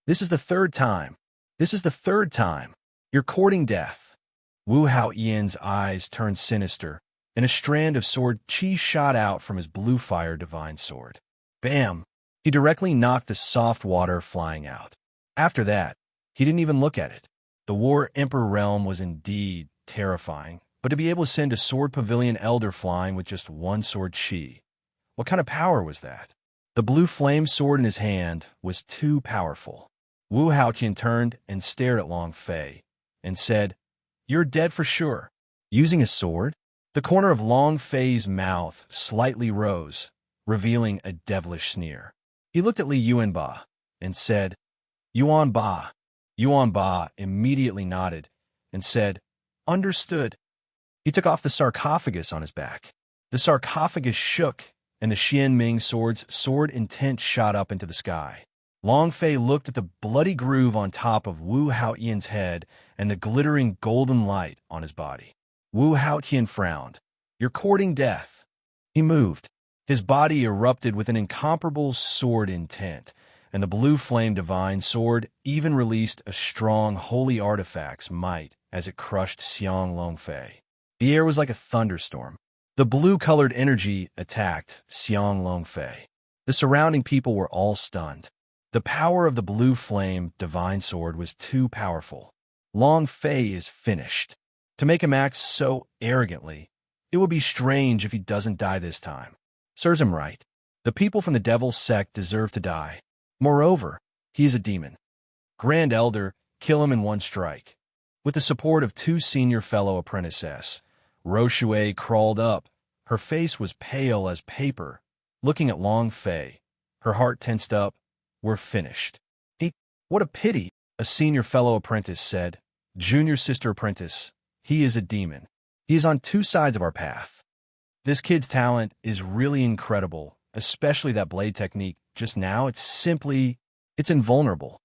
This is the third time. This is the third time. You're courting death. Wu Hao Yian's eyes turned sinister, and a strand of sword chi shot out from his blue fire divine sword. Bam! He directly knocked the soft water flying out. After that, he didn't even look at it. The War Emperor realm was indeed terrifying, but to be able to send a sword pavilion elder flying with just one sword chi, what kind of power was that? The blue flame sword in his hand was too powerful. Wu Haoqian turned and stared at Long Fei and said, "You're dead for sure." Using a sword? The corner of Long Fei's mouth slightly rose, revealing a devilish sneer. He looked at Li Yuanba and said, "Yuan Ba." Yuan Ba immediately nodded and said, "Understood." He took off the sarcophagus on his back. The sarcophagus shook, and the Xian Ming sword's sword intent shot up into the sky. Long Fei looked at the bloody groove on top of Wu Haoqian's head and the glittering golden light on his body. Wu Haoqian frowned. "You're courting death." He moved. His body erupted with an incomparable sword intent, and the blue flame divine sword even released a strong holy artifact's might as it crushed Xiang Longfei. The air was like a thunderstorm. The blue-colored energy attacked Xiang Longfei. The surrounding people were all stunned. The power of the blue flame divine sword was too powerful. Long Fei is finished. To make him act so arrogantly, it would be strange if he doesn't die this time. Serves him right. The people from the Devil's sect deserve to die. Moreover, he is a demon. Grand Elder, kill him in one strike. With the support of two senior fellow apprentices, Roshue crawled up. Her face was pale as paper, looking at Long Fei. Her heart tensed up. "We're finished." "What a pity," a senior fellow apprentice said. "Junior sister apprentice, he is a demon. He is on two sides of our path. This kid's talent is really incredible, especially that blade technique just now. It's invulnerable."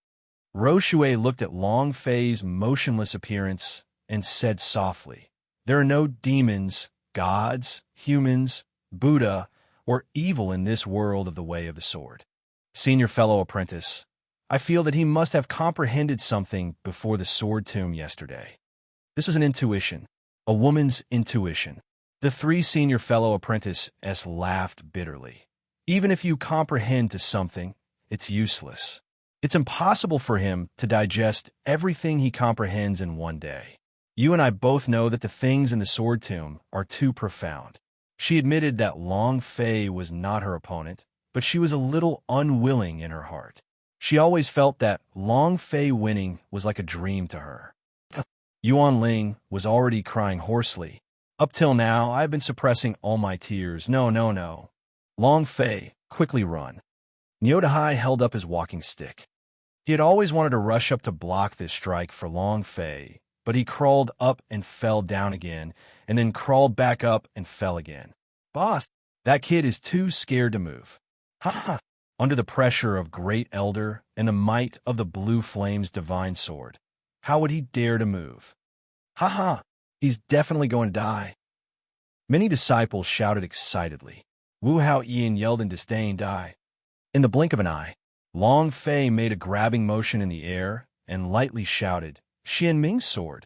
Roshue looked at Long Fei's motionless appearance and said softly, "There are no demons, gods, humans, Buddha, or evil in this world of the way of the sword." Senior fellow apprentice, I feel that he must have comprehended something before the sword tomb yesterday. This was an intuition, a woman's intuition. The three senior fellow apprentices laughed bitterly. Even if you comprehend to something, it's useless. It's impossible for him to digest everything he comprehends in one day. You and I both know that the things in the sword tomb are too profound. She admitted that Long Fei was not her opponent, but she was a little unwilling in her heart. She always felt that Long Fei winning was like a dream to her. Yuan Ling was already crying hoarsely. "Up till now, I've been suppressing all my tears. No, no, no. Long Fei, quickly run." Niodahai held up his walking stick. He had always wanted to rush up to block this strike for Long Fei, but he crawled up and fell down again, and then crawled back up and fell again. "Boss, that kid is too scared to move." "Ha ha!" Under the pressure of Great Elder and the might of the blue flame's divine sword, how would he dare to move? "Ha ha! He's definitely going to die." Many disciples shouted excitedly. Wu Haoqian yelled in disdain, "Die!" In the blink of an eye, Long Fei made a grabbing motion in the air and lightly shouted, "Xian Ming's sword!"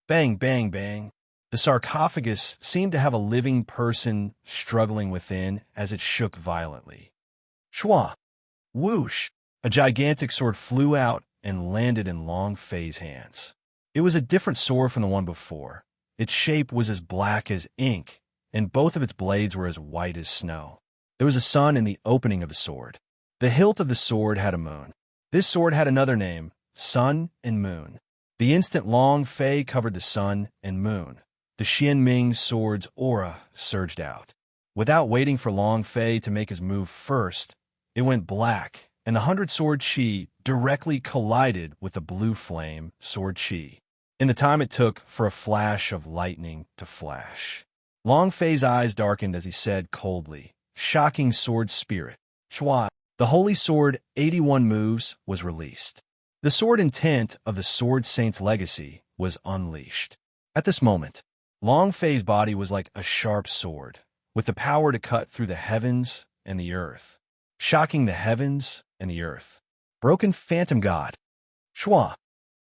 Bang, bang, bang. The sarcophagus seemed to have a living person struggling within as it shook violently. Shwa! Whoosh! A gigantic sword flew out and landed in Long Fei's hands. It was a different sword from the one before. Its shape was as black as ink, and both of its blades were as white as snow. There was a sun in the opening of the sword. The hilt of the sword had a moon. This sword had another name, Sun and Moon. The instant Long Fei covered the sun and moon, the Xian Ming sword's aura surged out. Without waiting for Long Fei to make his move first, it went black, and the 100-sword chi directly collided with the blue flame sword chi. In the time it took for a flash of lightning to flash, Long Fei's eyes darkened as he said coldly, "Shocking sword spirit." Shwa! The holy sword 81 moves was released. The sword intent of the Sword Saint's legacy was unleashed. At this moment, Long Fei's body was like a sharp sword, with the power to cut through the heavens and the earth, shocking the heavens and the earth. Broken phantom god. Shua.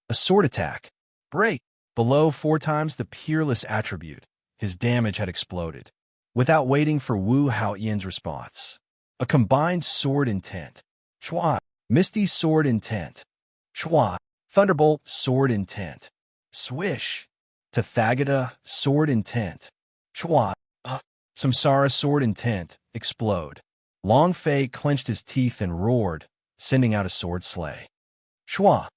A sword attack. Break. Below 4 times the peerless attribute. His damage had exploded. Without waiting for Wu Haoyan's response. A combined sword intent. Shua. Misty sword intent. Shua. Thunderbolt sword intent. Swish. Tathagata sword intent. Shua. Samsara sword intent. Explode. Long Fei clenched his teeth and roared, sending out a sword slay. Shua.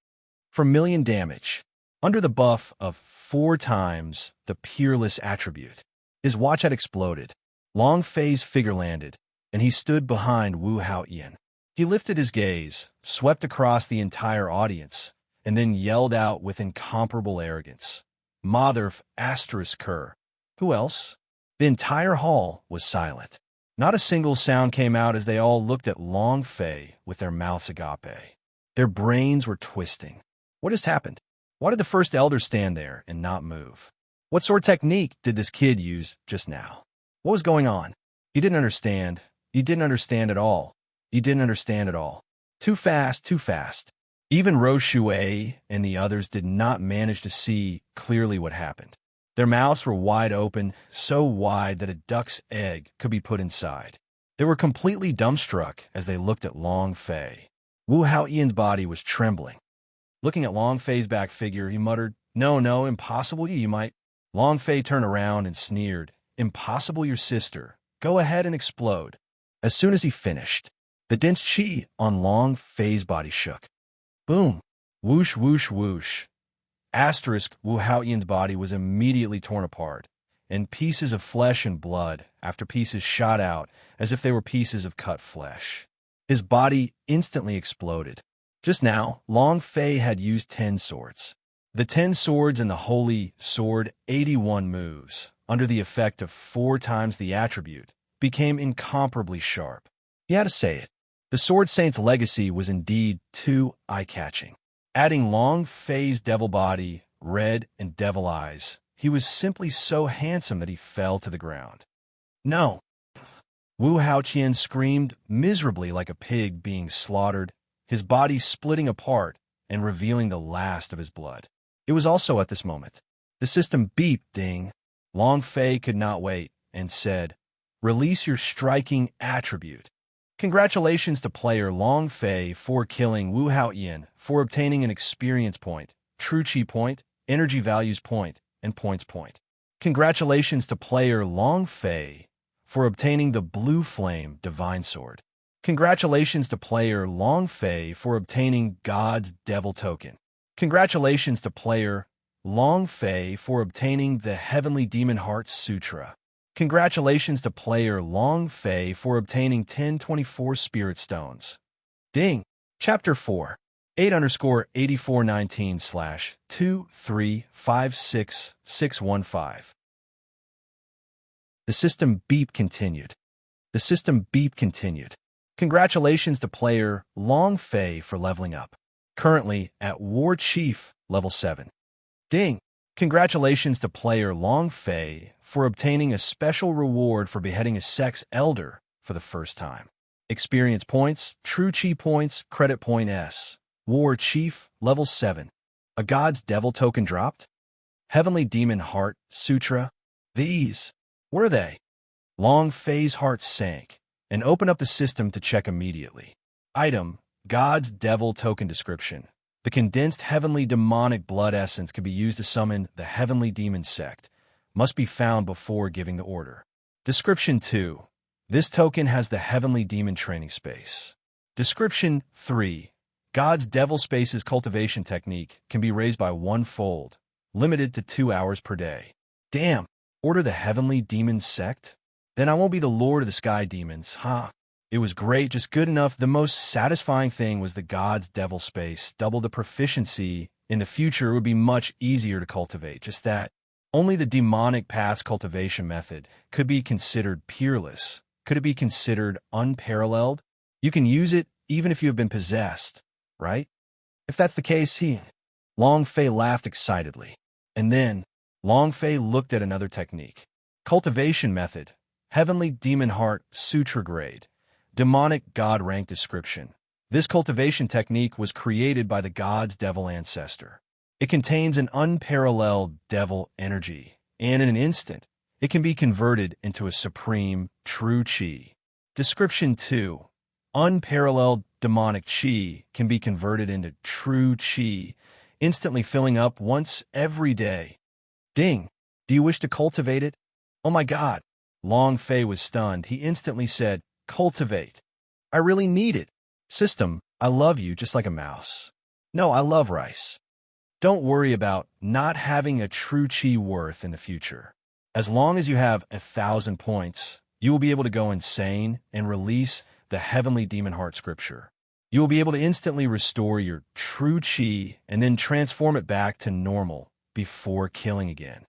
For million damage. Under the buff of 4 times the peerless attribute. His watch had exploded. Long Fei's figure landed, and he stood behind Wu Haoyan. He lifted his gaze, swept across the entire audience, and then yelled out with incomparable arrogance. Motherf asterisk cur. Who else? The entire hall was silent. Not a single sound came out as they all looked at Long Fei with their mouths agape. Their brains were twisting. What just happened? Why did the first elder stand there and not move? What sword technique did this kid use just now? What was going on? He didn't understand. He didn't understand at all. He didn't understand at all. Too fast, too fast. Even Rou Shui and the others did not manage to see clearly what happened. Their mouths were wide open, so wide that a duck's egg could be put inside. They were completely dumbstruck as they looked at Long Fei. Wu Haoyan's body was trembling. Looking at Long Fei's back figure, he muttered, "No, no, impossible you might." Long Fei turned around and sneered, "Impossible your sister. Go ahead and explode." As soon as he finished, the dense chi on Long Fei's body shook. Boom. Whoosh, whoosh, whoosh. Asterisk Wu Haoyan's body was immediately torn apart, and pieces of flesh and blood after pieces shot out as if they were pieces of cut flesh. His body instantly exploded. Just now, Long Fei had used 10 swords. The 10 swords in the Holy Sword 81 moves, under the effect of 4 times the attribute, became incomparably sharp. He had to say it. The Sword Saint's legacy was indeed too eye-catching. Adding Long Fei's devil body, red, and devil eyes, he was simply so handsome that he fell to the ground. No! Wu Haoyan screamed miserably like a pig being slaughtered, his body splitting apart and revealing the last of his blood. It was also at this moment. The system beeped, ding. Long Fei could not wait and said, "Release your striking attribute." Congratulations to player Long Fei for killing Wu Haoyan for obtaining an experience point, true chi point, energy values point, and points point. Congratulations to player Long Fei for obtaining the Blue Flame Divine Sword. Congratulations to player Long Fei for obtaining God's Devil Token. Congratulations to player Long Fei for obtaining the Heavenly Demon Heart Sutra. Congratulations to player Long Fei for obtaining 1024 Spirit Stones. Ding! Chapter 4. 8_8419/2356615. The system beep continued. The system beep continued. Congratulations to player Long Fei for leveling up. Currently at War Chief level 7. Ding! Congratulations to player Long Fei for obtaining a special reward for beheading a sex elder for the first time. Experience points, true chi points, credit point S. War Chief level 7. A God's Devil token dropped? Heavenly Demon Heart Sutra. These. Were they? Long Fei's heart sank and opened up the system to check immediately. Item. God's Devil Token Description. The condensed heavenly demonic blood essence can be used to summon the heavenly demon sect. Must be found before giving the order. Description 2. This token has the heavenly demon training space. Description 3. God's Devil Space's cultivation technique can be raised by 1-fold, limited to 2 hours per day. Damn, order the heavenly demon sect? Then I won't be the lord of the sky demons, huh? It was great, just good enough. The most satisfying thing was the God's Devil Space. Double the proficiency. In the future, it would be much easier to cultivate. Just that. Only the demonic path's cultivation method could be considered peerless. Could it be considered unparalleled? You can use it even if you have been possessed, right? If that's the case, Long Fei laughed excitedly. And then, Long Fei looked at another technique. Cultivation method. Heavenly Demon Heart Sutra grade. Demonic God rank description. This cultivation technique was created by the god's devil ancestor. It contains an unparalleled devil energy, and in an instant, it can be converted into a supreme, true chi. Description 2. Unparalleled demonic chi can be converted into true chi, instantly filling up once every day. Ding! Do you wish to cultivate it? Oh my god! Long Fei was stunned. He instantly said, cultivate. I really need it. System, I love you just like a mouse. No, I love rice. Don't worry about not having a true chi worth in the future. As long as you have 1,000 points, you will be able to go insane and release the heavenly demon heart scripture. You will be able to instantly restore your true chi and then transform it back to normal before killing again.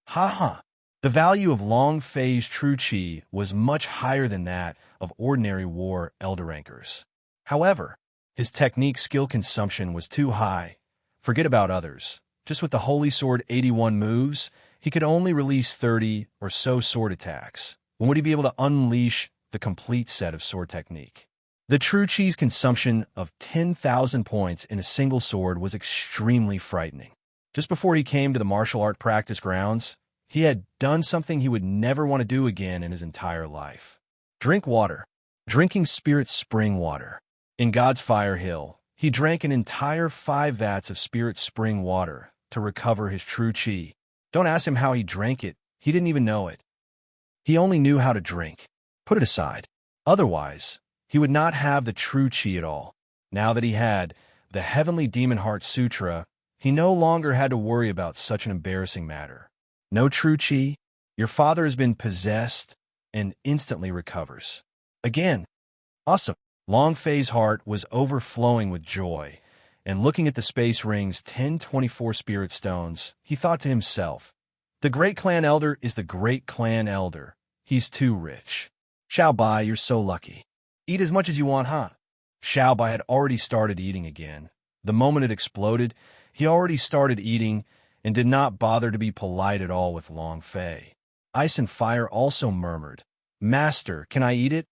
Ha. The value of Long Fei's true chi was much higher than that of ordinary war elder rankers. However, his technique skill consumption was too high. Forget about others. Just with the Holy Sword 81 moves, he could only release 30 or so sword attacks. When would he be able to unleash the complete set of sword technique? The true chi's consumption of 10,000 points in a single sword was extremely frightening. Just before he came to the martial art practice grounds, he had done something he would never want to do again in his entire life. Drink water. Drinking spirit spring water. In God's Fire Hill, he drank an entire 5 vats of spirit spring water to recover his true chi. Don't ask him how he drank it. He didn't even know it. He only knew how to drink. Put it aside. Otherwise, he would not have the true chi at all. Now that he had the Heavenly Demon Heart Sutra, he no longer had to worry about such an embarrassing matter. No true chi? Your father has been possessed and instantly recovers. Again. Awesome. Long Fei's heart was overflowing with joy, and looking at the space ring's 1024 spirit stones, he thought to himself, the great clan elder is the great clan elder. He's too rich. Xiao Bai, you're so lucky. Eat as much as you want, huh? Xiao Bai had already started eating again. The moment it exploded, he already started eating and did not bother to be polite at all with Long Fei. Ice and Fire also murmured, Master, can I eat it?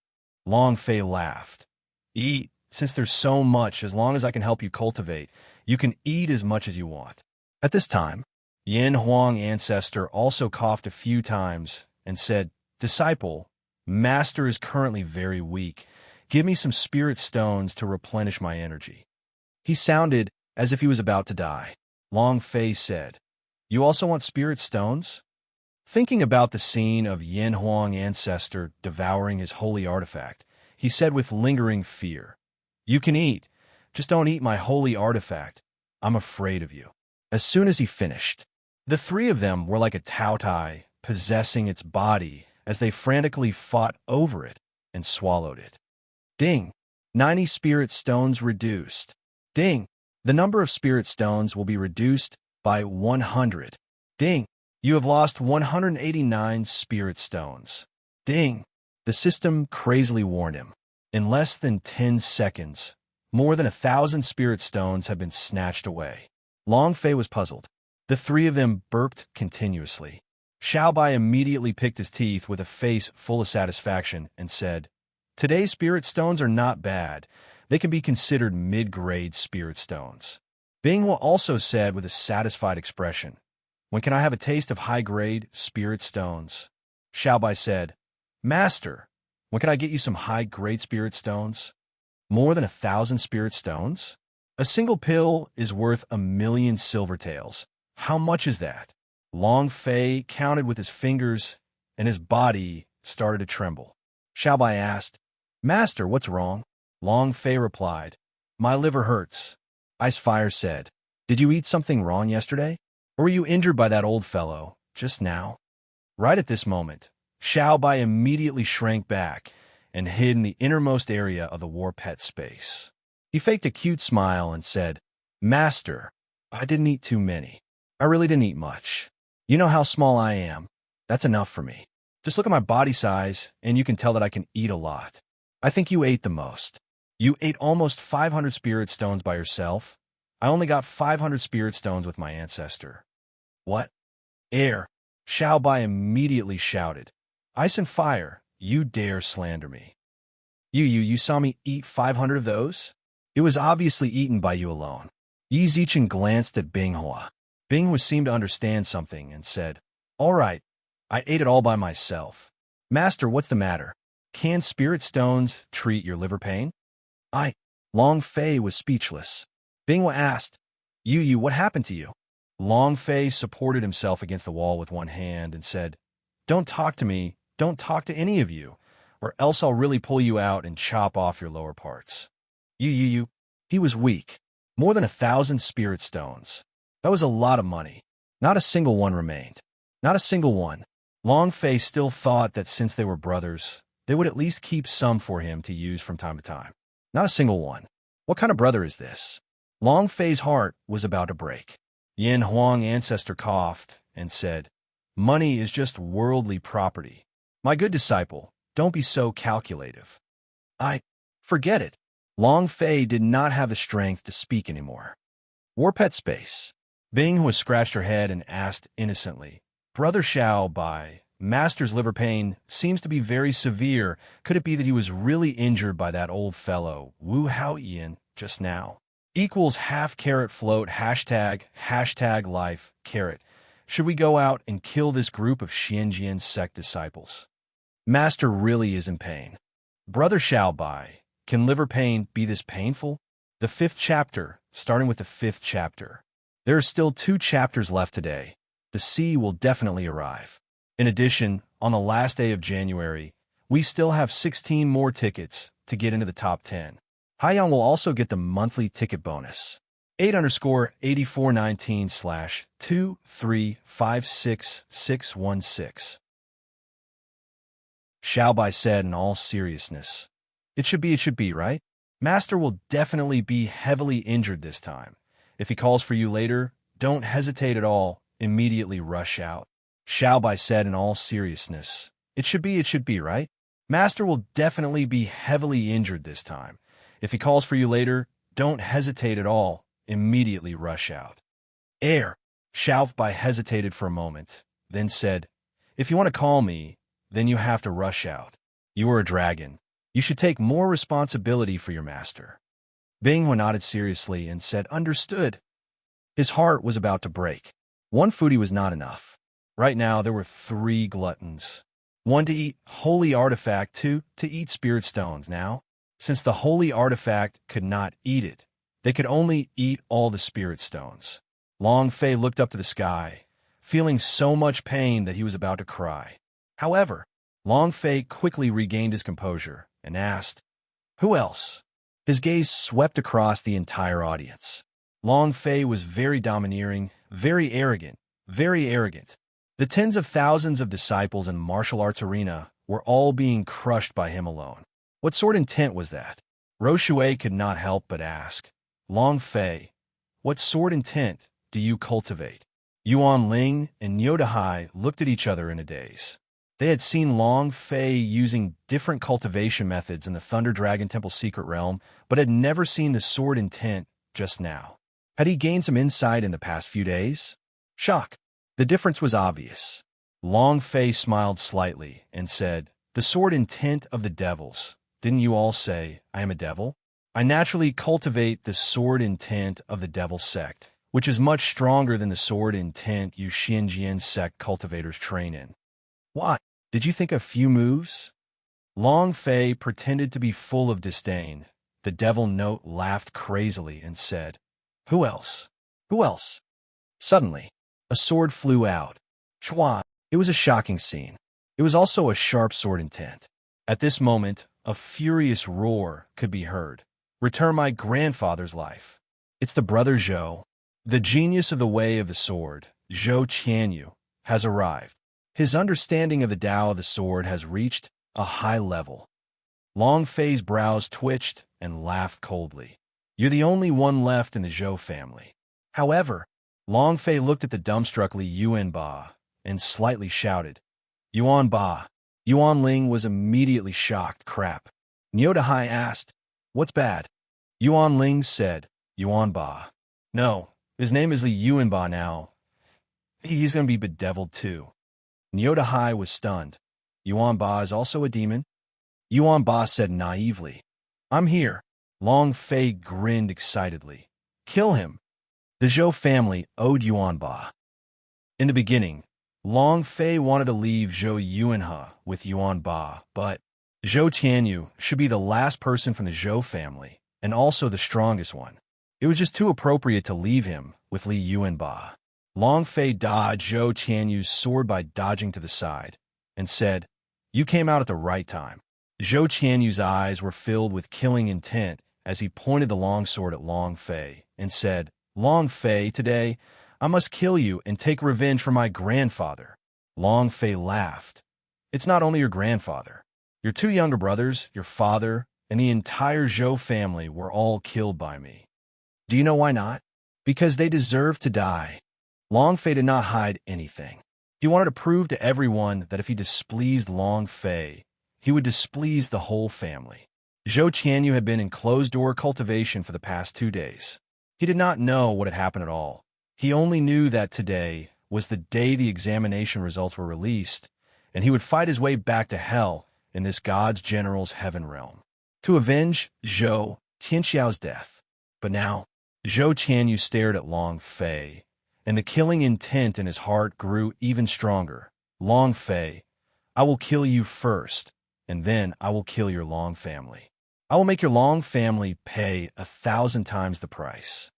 Long Fei laughed. Eat, since there's so much, as long as I can help you cultivate, you can eat as much as you want. At this time, Yin Huang ancestor also coughed a few times and said, Disciple, Master is currently very weak. Give me some spirit stones to replenish my energy. He sounded as if he was about to die. Long Fei said, You also want spirit stones? Thinking about the scene of Yin Huang ancestor devouring his holy artifact, he said with lingering fear, You can eat, just don't eat my holy artifact. I'm afraid of you. As soon as he finished, the 3 of them were like a tautai possessing its body as they frantically fought over it and swallowed it. Ding! 90 spirit stones reduced. Ding! The number of spirit stones will be reduced by 100. Ding! You have lost 189 spirit stones. Ding! The system crazily warned him. In less than 10 seconds, more than 1,000 spirit stones have been snatched away. Long Fei was puzzled. The 3 of them burped continuously. Xiao Bai immediately picked his teeth with a face full of satisfaction and said, Today's spirit stones are not bad. They can be considered mid-grade spirit stones. Binghua also said with a satisfied expression, When can I have a taste of high-grade spirit stones? Xiao Bai said, Master, when can I get you some high-grade spirit stones? More than 1,000 spirit stones? A single pill is worth 1,000,000 silver taels. How much is that? Long Fei counted with his fingers, and his body started to tremble. Xiao Bai asked, Master, what's wrong? Long Fei replied, My liver hurts. Ice Fire said, Did you eat something wrong yesterday? Or were you injured by that old fellow just now? Right at this moment, Xiao Bai immediately shrank back and hid in the innermost area of the war pet space. He faked a cute smile and said, Master, I didn't eat too many. I really didn't eat much. You know how small I am. That's enough for me. Just look at my body size, and you can tell that I can eat a lot. I think you ate the most. You ate almost 500 spirit stones by yourself. I only got 500 spirit stones with my ancestor. What? Air! Xiao Bai immediately shouted. Ice and Fire, you dare slander me. You saw me eat 500 of those? It was obviously eaten by you alone. Yi Zichen glanced at Bing Hua. Bing Hua seemed to understand something and said, "All right, I ate it all by myself. Master, what's the matter? Can spirit stones treat your liver pain?" Long Fei was speechless. Bing Hua asked, "You, what happened to you?" Long Fei supported himself against the wall with one hand and said, "Don't talk to me, don't talk to any of you, or else I'll really pull you out and chop off your lower parts." You. He was weak. More than 1,000 spirit stones. That was a lot of money. Not a single one remained. Not a single one. Long Fei still thought that since they were brothers, they would at least keep some for him to use from time to time. Not a single one. What kind of brother is this? Long Fei's heart was about to break. Yin Huang ancestor coughed and said, "Money is just worldly property. My good disciple, don't be so calculative." Forget it. Long Fei did not have the strength to speak anymore. Warpet space. Bing Hua scratched her head and asked innocently, "Brother Xiao Bai, Master's liver pain seems to be very severe. Could it be that he was really injured by that old fellow, Wu Haoyan, just now?" Equals half carrot float hashtag life carrot. Should we go out and kill this group of Xianjian sect disciples? Master really is in pain. Brother Xiao Bai, can liver pain be this painful? The 5th chapter, starting with the 5th chapter. There are still 2 chapters left today. The sea will definitely arrive. In addition, on the last day of January, we still have 16 more tickets to get into the top 10. Haiyang will also get the monthly ticket bonus. 8_848419/2356616. Xiao Bai said in all seriousness. It should be, right? Master will definitely be heavily injured this time. If he calls for you later, don't hesitate at all, immediately rush out. Xiao Bai said in all seriousness. It should be, right? Master will definitely be heavily injured this time. If he calls for you later, don't hesitate at all, immediately rush out. Xiao Bai hesitated for a moment, then said, "If you want to call me, then you have to rush out. You are a dragon. You should take more responsibility for your master." Bing Hua nodded seriously and said, "Understood." His heart was about to break. One foodie was not enough. Right now, there were 3 gluttons. 1 to eat holy artifact, 2 to eat spirit stones. Now, since the holy artifact could not eat it, they could only eat all the spirit stones. Long Fei looked up to the sky, feeling so much pain that he was about to cry. However, Long Fei quickly regained his composure and asked, "Who else?" His gaze swept across the entire audience. Long Fei was very domineering, very arrogant, very arrogant. The tens of thousands of disciples in martial arts arena were all being crushed by him alone. What sort of intent was that? Roshui could not help but ask, "Long Fei, what sort of intent do you cultivate?" Yuan Ling and Niodahai looked at each other in a daze. They had seen Long Fei using different cultivation methods in the Thunder Dragon Temple secret realm, but had never seen the sword intent just now. Had he gained some insight in the past few days? Shock. The difference was obvious. Long Fei smiled slightly and said, "The sword intent of the devils. Didn't you all say, I am a devil? I naturally cultivate the sword intent of the devil sect, which is much stronger than the sword intent you Xinjian sect cultivators train in." "Why? Did you think a few moves?" Long Fei pretended to be full of disdain. The devil note laughed crazily and said, "Who else? Who else?" Suddenly, a sword flew out. Chua! It was a shocking scene. It was also a sharp sword intent. At this moment, a furious roar could be heard. "Return my grandfather's life. It's the brother Zhou. The genius of the way of the sword, Zhou Qianyu, has arrived. His understanding of the Tao of the sword has reached a high level." Long Fei's brows twitched and laughed coldly. "You're the only one left in the Zhou family." However, Long Fei looked at the dumbstruck Li Yuanba and slightly shouted, "Yuan Ba." Yuan Ling was immediately shocked. "Crap." Niodahai asked, "What's bad?" Yuan Ling said, "Yuan Ba. No, his name is Li Yuanba now. He's going to be bedeviled too." Niodahai was stunned. "Yuan Ba is also a demon?" Yuan Ba said naively, "I'm here." Long Fei grinned excitedly. Kill him. The Zhou family owed Yuan Ba. In the beginning, Long Fei wanted to leave Zhou Yuanhe with Yuan Ba, but Zhou Tianyu should be the last person from the Zhou family, and also the strongest one. It was just too appropriate to leave him with Li Yuanba. Long Fei dodged Zhou Tianyu's sword by dodging to the side, and said, "You came out at the right time." Zhou Tianyu's eyes were filled with killing intent as he pointed the long sword at Long Fei and said, "Long Fei, today I must kill you and take revenge for my grandfather." Long Fei laughed. "It's not only your grandfather. Your two younger brothers, your father, and the entire Zhou family were all killed by me. Do you know why not? Because they deserve to die." Long Fei did not hide anything. He wanted to prove to everyone that if he displeased Long Fei, he would displease the whole family. Zhou Tianyu had been in closed-door cultivation for the past 2 days. He did not know what had happened at all. He only knew that today was the day the examination results were released, and he would fight his way back to hell in this God's General's heaven realm to avenge Zhou Tianxiao's death. But now, Zhou Tianyu stared at Long Fei, and the killing intent in his heart grew even stronger. "Long Fei, I will kill you first, and then I will kill your Long family. I will make your Long family pay 1,000 times the price."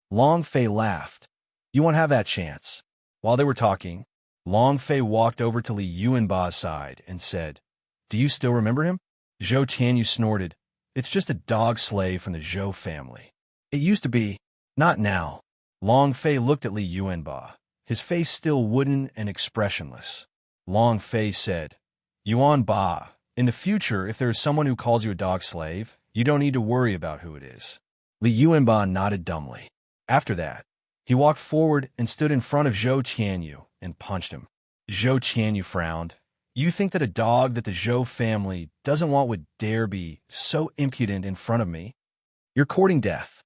Long Fei laughed. "You won't have that chance." While they were talking, Long Fei walked over to Li Yuanba's side and said, "Do you still remember him?" Zhou Tianyu snorted. "It's just a dog slave from the Zhou family. It used to be, not now." Long Fei looked at Li Yuanba, his face still wooden and expressionless. Long Fei said, "Yuan Ba, in the future, if there is someone who calls you a dog slave, you don't need to worry about who it is." Li Yuanba nodded dumbly. After that, he walked forward and stood in front of Zhou Tianyu and punched him. Zhou Tianyu frowned. "You think that a dog that the Zhou family doesn't want would dare be so impudent in front of me? You're courting death."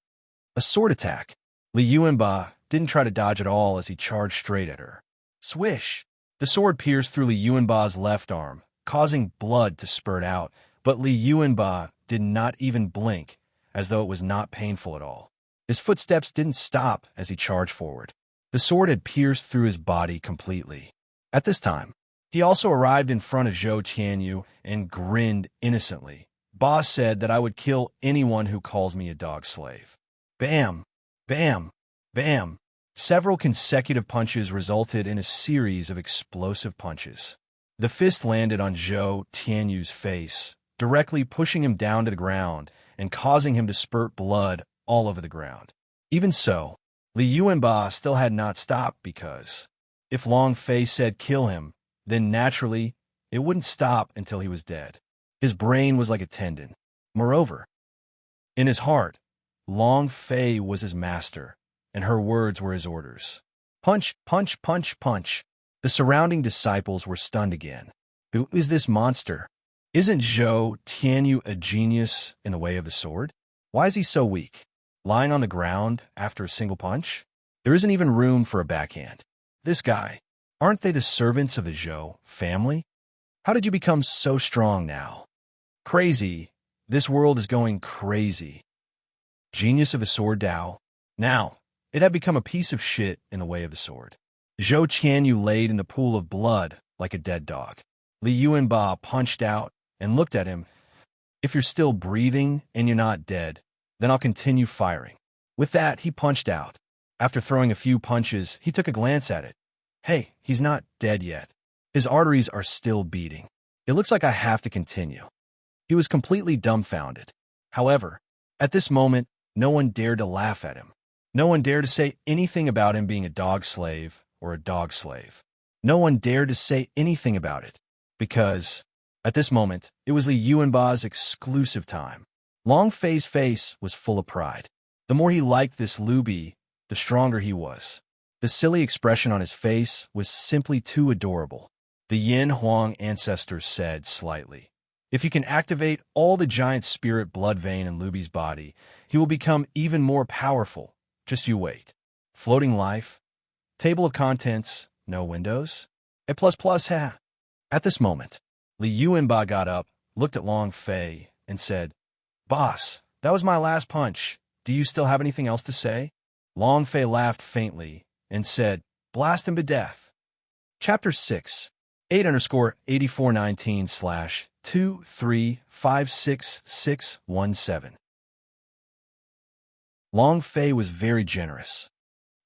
A sword attack. Li Yuanba didn't try to dodge at all as he charged straight at her. Swish! The sword pierced through Li Yuanba's left arm, causing blood to spurt out, but Li Yuanba did not even blink, as though it was not painful at all. His footsteps didn't stop as he charged forward. The sword had pierced through his body completely. At this time, he also arrived in front of Zhou Tianyu and grinned innocently. "Boss said that I would kill anyone who calls me a dog slave." Bam! Bam! Bam! Several consecutive punches resulted in a series of explosive punches. The fist landed on Zhou Tianyu's face, directly pushing him down to the ground and causing him to spurt blood all over the ground. Even so, Li Yuanba still had not stopped because if Long Fei said kill him, then naturally it wouldn't stop until he was dead. His brain was like a tendon. Moreover, in his heart, Long Fei was his master, and her words were his orders. Punch, punch, punch, punch. The surrounding disciples were stunned again. Who is this monster? Isn't Zhou Tianyu a genius in the way of the sword? Why is he so weak? Lying on the ground after a single punch? There isn't even room for a backhand. This guy, aren't they the servants of the Zhou family? How did you become so strong now? Crazy. This world is going crazy. Genius of the sword Dao. Now, it had become a piece of shit in the way of the sword. Zhou Tianyu laid in the pool of blood like a dead dog. Li Yuanba punched out and looked at him. "If you're still breathing and you're not dead, then I'll continue firing." With that, he punched out. After throwing a few punches, he took a glance at it. Hey, he's not dead yet. His arteries are still beating. It looks like I have to continue. He was completely dumbfounded. However, at this moment, no one dared to laugh at him. No one dared to say anything about him being a dog slave or a dog slave. No one dared to say anything about it, because, at this moment, it was Li Yuanba's exclusive time. Long Fei's face was full of pride. The more he liked this Lubi, the stronger he was. The silly expression on his face was simply too adorable. The Yin Huang ancestors said slightly, "If you can activate all the giant spirit blood vein in Lubi's body, he will become even more powerful. Just you wait." Floating life. Table of contents. No windows. A plus ha. At this moment, Li Yuanba got up, looked at Long Fei, and said, "Boss, That was my last punch. Do you still have anything else to say? Long Fei laughed faintly and said, blast him to death. Chapter 6, 8_8419/2356617. Long Fei was very generous.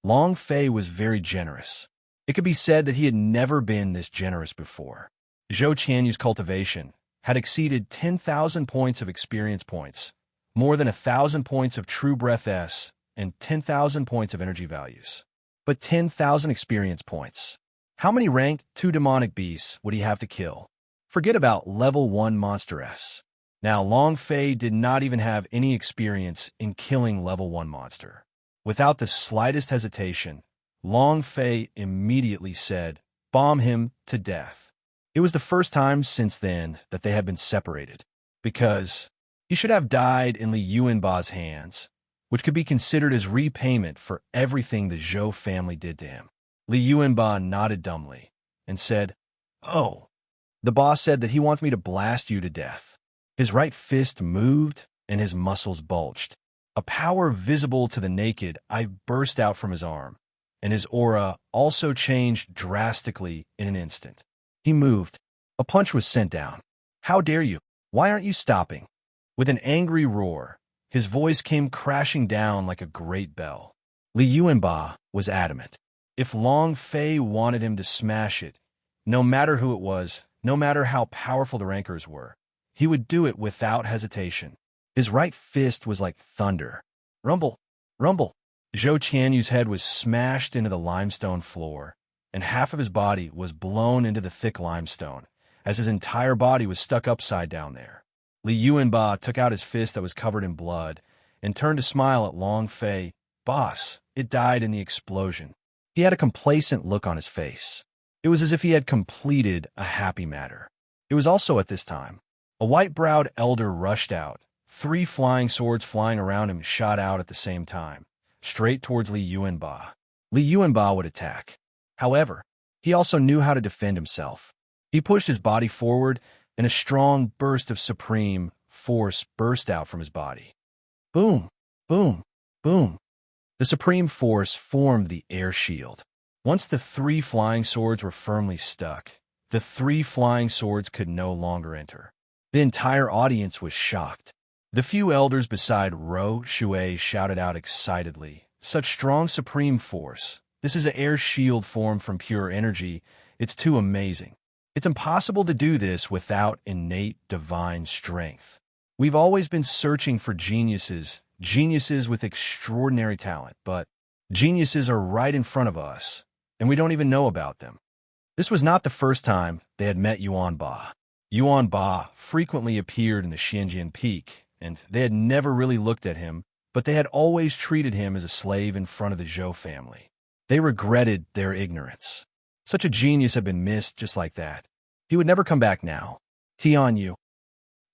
Long Fei was very generous. It could be said that he had never been this generous before. Zhou Qianyu's cultivation had exceeded 10,000 points of experience points, more than 1,000 points of true breath S, and 10,000 points of energy values. But 10,000 experience points. How many rank 2 demonic beasts would he have to kill? Forget about level 1 monster S. Now, Long Fei did not even have any experience in killing level 1 monster. Without the slightest hesitation, Long Fei immediately said, bomb him to death. It was the first time since then that they had been separated, because he should have died in Li Yuanba's hands, which could be considered as repayment for everything the Zhou family did to him. Li Yuanba nodded dumbly and said, oh, the boss said that he wants me to blast you to death. His right fist moved and his muscles bulged. A power visible to the naked eye burst out from his arm, and his aura also changed drastically in an instant. He moved. A punch was sent down. How dare you? Why aren't you stopping? With an angry roar, his voice came crashing down like a great bell. Li Yuanba was adamant. If Long Fei wanted him to smash it, no matter who it was, no matter how powerful the rankers were, he would do it without hesitation. His right fist was like thunder. Rumble, rumble. Zhou Qianyu's head was smashed into the limestone floor, and half of his body was blown into the thick limestone, as his entire body was stuck upside down there. Li Yuanba took out his fist that was covered in blood and turned to smile at Long Fei. Boss, it died in the explosion. He had a complacent look on his face. It was as if he had completed a happy matter. It was also at this time. A white-browed elder rushed out. 3 flying swords flying around him shot out at the same time, straight towards Li Yuanba. Li Yuanba would attack. However, he also knew how to defend himself. He pushed his body forward, and a strong burst of supreme force burst out from his body. Boom, boom, boom. The supreme force formed the air shield. Once the 3 flying swords were firmly stuck, the 3 flying swords could no longer enter. The entire audience was shocked. The few elders beside Ro Shui shouted out excitedly, such strong supreme force. This is an air shield formed from pure energy. It's too amazing. It's impossible to do this without innate divine strength. We've always been searching for geniuses with extraordinary talent, but geniuses are right in front of us, and we don't even know about them. This was not the first time they had met Yuan Ba. Yuan Ba frequently appeared in the Xianjian Peak, and they had never really looked at him, but they had always treated him as a slave in front of the Zhou family. They regretted their ignorance. Such a genius had been missed just like that. He would never come back now. Tianyu.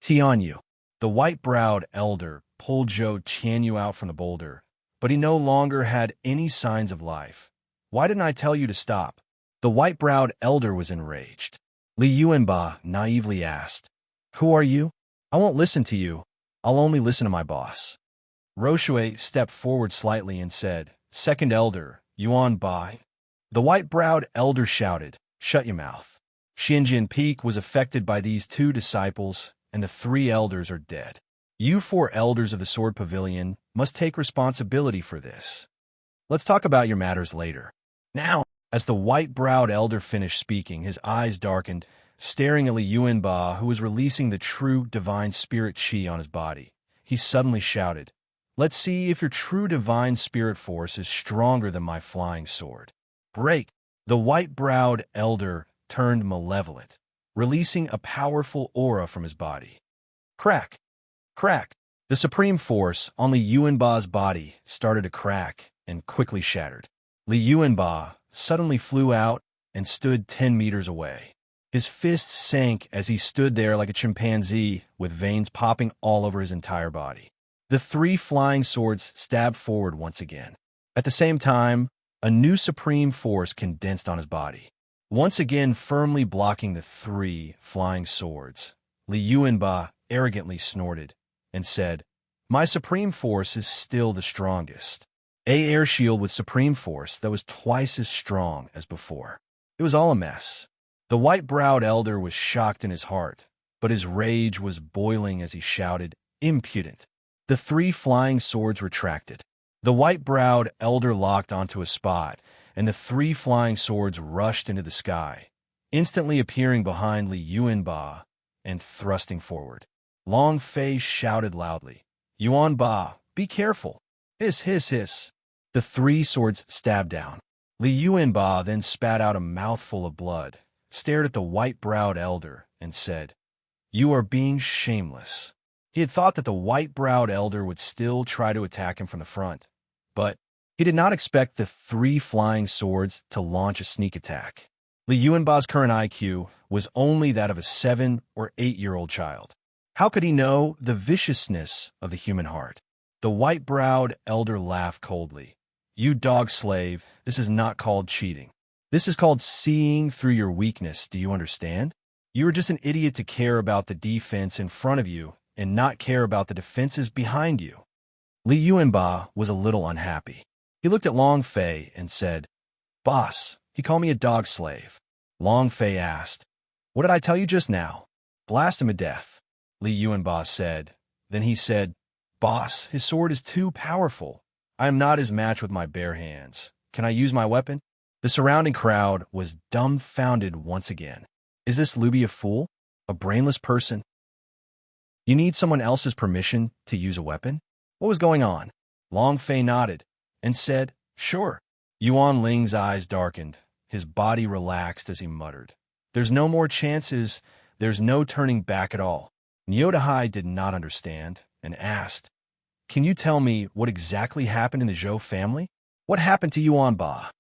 Tianyu. The white-browed elder pulled Zhou Qianyu out from the boulder, but he no longer had any signs of life. Why didn't I tell you to stop? The white-browed elder was enraged. Li Yuanba naively asked, who are you? I won't listen to you. I'll only listen to my boss. Roshui stepped forward slightly and said, second elder, Yuan Ba. The white-browed elder shouted, shut your mouth. Xianjian Peak was affected by these 2 disciples, and the 3 elders are dead. You 4 elders of the Sword Pavilion must take responsibility for this. Let's talk about your matters later. Now, as the white-browed elder finished speaking, his eyes darkened, staring at Li Yuanba, who was releasing the true divine spirit chi on his body. He suddenly shouted, let's see if your true divine spirit force is stronger than my flying sword. Break! The white-browed elder turned malevolent, releasing a powerful aura from his body. Crack! Crack! The supreme force on Li Yuanba's body started to crack and quickly shattered. Li Yuanba suddenly flew out and stood 10 meters away. His fists sank as he stood there like a chimpanzee with veins popping all over his entire body. The 3 flying swords stabbed forward once again. At the same time, a new supreme force condensed on his body. Once again firmly blocking the 3 flying swords, Li Yuanba arrogantly snorted and said, My supreme force is still the strongest. A air shield with supreme force that was twice as strong as before. It was all a mess. The white-browed elder was shocked in his heart, but his rage was boiling as he shouted, "Impudent!" The 3 flying swords retracted. The white-browed elder locked onto a spot, and the 3 flying swords rushed into the sky, instantly appearing behind Li Yuanba and thrusting forward. Long Fei shouted loudly, "Yuanba, be careful!" Hiss, hiss, hiss. The 3 swords stabbed down. Li Yuanba then spat out a mouthful of blood, stared at the white-browed elder, and said, "You are being shameless." He had thought that the white-browed elder would still try to attack him from the front, but he did not expect the 3 flying swords to launch a sneak attack. Li Yuanba's current IQ was only that of a 7- or 8-year-old child. How could he know the viciousness of the human heart? The white-browed elder laughed coldly. "You dog slave, this is not called cheating. This is called seeing through your weakness, do you understand? You are just an idiot to care about the defense in front of you and not care about the defenses behind you." Li Yuanba was a little unhappy. He looked at Long Fei and said, "Boss, he called me a dog slave." Long Fei asked, "What did I tell you just now?" "Blast him to death," Li Yuanba said. Then he said, "Boss, his sword is too powerful. I am not his match with my bare hands. Can I use my weapon?" The surrounding crowd was dumbfounded once again. Is this Luby a fool? A brainless person? You need someone else's permission to use a weapon? What was going on? Long Fei nodded and said, "Sure." Yuan Ling's eyes darkened. His body relaxed as he muttered, "There's no more chances. There's no turning back at all." Nyodahai did not understand and asked, "Can you tell me what exactly happened in the Zhou family? What happened to Yuan Ba?"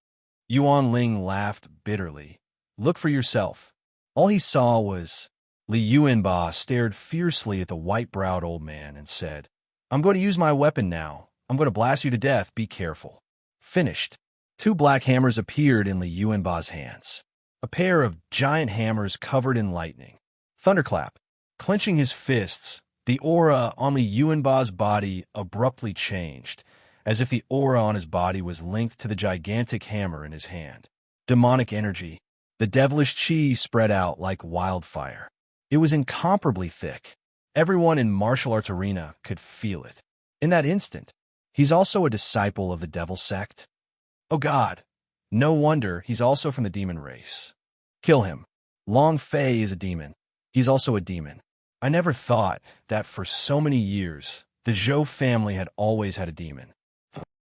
Yuan Ling laughed bitterly. "Look for yourself." All he saw was Li Yuanba stared fiercely at the white-browed old man and said, "I'm going to use my weapon now. I'm going to blast you to death. Be careful." Finished. 2 black hammers appeared in Li Yuanba's hands. A pair of giant hammers covered in lightning. Thunderclap. Clenching his fists, the aura on Li Yuanba's body abruptly changed, as if the aura on his body was linked to the gigantic hammer in his hand. Demonic energy. The devilish chi spread out like wildfire. It was incomparably thick. Everyone in martial arts arena could feel it. In that instant, he's also a disciple of the devil sect? Oh God, no wonder he's also from the demon race. Kill him. Long Fei is a demon. He's also a demon. I never thought that for so many years, the Zhou family had always had a demon.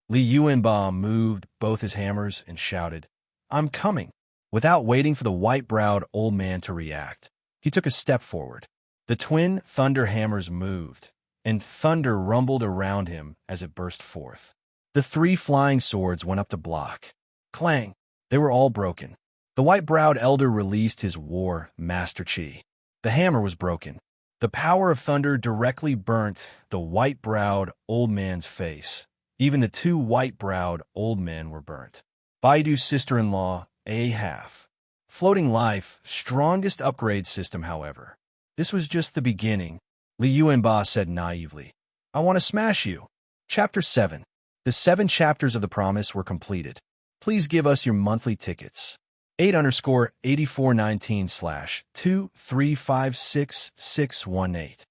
Li Yuanba moved both his hammers and shouted, "I'm coming." Without waiting for the white-browed old man to react, he took a step forward. The twin thunder hammers moved, and thunder rumbled around him as it burst forth. The 3 flying swords went up to block. Clang! They were all broken. The white-browed elder released his war master chi. The hammer was broken. The power of thunder directly burnt the white-browed old man's face. Even the 2 white-browed old men were burnt. Baidu's sister-in-law, a half. Floating life, strongest upgrade system, however. This was just the beginning. Li Yuanba said naively, "I want to smash you." Chapter 7. The 7 chapters of the promise were completed. Please give us your monthly tickets. 8_8419/2356618.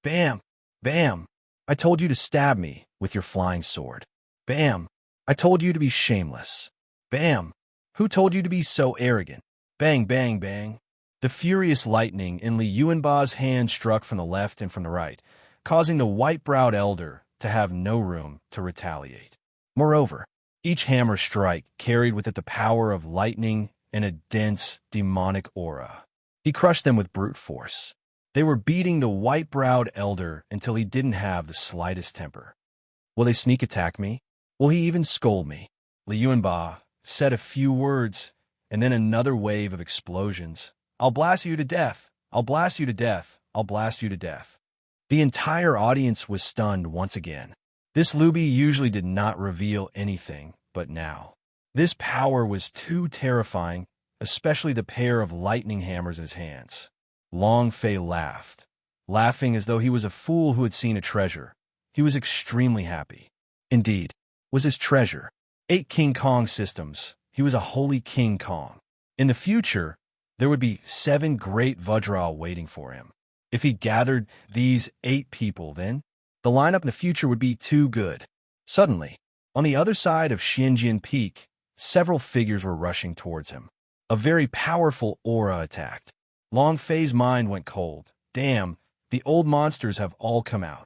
Bam! Bam! I told you to stab me with your flying sword. Bam! I told you to be shameless. Bam! Who told you to be so arrogant? Bang, bang, bang. The furious lightning in Li Yuanba's hand struck from the left and from the right, causing the white-browed elder to have no room to retaliate. Moreover, each hammer strike carried with it the power of lightning and a dense, demonic aura. He crushed them with brute force. They were beating the white-browed elder until he didn't have the slightest temper. Will they sneak attack me? Will he even scold me? Li Yuanba said a few words, and then another wave of explosions. "I'll blast you to death! I'll blast you to death! I'll blast you to death!" The entire audience was stunned once again. This Luby usually did not reveal anything, but now. This power was too terrifying, especially the pair of lightning hammers in his hands. Long Fei laughed. laughing as though he was a fool who had seen a treasure. He was extremely happy. Indeed, was his treasure. 8 King Kong systems. He was a holy King Kong. In the future, there would be 7 great Vajra waiting for him. If he gathered these 8 people, then the lineup in the future would be too good. Suddenly, on the other side of Xianjian Peak, several figures were rushing towards him. A very powerful aura attacked. Long Fei's mind went cold. Damn, the old monsters have all come out.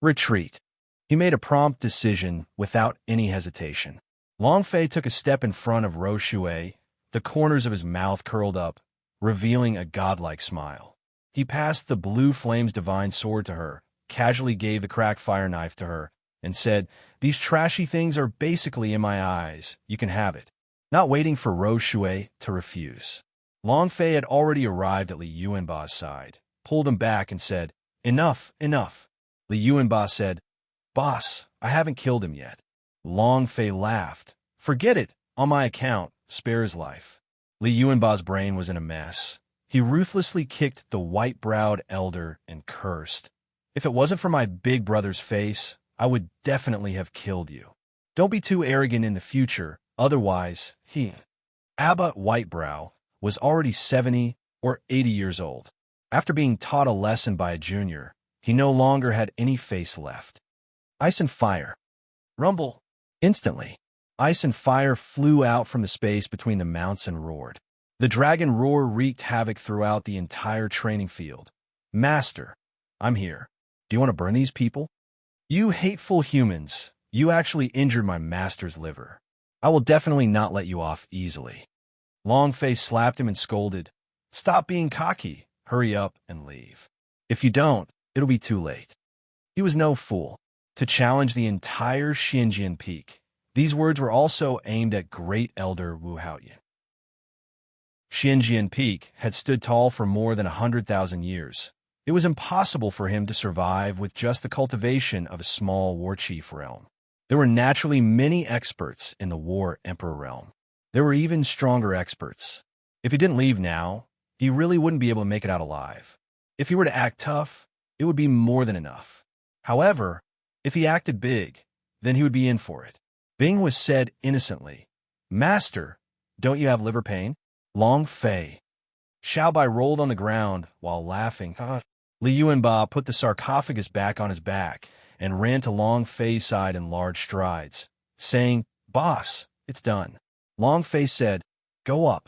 Retreat. He made a prompt decision without any hesitation. Long Fei took a step in front of Ro Shui, the corners of his mouth curled up, revealing a godlike smile. He passed the blue flame's divine sword to her, casually gave the cracked fire knife to her, and said, "These trashy things are basically in my eyes. You can have it." Not waiting for Ro Shui to refuse. Long Fei had already arrived at Li Yuanba's side, pulled him back and said, "Enough, enough." Li Yuanba said, "Boss, I haven't killed him yet." Long Fei laughed. "Forget it, on my account, spare his life." Li Yuanba's brain was in a mess. He ruthlessly kicked the white-browed elder and cursed. "If it wasn't for my big brother's face, I would definitely have killed you. Don't be too arrogant in the future, otherwise, Abba Whitebrow was already 70 or 80 years old. After being taught a lesson by a junior, he no longer had any face left. Ice and fire. Rumble. Instantly, ice and fire flew out from the space between the mounts and roared. The dragon roar wreaked havoc throughout the entire training field. "Master, I'm here. Do you want to burn these people? You hateful humans, you actually injured my master's liver. I will definitely not let you off easily." Long Fei slapped him and scolded, "Stop being cocky, hurry up and leave. If you don't, it'll be too late." He was no fool. To challenge the entire Xinjian Peak. These words were also aimed at Great Elder Wu Haoyan. Xinjian Peak had stood tall for more than 100,000 years. It was impossible for him to survive with just the cultivation of a small war chief realm. There were naturally many experts in the war emperor realm. There were even stronger experts. If he didn't leave now, he really wouldn't be able to make it out alive. If he were to act tough, it would be more than enough. However, if he acted big, then he would be in for it. Bing was said innocently, "Master, don't you have liver pain?" Long Fei. Xiaobai rolled on the ground while laughing. Li Yuanba put the sarcophagus back on his back and ran to Long Fei's side in large strides, saying, "Boss, it's done." Long Fei said, "Go up."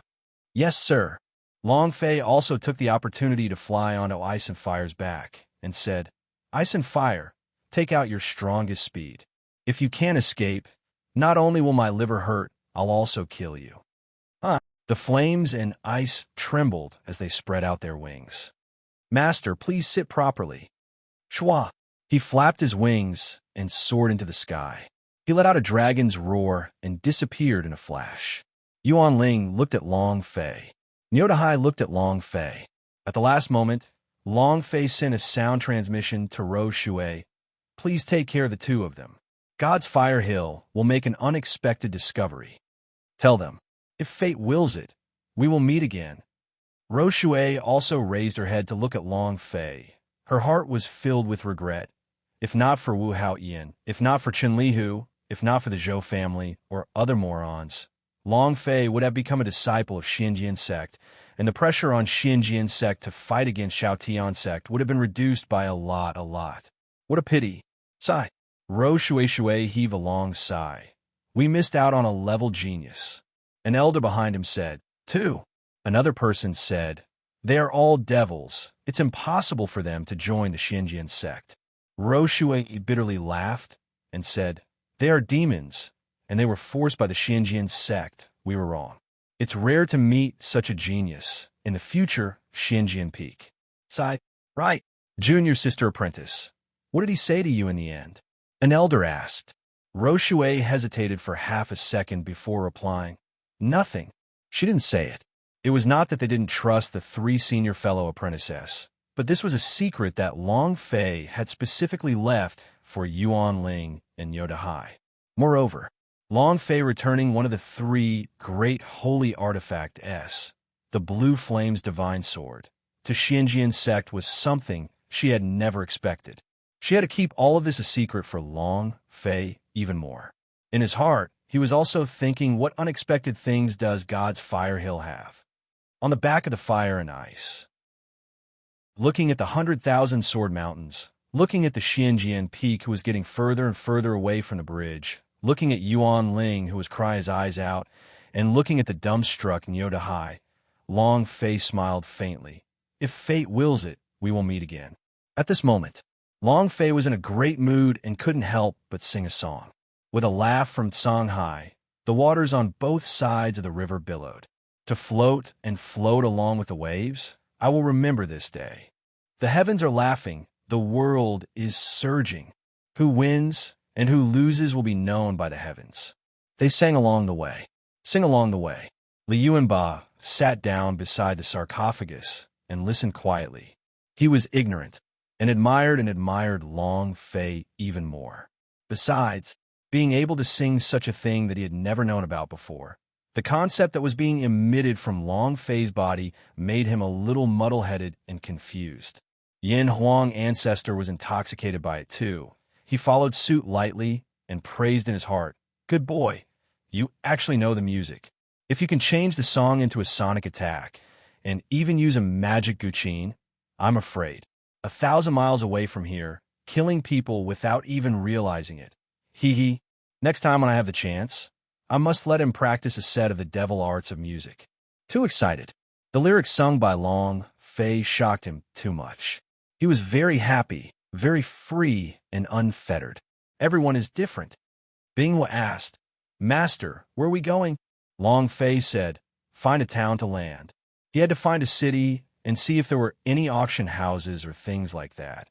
"Yes, sir." Long Fei also took the opportunity to fly onto Ice and Fire's back and said, "Ice and Fire, take out your strongest speed. If you can't escape, not only will my liver hurt, I'll also kill you." The flames and ice trembled as they spread out their wings. "Master, please sit properly." Shua. He flapped his wings and soared into the sky. He let out a dragon's roar and disappeared in a flash. Yuan Ling looked at Long Fei. Nyodahai looked at Long Fei. At the last moment, Long Fei sent a sound transmission to Ro Shui. "Please take care of the two of them. God's Fire Hill will make an unexpected discovery. Tell them, if fate wills it, we will meet again." Ro Shui also raised her head to look at Long Fei. Her heart was filled with regret. If not for Wu Haoyan, if not for Chen Lihu, if not for the Zhou family or other morons, Long Fei would have become a disciple of Xinjian sect, and the pressure on Xinjian sect to fight against Xiaotian sect would have been reduced by a lot. What a pity. Sigh. Ro Shui heaved a long sigh. "We missed out on a level genius." An elder behind him said, "Two." Another person said, "They are all devils. It's impossible for them to join the Xinjian sect." Ro Shui bitterly laughed and said, "They are demons, and they were forced by the Xinjian sect. We were wrong. It's rare to meet such a genius. In the future, Xinjian Peak." Sigh. "Right. Junior sister apprentice. What did he say to you in the end?" An elder asked. Ro Shui hesitated for half a second before replying, "Nothing." She didn't say it. It was not that they didn't trust the 3 senior fellow apprentices, but this was a secret that Long Fei had specifically left for Yuan Ling and Nyodahai. Moreover, Long Fei returning one of the 3 great holy artifacts, the Blue Flame's divine sword, to Xinjian sect was something she had never expected. She had to keep all of this a secret for Long Fei even more. In his heart, he was also thinking, what unexpected things does God's fire hill have? On the back of the fire and ice. Looking at the 100,000 Sword Mountains, looking at the Xianjian Peak who was getting further and further away from the bridge, looking at Yuan Ling who was crying his eyes out, and looking at the dumbstruck Nyoda Hai, Long Fei smiled faintly. If fate wills it, we will meet again. At this moment, Long Fei was in a great mood and couldn't help but sing a song. With a laugh from Songhai, the waters on both sides of the river billowed. To float and float along with the waves, I will remember this day. The heavens are laughing, the world is surging. Who wins and who loses will be known by the heavens. They sang along the way. Sing along the way. Liu Yuanba sat down beside the sarcophagus and listened quietly. He was ignorant and admired Long Fei even more. Besides, being able to sing such a thing that he had never known about before, the concept that was being emitted from Long Fei's body made him a little muddle-headed and confused. Yin Huang ancestor was intoxicated by it too. He followed suit lightly and praised in his heart, "Good boy, you actually know the music. If you can change the song into a sonic attack and even use a magic guqin, I'm afraid. 1,000 miles away from here, killing people without even realizing it. Hee hee. Next time when I have the chance, I must let him practice a set of the devil arts of music." Too excited. The lyrics sung by Long Fei shocked him too much. He was very happy, very free and unfettered. Everyone is different. Bingwa asked, "Master, where are we going?" Long Fei said, "Find a town to land." He had to find a city and see if there were any auction houses or things like that,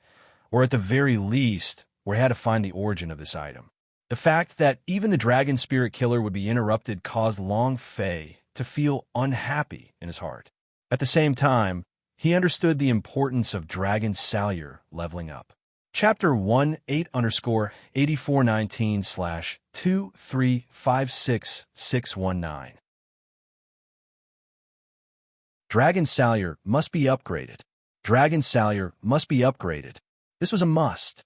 or at the very least, where he had to find the origin of this item. The fact that even the dragon spirit killer would be interrupted caused Long Fei to feel unhappy in his heart. At the same time, he understood the importance of Dragon Salyer leveling up. Chapter 18_8419/2356619. Dragon Salyer must be upgraded. Dragon Salyer must be upgraded. This was a must.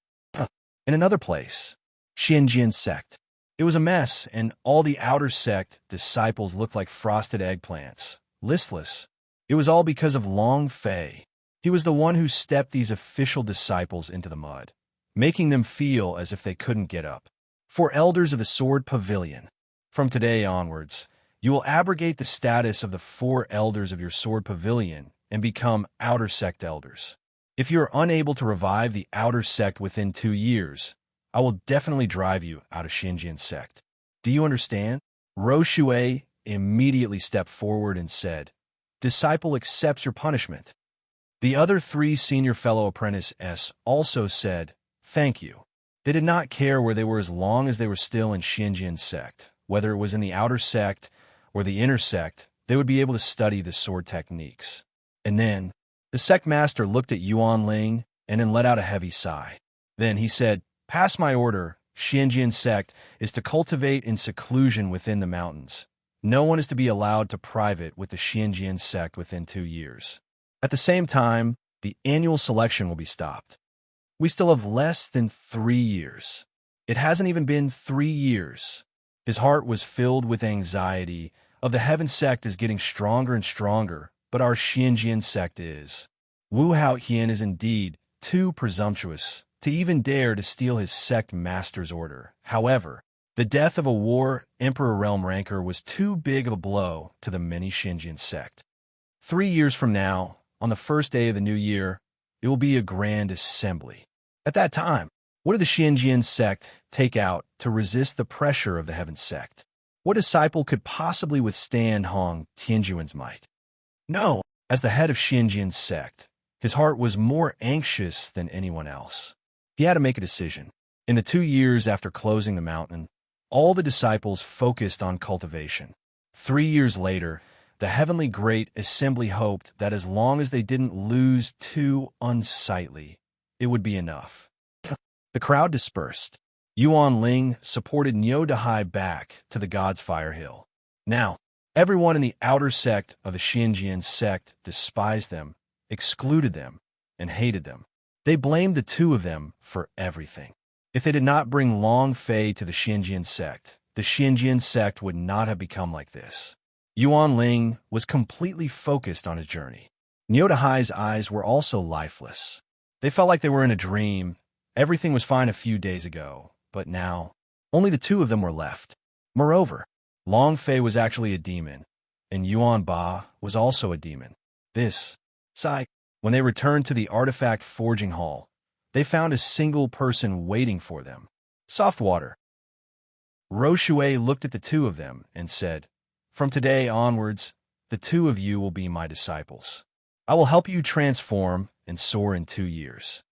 In another place, Xianjian sect. It was a mess, and all the outer sect disciples looked like frosted eggplants, listless. It was all because of Long Fei. He was the one who stepped these official disciples into the mud, making them feel as if they couldn't get up. For elders of the Sword Pavilion, from today onwards, you will abrogate the status of the 4 elders of your Sword Pavilion and become outer sect elders. If you are unable to revive the outer sect within 2 years, I will definitely drive you out of Xinjian sect. Do you understand? Roshui immediately stepped forward and said, "Disciple accepts your punishment." The other 3 senior fellow apprentices also said, "Thank you." They did not care where they were as long as they were still in Xinjian sect. Whether it was in the outer sect or the inner sect, they would be able to study the sword techniques. And then, the sect master looked at Yuan Ling and then let out a heavy sigh. Then he said, "Pass my order. Xinjian sect is to cultivate in seclusion within the mountains. No one is to be allowed to private with the Xinjian sect within 2 years. At the same time, the annual selection will be stopped. We still have less than 3 years. It hasn't even been 3 years." His heart was filled with anxiety of the Heaven sect is getting stronger and stronger, but our Xinjian sect is. Wu Haotian is indeed too presumptuous to even dare to steal his sect master's order. However, the death of a war Emperor Realm ranker was too big of a blow to the many Xinjian sect. 3 years from now, on the first day of the new year, it will be a grand assembly. At that time, what did the Xinjian sect take out to resist the pressure of the Heaven sect? What disciple could possibly withstand Hong Tianjuan's might? No, as the head of Xinjian sect, his heart was more anxious than anyone else. He had to make a decision. In the 2 years after closing the mountain, all the disciples focused on cultivation. 3 years later, the Heavenly Great Assembly hoped that as long as they didn't lose too unsightly, it would be enough. The crowd dispersed. Yuan Ling supported Niu Dahai back to the God's Fire Hill. Now, everyone in the outer sect of the Xinjian sect despised them, excluded them, and hated them. They blamed the two of them for everything. If they did not bring Long Fei to the Xinjian sect, the Xinjian sect would not have become like this. Yuan Ling was completely focused on his journey. Niotahai's eyes were also lifeless. They felt like they were in a dream. Everything was fine a few days ago, but now, only the two of them were left. Moreover, Long Fei was actually a demon, and Yuan Ba was also a demon. When they returned to the artifact forging hall, they found a single person waiting for them. Soft water. Roshui looked at the two of them and said, "From today onwards, the two of you will be my disciples. I will help you transform and soar in 2 years."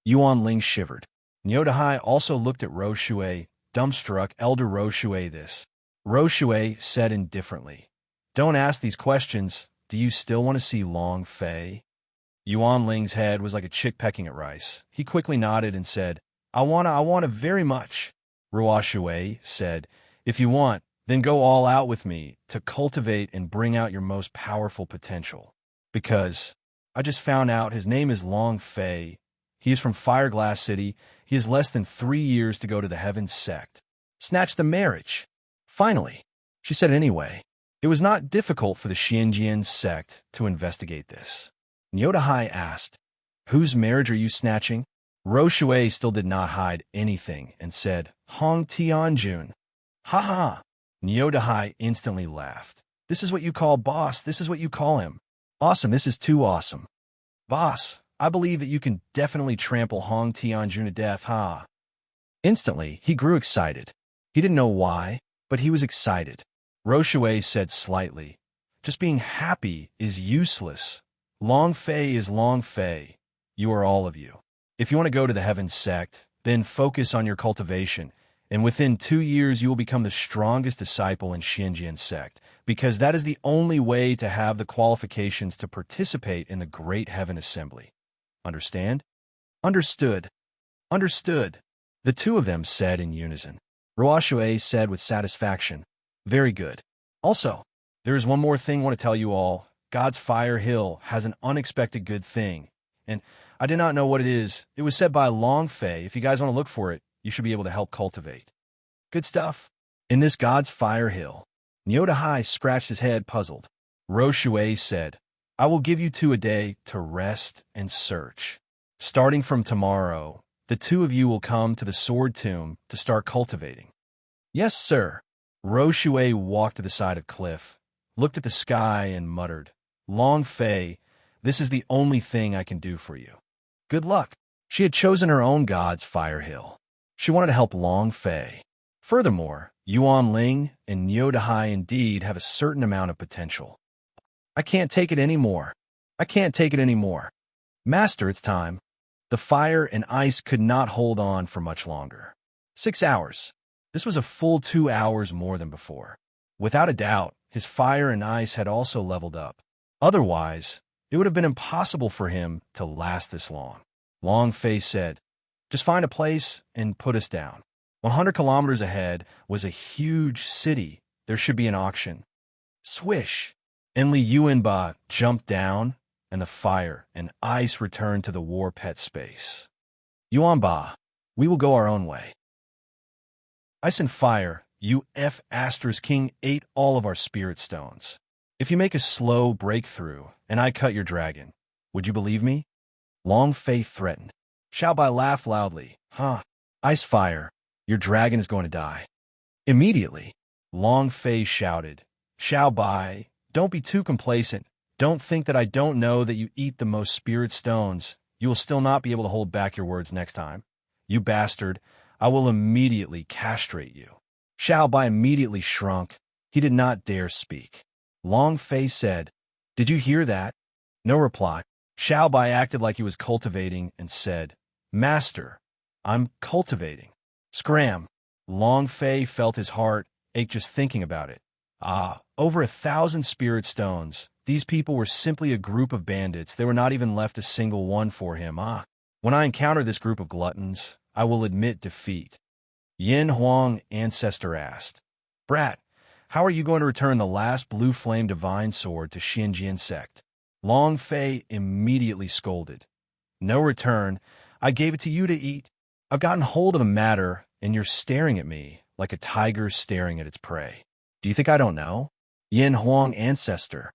Yuan Ling shivered. Niotahai also looked at Roshui, dumbstruck. Elder Roshui this. Roshui said indifferently, "Don't ask these questions. Do you still want to see Long Fei?" Yuan Ling's head was like a chick pecking at rice. He quickly nodded and said, I wanna very much." Ruoshui said, "If you want, then go all out with me to cultivate and bring out your most powerful potential. Because I just found out his name is Long Fei. He is from Fireglass City. He has less than 3 years to go to the Heavens sect. Snatch the marriage." Finally, she said anyway. It was not difficult for the Xinjian sect to investigate this. Niotahai asked, "Whose marriage are you snatching?" Roshui still did not hide anything and said, "Hong Tianjun." "Ha ha!" Niotahai instantly laughed. "This is what you call boss. This is what you call him. Awesome, this is too awesome. Boss, I believe that you can definitely trample Hong Tianjun to death, ha." Instantly, he grew excited. He didn't know why, but he was excited. Roshui said slightly, "Just being happy is useless. Long Fei is Long Fei. You are all of you. If you want to go to the Heaven sect, then focus on your cultivation, and within 2 years you will become the strongest disciple in Xinjian sect, because that is the only way to have the qualifications to participate in the Great Heaven Assembly. Understand?" "Understood. Understood," the two of them said in unison. Ruoshui said with satisfaction, "Very good. Also, there is one more thing I want to tell you all. God's Fire Hill has an unexpected good thing, and I did not know what it is. It was said by Long Fei. If you guys want to look for it, you should be able to help cultivate. Good stuff." In this God's Fire Hill, Niotahai scratched his head, puzzled. Roshui said, "I will give you 2 a day to rest and search. Starting from tomorrow, the 2 of you will come to the Sword Tomb to start cultivating." "Yes, sir." Roshui walked to the side of cliff, looked at the sky, and muttered, "Long Fei, this is the only thing I can do for you. Good luck." She had chosen her own God's Fire Hill. She wanted to help Long Fei. Furthermore, Yuan Ling and Niotahai indeed have a certain amount of potential. "I can't take it anymore. I can't take it anymore. Master, it's time." The fire and ice could not hold on for much longer. 6 hours. This was a full 2 hours more than before. Without a doubt, his fire and ice had also leveled up. Otherwise, it would have been impossible for him to last this long. Long Fei said, "Just find a place and put us down. 100 kilometers ahead was a huge city. There should be an auction." Swish! And Li Yuanba jumped down, and the fire and ice returned to the war pet space. "Yuanba, we will go our own way." "Ice and fire, UF Astra's King ate all of our spirit stones. If you make a slow breakthrough and I cut your dragon, would you believe me?" Long Fei threatened. Xiaobai laughed loudly. "Huh, Ice Fire, your dragon is going to die." Immediately, Long Fei shouted, "Xiaobai, don't be too complacent. Don't think that I don't know that you eat the most spirit stones. You will still not be able to hold back your words next time. You bastard, I will immediately castrate you." Xiaobai immediately shrunk. He did not dare speak. Long Fei said, "Did you hear that?" No reply. Xiaobai acted like he was cultivating and said, "Master, I'm cultivating." Scram! Long Fei felt his heart ache just thinking about it. Over 1,000 spirit stones. These people were simply a group of bandits. There were not even left a single one for him. When I encounter this group of gluttons, I will admit defeat. Yin Huang Ancestor asked, "Brat, how are you going to return the last blue flame divine sword to Xinjian sect?" Long Fei immediately scolded. No return. I gave it to you to eat. I've gotten hold of the matter, and you're staring at me like a tiger staring at its prey. Do you think I don't know? Yin Huang ancestor.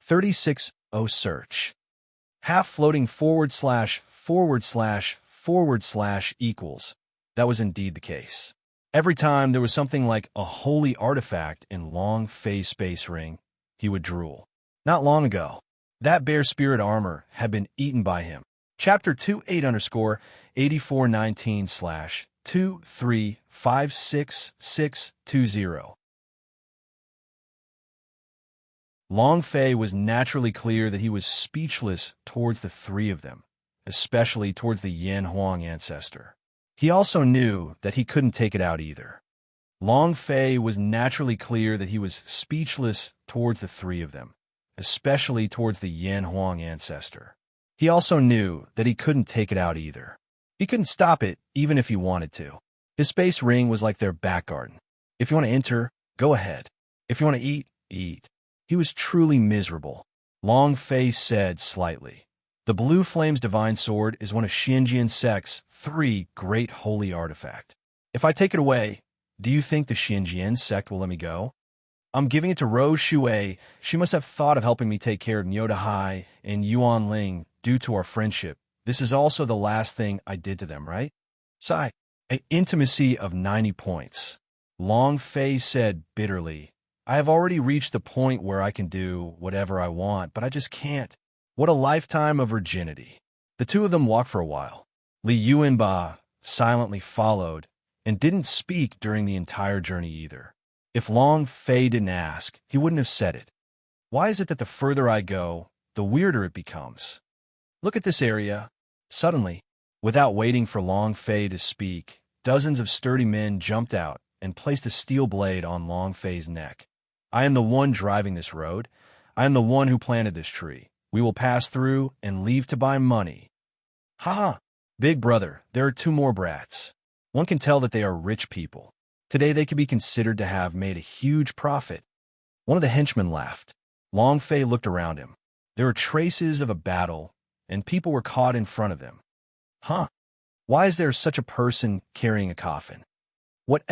36. Oh, search. Half floating / equals. That was indeed the case. Every time there was something like a holy artifact in Long Fei's space ring, he would drool. Not long ago, that bear spirit armor had been eaten by him. Chapter 28_8419/2356620. Long Fei was naturally clear that he was speechless towards the three of them, especially towards the Yin Huang ancestor. He also knew that he couldn't take it out either. Long Fei was naturally clear that he was speechless towards the three of them, especially towards the Yin Huang ancestor. He also knew that he couldn't take it out either. He couldn't stop it even if he wanted to. His space ring was like their back garden. If you want to enter, go ahead. If you want to eat, eat. He was truly miserable. Long Fei said slightly, "The Blue Flame's divine sword is one of Xinjian sect's 3 great holy artifact. If I take it away, do you think the Xinjian sect will let me go? I'm giving it to Rose Shui. She must have thought of helping me take care of Nyoda Hai and Yuan Ling due to our friendship. This is also the last thing I did to them, right?" Sigh. An intimacy of 90 points. Long Fei said bitterly, "I have already reached the point where I can do whatever I want, but I just can't. What a lifetime of virginity." The two of them walked for a while. Li Yuanba silently followed and didn't speak during the entire journey either. If Long Fei didn't ask, he wouldn't have said it. Why is it that the further I go, the weirder it becomes? Look at this area. Suddenly, without waiting for Long Fei to speak, dozens of sturdy men jumped out and placed a steel blade on Long Fei's neck. "I am the one driving this road. I am the one who planted this tree. We will pass through and leave to buy money." "Ha ha! Big brother, there are 2 more brats. One can tell that they are rich people. Today they could be considered to have made a huge profit." One of the henchmen laughed. Long Fei looked around him. There were traces of a battle, and people were caught in front of them. Huh? Why is there such a person carrying a coffin? What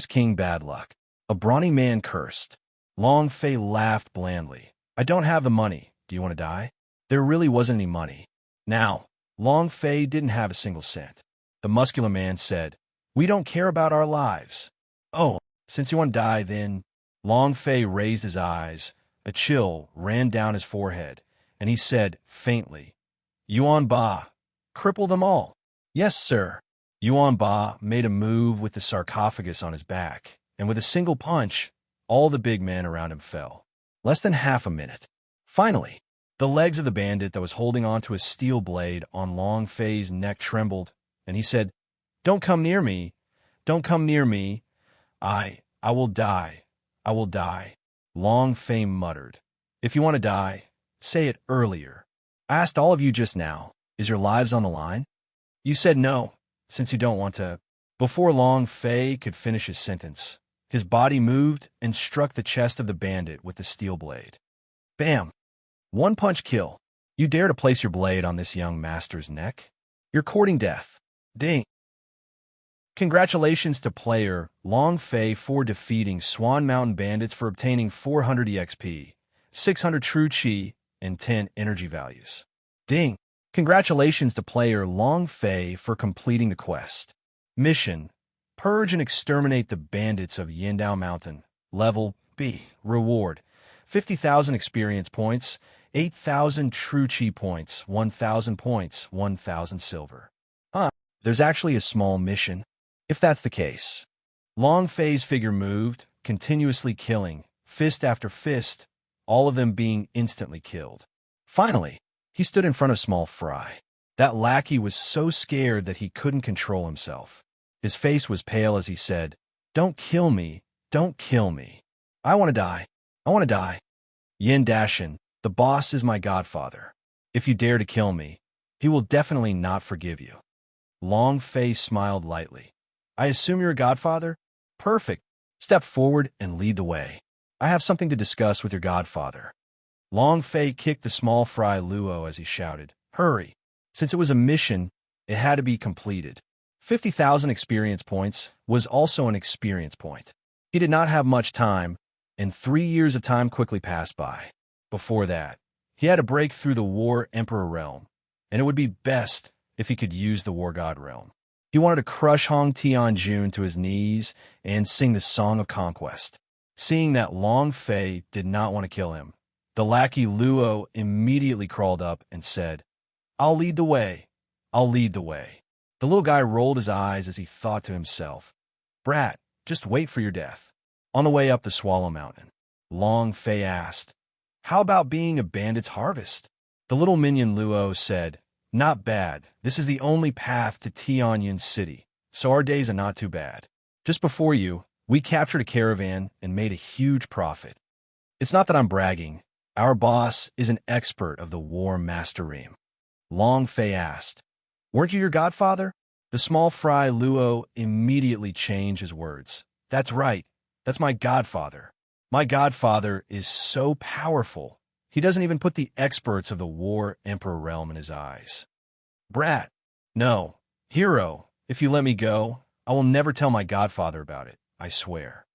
King bad luck? A brawny man cursed. Long Fei laughed blandly. "I don't have the money. Do you want to die?" There really wasn't any money. Now, Long Fei didn't have a single cent. The muscular man said, "We don't care about our lives." "Oh, since you want to die, then..." Long Fei raised his eyes. A chill ran down his forehead, and he said faintly, "Yuan Ba, cripple them all." "Yes, sir." Yuan Ba made a move with the sarcophagus on his back, and with a single punch, all the big men around him fell. Less than half a minute. Finally, the legs of the bandit that was holding onto a steel blade on Long Fei's neck trembled, and he said, "Don't come near me. Don't come near me. I will die. I will die." Long Fei muttered, "If you want to die, say it earlier. I asked all of you just now, is your lives on the line? You said no, since you don't want to." Before Long Fei could finish his sentence, his body moved and struck the chest of the bandit with the steel blade. Bam! 1 punch kill. You dare to place your blade on this young master's neck? You're courting death. Ding! Congratulations to player Long Fei for defeating Swan Mountain Bandits for obtaining 400 EXP, 600 True Chi, and 10 energy values. Ding! Congratulations to player Long Fei for completing the quest. Mission: Purge and exterminate the bandits of Yindao Mountain. Level B. Reward: 50,000 experience points, 8,000 True Chi points, 1,000 points, 1,000 silver. There's actually a small mission. If that's the case. Long Fei's figure moved, continuously killing, fist after fist, all of them being instantly killed. Finally, he stood in front of Small Fry. That lackey was so scared that he couldn't control himself. His face was pale as he said, "Don't kill me, don't kill me. I want to die, I want to die. Yin Dashin, the boss is my godfather. If you dare to kill me, he will definitely not forgive you." Long Fei smiled lightly. "I assume you're a godfather? Perfect. Step forward and lead the way. I have something to discuss with your godfather." Long Fei kicked the Small Fry Luo as he shouted, "Hurry! Since it was a mission, it had to be completed. 50,000 experience points was also an experience point. He did not have much time, and 3 years of time quickly passed by. Before that, he had to break through the War Emperor realm, and it would be best if he could use the War God realm. He wanted to crush Hong Tianjun to his knees and sing the Song of Conquest. Seeing that Long Fei did not want to kill him, the lackey Luo immediately crawled up and said, "I'll lead the way. I'll lead the way." The little guy rolled his eyes as he thought to himself, "Brat, just wait for your death." On the way up the Swallow Mountain, Long Fei asked, "How about being a bandit's harvest?" The little minion Luo said, "Not bad. This is the only path to Tianyun City, so our days are not too bad. Just before you, we captured a caravan and made a huge profit. It's not that I'm bragging. Our boss is an expert of the war master ream." Long Fei asked, "Weren't you your godfather?" The small fry Luo immediately changed his words. "That's right. That's my godfather. My godfather is so powerful, he doesn't even put the experts of the War Emperor realm in his eyes." "Brat, no. Hero, if you let me go, I will never tell my godfather about it, I swear."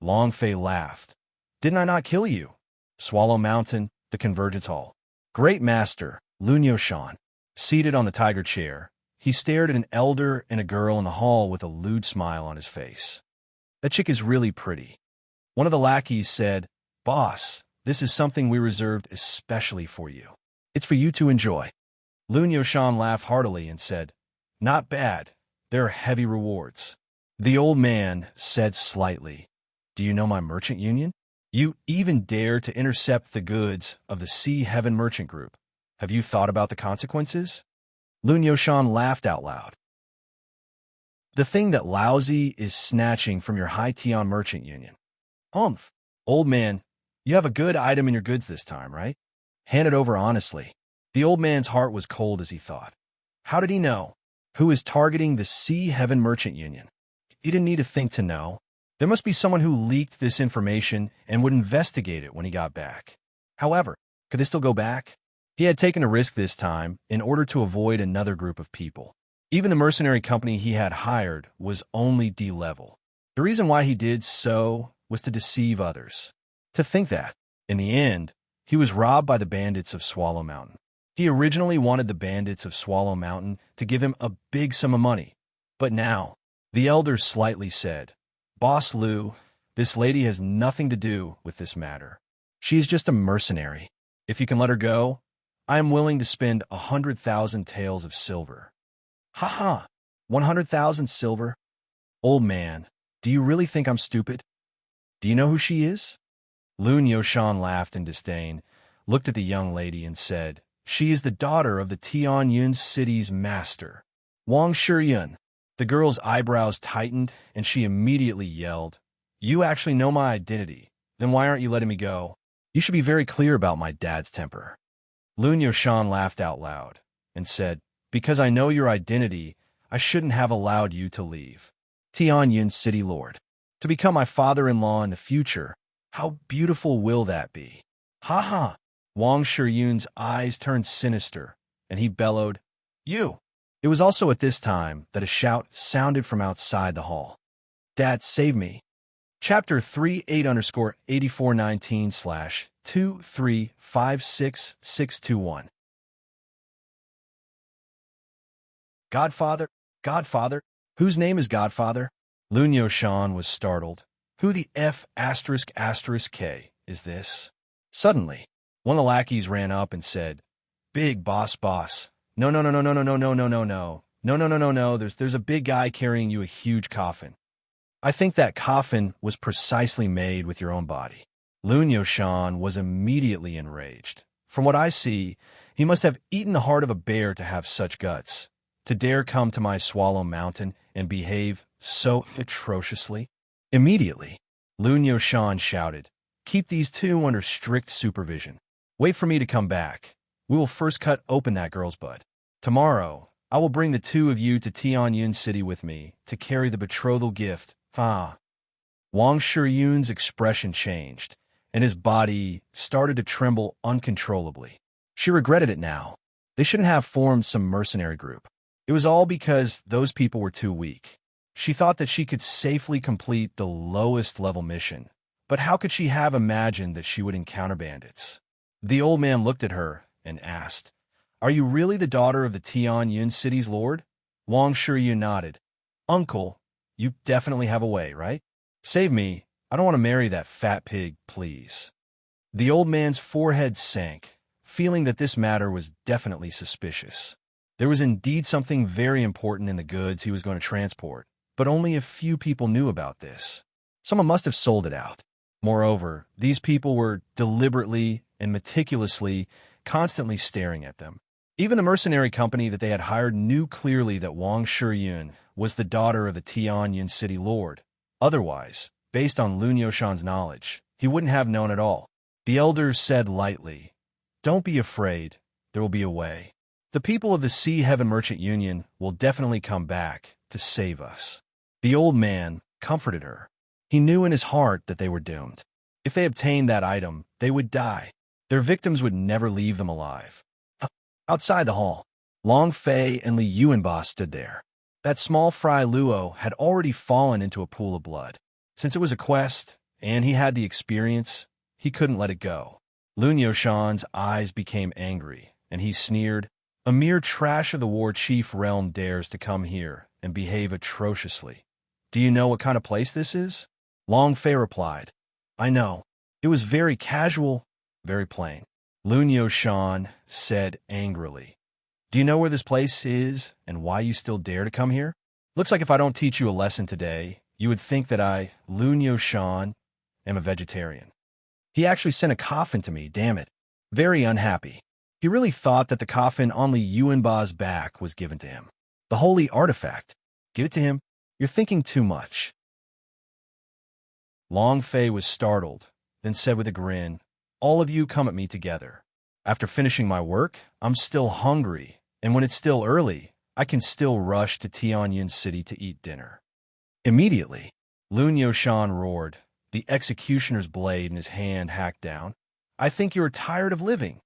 Long Fei laughed. "Didn't I not kill you?" Swallow Mountain, the Convergence Hall. Great Master, Lunyo Shan, seated on the tiger chair, he stared at an elder and a girl in the hall with a lewd smile on his face. "That chick is really pretty." One of the lackeys said, "Boss, this is something we reserved especially for you. It's for you to enjoy." Lunyo Shan laughed heartily and said, "Not bad. There are heavy rewards." The old man said slightly, "Do you know my merchant union? You even dare to intercept the goods of the Sea Heaven Merchant Group. Have you thought about the consequences?" Lunyo Shan laughed out loud. "The thing that lousy is snatching from your High Tian Merchant Union." "Humph. Old man, you have a good item in your goods this time, right? Hand it over honestly." The old man's heart was cold as he thought. How did he know? Who is targeting the Sea Heaven Merchant Union? He didn't need to think to know. There must be someone who leaked this information and would investigate it when he got back. However, could they still go back? He had taken a risk this time in order to avoid another group of people. Even the mercenary company he had hired was only D-level. The reason why he did so was to deceive others. To think that, in the end, he was robbed by the bandits of Swallow Mountain. He originally wanted the bandits of Swallow Mountain to give him a big sum of money. But now, the elder slightly said, "Boss Lu, this lady has nothing to do with this matter. She is just a mercenary. If you can let her go, I am willing to spend 100,000 taels of silver." "Ha ha! 100,000 silver? Old man, do you really think I'm stupid? Do you know who she is?" Lunyo Shan laughed in disdain, looked at the young lady and said, "She is the daughter of the Tianyun city's master, Wang Shiyun." The girl's eyebrows tightened, and she immediately yelled, "You actually know my identity. Then why aren't you letting me go? You should be very clear about my dad's temper." Lunyo Shan laughed out loud and said, "Because I know your identity, I shouldn't have allowed you to leave. Tianyun City Lord. To become my father-in-law in the future, how beautiful will that be?" "Ha ha!" Wang Shiyun's eyes turned sinister, and he bellowed, "You!" It was also at this time that a shout sounded from outside the hall. "Dad, save me." Chapter 38_8419/2356621. "Godfather? Godfather? Whose name is Godfather?" Lunyo Shan was startled. "Who the F***K is this?" Suddenly, one of the lackeys ran up and said, "Big boss. No, no, no, no, no, no, no, no, no, no, no. No, no, no, no, no. There's a big guy carrying you a huge coffin. I think that coffin was precisely made with your own body." Lunyo Shan was immediately enraged. "From what I see, he must have eaten the heart of a bear to have such guts, to dare come to my Swallow Mountain and behave so atrociously." Immediately, Lunyo Shan shouted, "Keep these two under strict supervision. Wait for me to come back. We will first cut open that girl's butt. Tomorrow, I will bring the two of you to Tianyun City with me to carry the betrothal gift." "Ah." Wang Shiyun's expression changed, and his body started to tremble uncontrollably. She regretted it now. They shouldn't have formed some mercenary group. It was all because those people were too weak. She thought that she could safely complete the lowest level mission, but how could she have imagined that she would encounter bandits? The old man looked at her and asked, "Are you really the daughter of the Tianyun city's lord?" Wang Shiyun nodded. "Uncle, you definitely have a way, right? Save me. I don't want to marry that fat pig, please." The old man's forehead sank, feeling that this matter was definitely suspicious. There was indeed something very important in the goods he was going to transport, but only a few people knew about this. Someone must have sold it out. Moreover, these people were deliberately and meticulously, constantly staring at them. Even the mercenary company that they had hired knew clearly that Wang Shiyun was the daughter of the Tianyun city lord. Otherwise, based on Lun Yoshan's knowledge, he wouldn't have known at all. The elders said lightly, "Don't be afraid. There will be a way. The people of the Sea Heaven Merchant Union will definitely come back to save us." The old man comforted her. He knew in his heart that they were doomed. If they obtained that item, they would die. Their victims would never leave them alive. Outside the hall, Long Fei and Li Yuanba stood there. That small fry Luo had already fallen into a pool of blood. Since it was a quest, and he had the experience, he couldn't let it go. Lun Yoshan's eyes became angry, and he sneered, "A mere trash of the war chief realm dares to come here and behave atrociously. Do you know what kind of place this is?" Long Fei replied, "I know. It was very casual, very plain." Lun Yoshan said angrily, "Do you know where this place is and why you still dare to come here? Looks like if I don't teach you a lesson today, you would think that I, Lun Yoshan, am a vegetarian." He actually sent a coffin to me, damn it. Very unhappy. He really thought that the coffin on Li Yuanba's back was given to him. The holy artifact. Give it to him. You're thinking too much. Long Fei was startled, then said with a grin, "All of you come at me together. After finishing my work, I'm still hungry, and when it's still early, I can still rush to Tianyun City to eat dinner." Immediately, Lun Yoshan roared, the executioner's blade in his hand hacked down. "I think you're tired of living."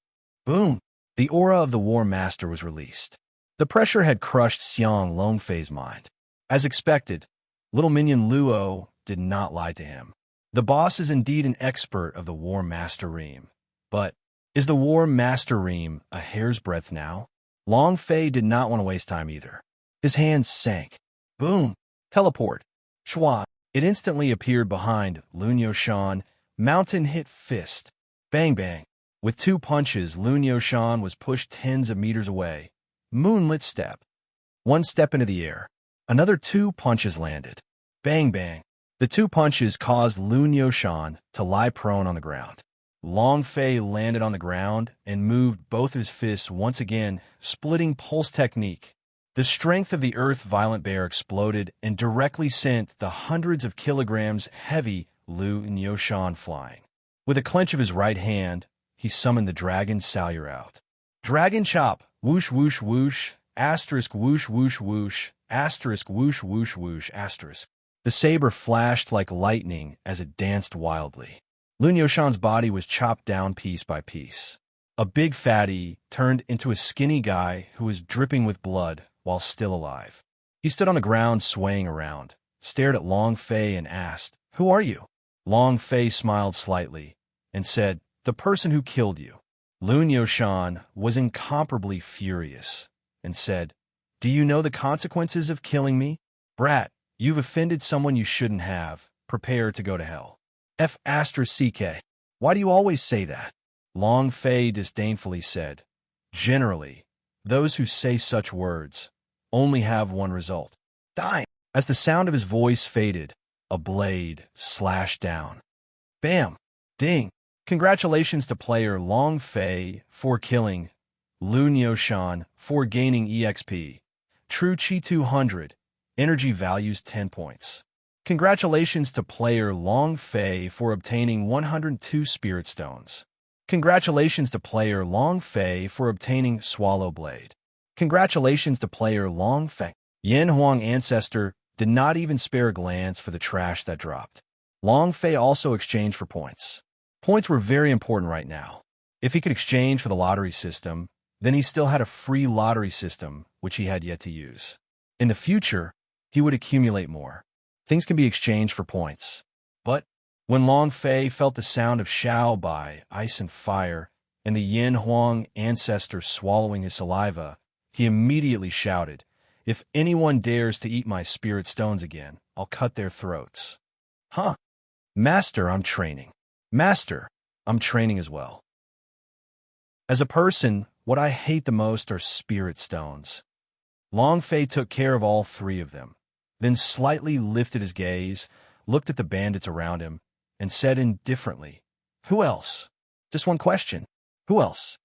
Boom! The aura of the War Master was released. The pressure had crushed Xiang Longfei's mind. As expected, little minion Luo did not lie to him. The boss is indeed an expert of the War Master Ream. But is the War Master Ream a hair's breadth now? Long Fei did not want to waste time either. His hands sank. Boom! Teleport. Schwa. It instantly appeared behind Lun Yoshan. Mountain hit fist. Bang bang. With two punches, Lun Yoshan was pushed tens of meters away. Moonlit step. One step into the air. Another two punches landed. Bang bang. The two punches caused Lun Yoshan to lie prone on the ground. Long Fei landed on the ground and moved both his fists once again, splitting pulse technique. The strength of the Earth Violent Bear exploded and directly sent the hundreds of kilograms heavy Lun Yoshan flying. With a clench of his right hand, he summoned the Dragon Salure out. Dragon Chop! Whoosh whoosh whoosh! Asterisk whoosh whoosh whoosh! Asterisk whoosh whoosh whoosh! Asterisk. The saber flashed like lightning as it danced wildly. Lun Yoshan's body was chopped down piece by piece. A big fatty turned into a skinny guy who was dripping with blood while still alive. He stood on the ground swaying around, stared at Long Fei and asked, "Who are you?" Long Fei smiled slightly and said, "The person who killed you." Lun Yoshan was incomparably furious and said, "Do you know the consequences of killing me? Brat, you've offended someone you shouldn't have. Prepare to go to hell." F***CK. Why do you always say that? Long Fei disdainfully said, "Generally, those who say such words only have one result. Die." As the sound of his voice faded, a blade slashed down. Bam! Ding! Congratulations to player Long Fei for killing Lun Yoshan for gaining EXP. True Chi 200. Energy values 10 points. Congratulations to player Long Fei for obtaining 102 Spirit Stones. Congratulations to player Long Fei for obtaining Swallow Blade. Congratulations to player Long Fei. Yin Huang Ancestor did not even spare a glance for the trash that dropped. Long Fei also exchanged for points. Points were very important right now. If he could exchange for the lottery system, Then he still had a free lottery system, which he had yet to use. In the future, he would accumulate more. Things can be exchanged for points. But when Long Fei felt the sound of Xiao Bai, ice and fire, and the Yin Huang ancestor swallowing his saliva, he immediately shouted, "If anyone dares to eat my spirit stones again, I'll cut their throats." Huh? Master, I'm training. Master, I'm training as well. As a person, what I hate the most are spirit stones. Long Fei took care of all three of them, then slightly lifted his gaze, looked at the bandits around him, and said indifferently, "Who else?" Just one question. Who else?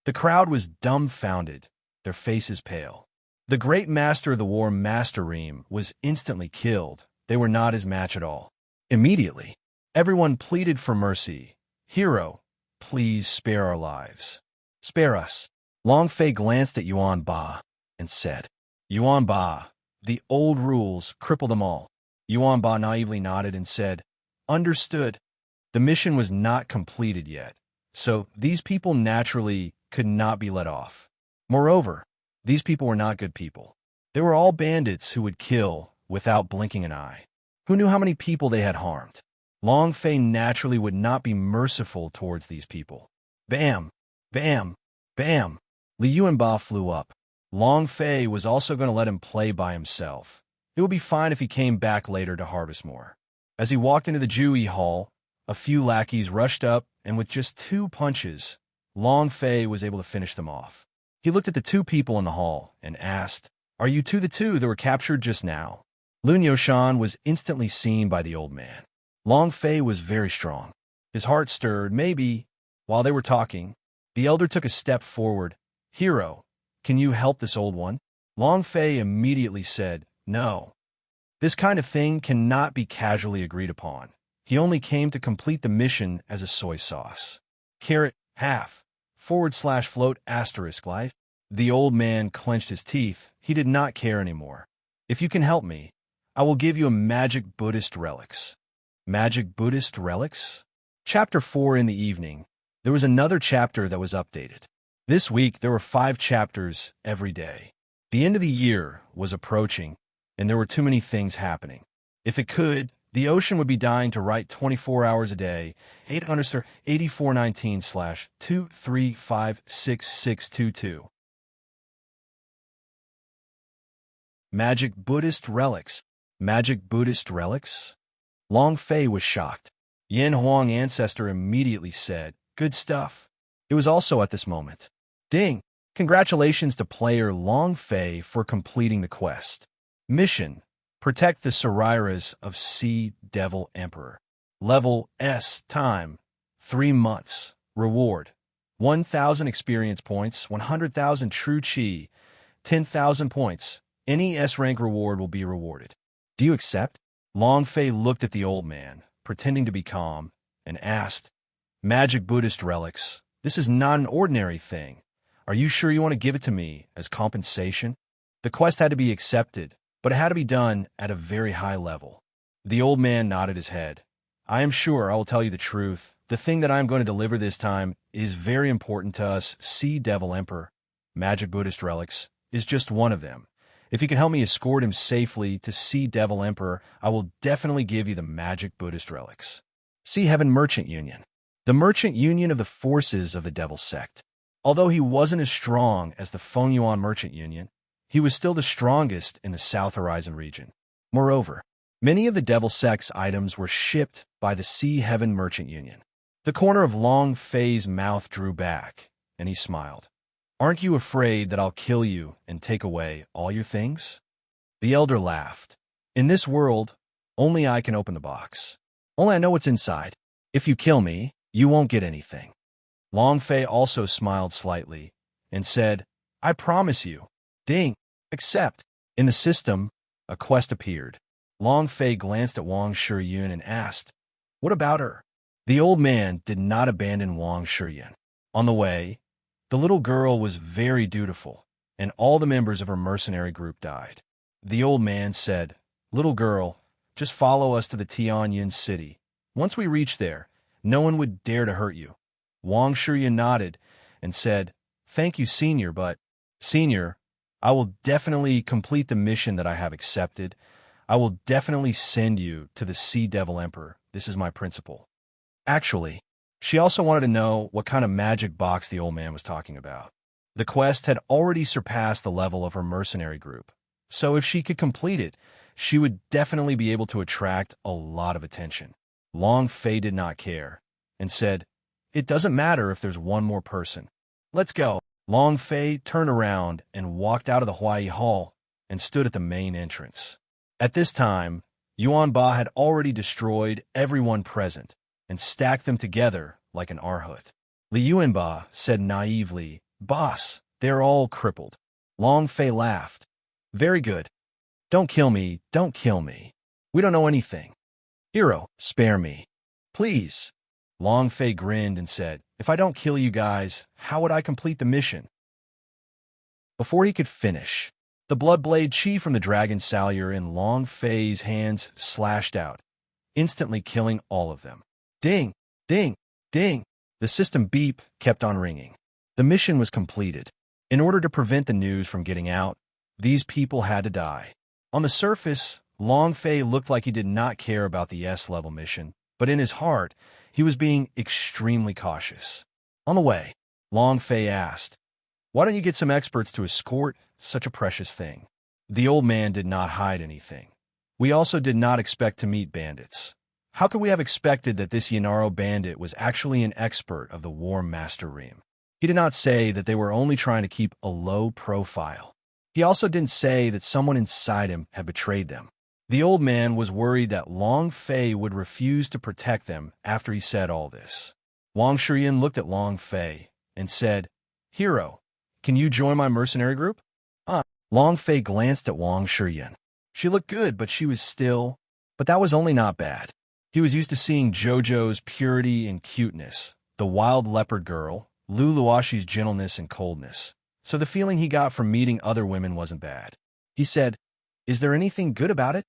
The crowd was dumbfounded, their faces pale. The great master of the war, Master Reem, was instantly killed. They were not his match at all. Immediately, everyone pleaded for mercy. "Hero, please spare our lives. Spare us." Long Fei glanced at Yuan Ba and said, "Yuan Ba, the old rules cripple them all." Yuan Ba naively nodded and said, "Understood." The mission was not completed yet, so these people naturally could not be let off. Moreover, these people were not good people. They were all bandits who would kill without blinking an eye. Who knew how many people they had harmed? Long Fei naturally would not be merciful towards these people. Bam! Bam! Bam! Li Yuanba flew up. Long Fei was also going to let him play by himself. It would be fine if he came back later to harvest more. As he walked into the Jui Hall, a few lackeys rushed up, and with just 2 punches, Long Fei was able to finish them off. He looked at the 2 people in the hall and asked, "Are you the two that were captured just now?" Lun Yoshan was instantly seen by the old man. Long Fei was very strong. His heart stirred. Maybe, while they were talking, the elder took a step forward. "Hero, can you help this old one?" Long Fei immediately said, "No. This kind of thing cannot be casually agreed upon. He only came to complete the mission as a soy sauce. Carrot, half, /float asterisk life." The old man clenched his teeth. He did not care anymore. "If you can help me, I will give you a magic Buddhist relics." Magic Buddhist relics? Chapter 4 in the evening. There was another chapter that was updated. This week, there were 5 chapters every day. The end of the year was approaching, and there were too many things happening. If it could, the ocean would be dying to write 24 hours a day, 88419/2356622. Magic Buddhist relics. Magic Buddhist relics? Long Fei was shocked. Yin Huang ancestor immediately said, "Good stuff." It was also at this moment. Ding! Congratulations to player Long Fei for completing the quest. Mission: protect the Sariras of Sea Devil Emperor. Level S. Time: 3 months. Reward: 1,000 experience points, 100,000 true chi, 10,000 points. Any S-rank reward will be rewarded. Do you accept? Long Fei looked at the old man, pretending to be calm, and asked, "Magic Buddhist relics. This is not an ordinary thing. Are you sure you want to give it to me as compensation?" The quest had to be accepted, but it had to be done at a very high level. The old man nodded his head. "I am sure I will tell you the truth. The thing that I am going to deliver this time is very important to us. Sea Devil Emperor. Magic Buddhist relics is just one of them. If you can help me escort him safely to Sea Devil Emperor, I will definitely give you the Magic Buddhist relics." Sea Heaven Merchant Union. The merchant union of the forces of the Devil Sect. Although he wasn't as strong as the Fengyuan Merchant Union, he was still the strongest in the South Horizon region. Moreover, many of the Devil Sect's items were shipped by the Sea Heaven Merchant Union. The corner of Long Fei's mouth drew back, and he smiled. "Aren't you afraid that I'll kill you and take away all your things?" The elder laughed. "In this world, only I can open the box. Only I know what's inside. If you kill me, you won't get anything." Long Fei also smiled slightly and said, "I promise you." Ding! Accept. In the system, a quest appeared. Long Fei glanced at Wang Shiyun and asked, "What about her?" The old man did not abandon Wang Shiyun. On the way, the little girl was very dutiful, and all the members of her mercenary group died. The old man said, "Little girl, just follow us to the Tianyin city. Once we reach there, no one would dare to hurt you." Wang Shiyun nodded and said, Thank you, Senior, but... Senior, I will definitely complete the mission that I have accepted. I will definitely send you to the Sea Devil Emperor. This is my principle. Actually, she also wanted to know what kind of magic box the old man was talking about. The quest had already surpassed the level of her mercenary group, so if she could complete it, she would definitely be able to attract a lot of attention. Long Fei did not care, and said, "It doesn't matter if there's one more person. Let's go." Long Fei turned around and walked out of the Huai Hall and stood at the main entrance. At this time, Yuan Ba had already destroyed everyone present and stacked them together like an arhut. Li Yuanba said naively, "Boss, they're all crippled." Long Fei laughed. "Very good. Don't kill me, don't kill me. We don't know anything. Hero, spare me. Please." Long Fei grinned and said, "If I don't kill you guys, how would I complete the mission?" Before he could finish, the blood blade chi from the dragon salure in Long Fei's hands slashed out, instantly killing all of them. Ding, ding, ding. The system beep kept on ringing. The mission was completed. In order to prevent the news from getting out, these people had to die. On the surface, Long Fei looked like he did not care about the S-level mission, but in his heart, he was being extremely cautious. On the way, Long Fei asked, "Why don't you get some experts to escort such a precious thing?" The old man did not hide anything. "We also did not expect to meet bandits. How could we have expected that this Yanaro bandit was actually an expert of the War Master Ream? He did not say that they were only trying to keep a low profile. He also didn't say that someone inside him had betrayed them." The old man was worried that Long Fei would refuse to protect them after he said all this. Wang Shiyan looked at Long Fei and said, "Hero, can you join my mercenary group?" Long Fei glanced at Wang Shiyan. She looked good, but she was still... But that was only not bad. He was used to seeing JoJo's purity and cuteness, the wild leopard girl, Lu Luashi's gentleness and coldness, so the feeling he got from meeting other women wasn't bad. He said, "Is there anything good about it?"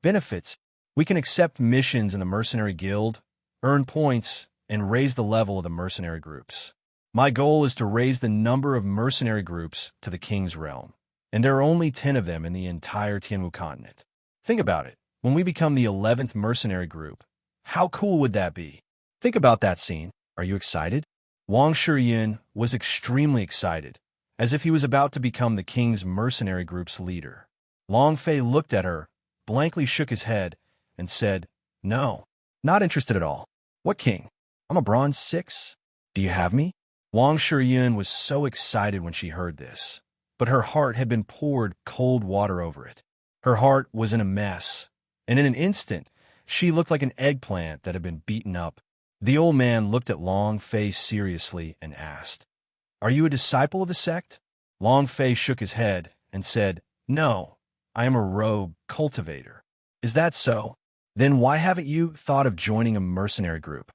"Benefits. We can accept missions in the mercenary guild, earn points, and raise the level of the mercenary groups. My goal is to raise the number of mercenary groups to the King's Realm, and there are only 10 of them in the entire Tianwu continent. Think about it. When we become the 11th mercenary group, how cool would that be? Think about that scene. Are you excited?" Wang Shiyan was extremely excited, as if he was about to become the King's mercenary group's leader. Long Fei looked at her, blankly shook his head, and said, "No, not interested at all. What king? I'm a bronze 6. Do you have me?" Wang Shiyan was so excited when she heard this, but her heart had been poured cold water over it. Her heart was in a mess, and in an instant, she looked like an eggplant that had been beaten up. The old man looked at Long Fei seriously and asked, "Are you a disciple of the sect?" Long Fei shook his head and said, "No, I am a rogue cultivator." "Is that so? Then why haven't you thought of joining a mercenary group?"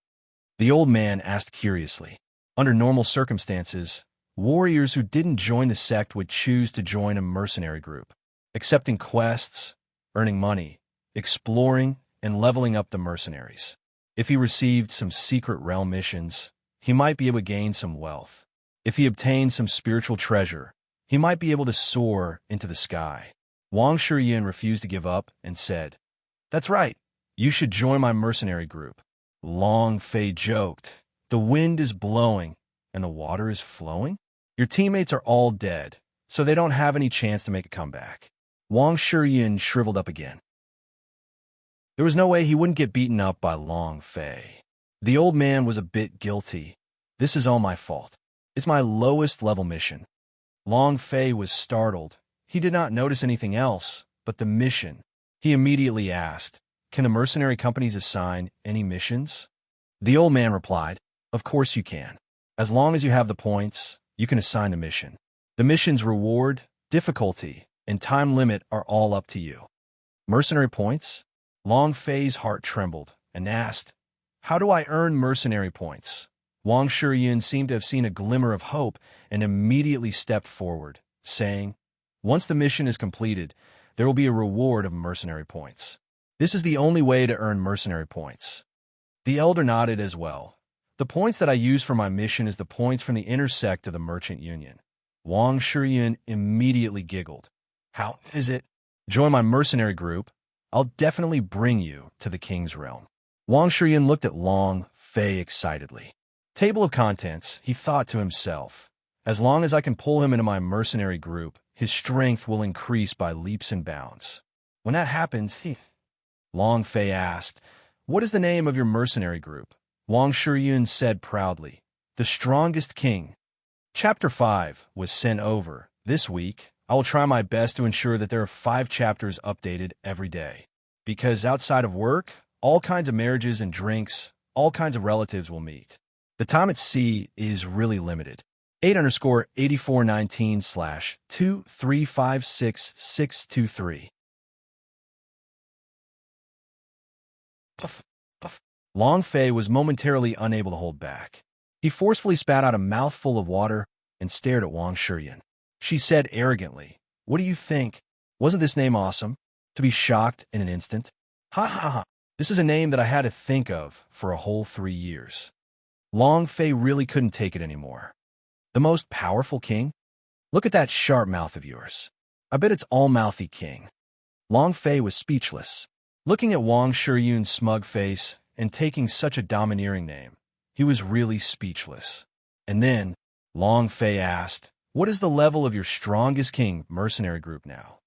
The old man asked curiously. Under normal circumstances, warriors who didn't join the sect would choose to join a mercenary group, accepting quests, earning money, exploring, and leveling up the mercenaries. If he received some secret realm missions, he might be able to gain some wealth. If he obtained some spiritual treasure, he might be able to soar into the sky. Wang Shiyan refused to give up and said, "That's right. You should join my mercenary group." Long Fei joked, "The wind is blowing and the water is flowing? Your teammates are all dead, so they don't have any chance to make a comeback." Wang Shiyan shriveled up again. There was no way he wouldn't get beaten up by Long Fei. The old man was a bit guilty. "This is all my fault. It's my lowest level mission." Long Fei was startled. He did not notice anything else but the mission. He immediately asked, "Can the mercenary companies assign any missions?" The old man replied, "Of course you can. As long as you have the points, you can assign the mission. The mission's reward, difficulty, and time limit are all up to you." "Mercenary points?" Long Fei's heart trembled and asked, "How do I earn mercenary points?" Wang Shiyan seemed to have seen a glimmer of hope and immediately stepped forward, saying, "Once the mission is completed, there will be a reward of mercenary points. This is the only way to earn mercenary points." The elder nodded as well. The points that I use for my mission is the points from the intersect of the Merchant Union. Wang Shiyun immediately giggled. How is it? Join my mercenary group. I'll definitely bring you to the king's realm. Wang Shiyun looked at Long Fei excitedly. Table of contents, he thought to himself. As long as I can pull him into my mercenary group, his strength will increase by leaps and bounds. When that happens, Long Fei asked, "What is the name of your mercenary group?" Wang Shiyun said proudly, "The Strongest King." Chapter 5 was sent over. This week, I will try my best to ensure that there are 5 chapters updated every day. Because outside of work, all kinds of marriages and drinks, all kinds of relatives will meet. The time at sea is really limited. 8_8419/2356623. Puff, puff. Long Fei was momentarily unable to hold back. He forcefully spat out a mouthful of water and stared at Wang Shiyun. She said arrogantly, "What do you think? Wasn't this name awesome? To be shocked in an instant? Ha ha ha. This is a name that I had to think of for a whole 3 years." Long Fei really couldn't take it anymore. The most powerful king? Look at that sharp mouth of yours. I bet it's all-mouthy king. Long Fei was speechless. Looking at Wang Shiyun's smug face and taking such a domineering name, he was really speechless. And then, Long Fei asked, "What is the level of your Strongest King mercenary group now?"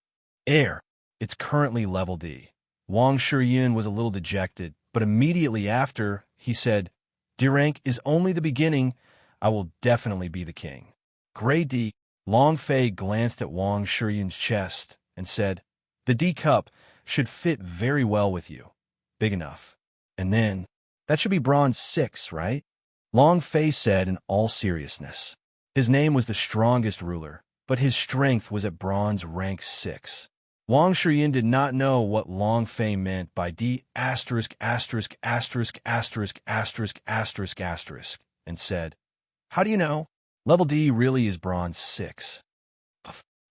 "Air. It's currently level D." Wang Shiyun was a little dejected, but immediately after, he said, "D rank is only the beginning. I will definitely be the king." Grade D. Long Fei glanced at Wang Shiyun's chest and said, "The D cup should fit very well with you. Big enough. And then, that should be bronze 6, right?" Long Fei said in all seriousness. His name was the Strongest Ruler, but his strength was at bronze rank 6. Wang Shiyun did not know what Long Fei meant by D asterisk asterisk asterisk asterisk asterisk asterisk asterisk and said, "How do you know? Level D really is bronze 6.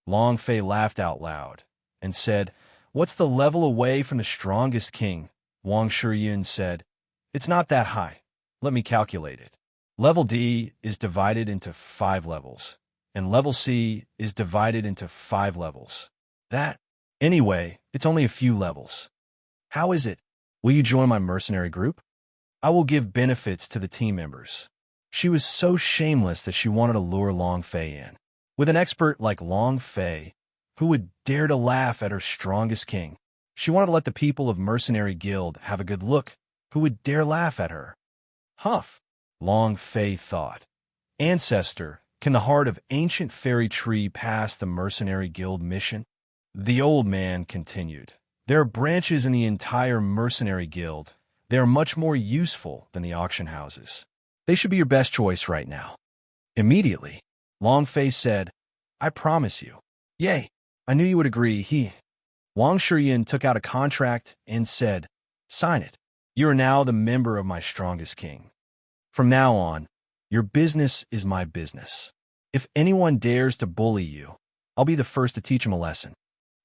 Long Fei laughed out loud and said, "What's the level away from the Strongest King?" Wang Shiyun said, "It's not that high. Let me calculate it. Level D is divided into 5 levels, and level C is divided into 5 levels. Anyway, it's only a few levels. How is it? Will you join my mercenary group? I will give benefits to the team members." She was so shameless that she wanted to lure Long Fei in. With an expert like Long Fei, who would dare to laugh at her Strongest King? She wanted to let the people of Mercenary Guild have a good look. Who would dare laugh at her? Humph, Long Fei thought. Ancestor, can the heart of ancient fairy tree pass the Mercenary Guild mission? The old man continued. There are branches in the entire Mercenary Guild. They are much more useful than the auction houses. They should be your best choice right now. Immediately, Long Fei said, "I promise you." "Yay, I knew you would agree." Wang Shiyun took out a contract and said, "Sign it. You are now the member of my Strongest King. From now on, your business is my business. If anyone dares to bully you, I'll be the first to teach him a lesson."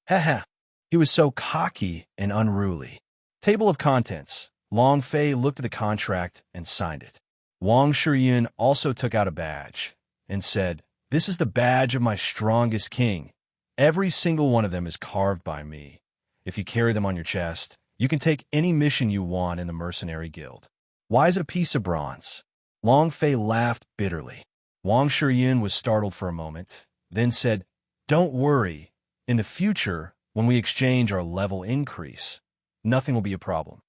Heh. He was so cocky and unruly. Table of contents. Long Fei looked at the contract and signed it. Wang Shiyun also took out a badge and said, "This is the badge of my Strongest King. Every single one of them is carved by me. If you carry them on your chest, you can take any mission you want in the Mercenary Guild." "Why is it a piece of bronze?" Long Fei laughed bitterly. Wang Shiyun was startled for a moment, then said, "Don't worry. In the future, when we exchange our level increase, nothing will be a problem."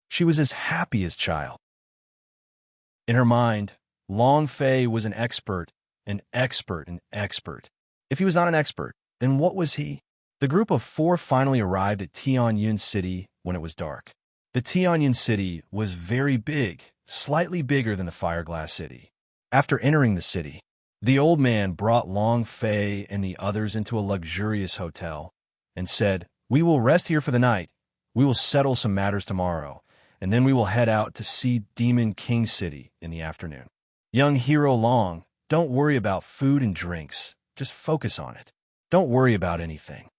She was as happy as a child. In her mind, Long Fei was an expert, an expert, an expert. If he was not an expert, then what was he? The group of 4 finally arrived at Tianyun City when it was dark. The Tianyun City was very big, slightly bigger than the Fireglass City. After entering the city, the old man brought Long Fei and the others into a luxurious hotel and said, "We will rest here for the night. We will settle some matters tomorrow, and then we will head out to see Demon King City in the afternoon. Young hero Long, don't worry about food and drinks. Just focus on it. Don't worry about anything."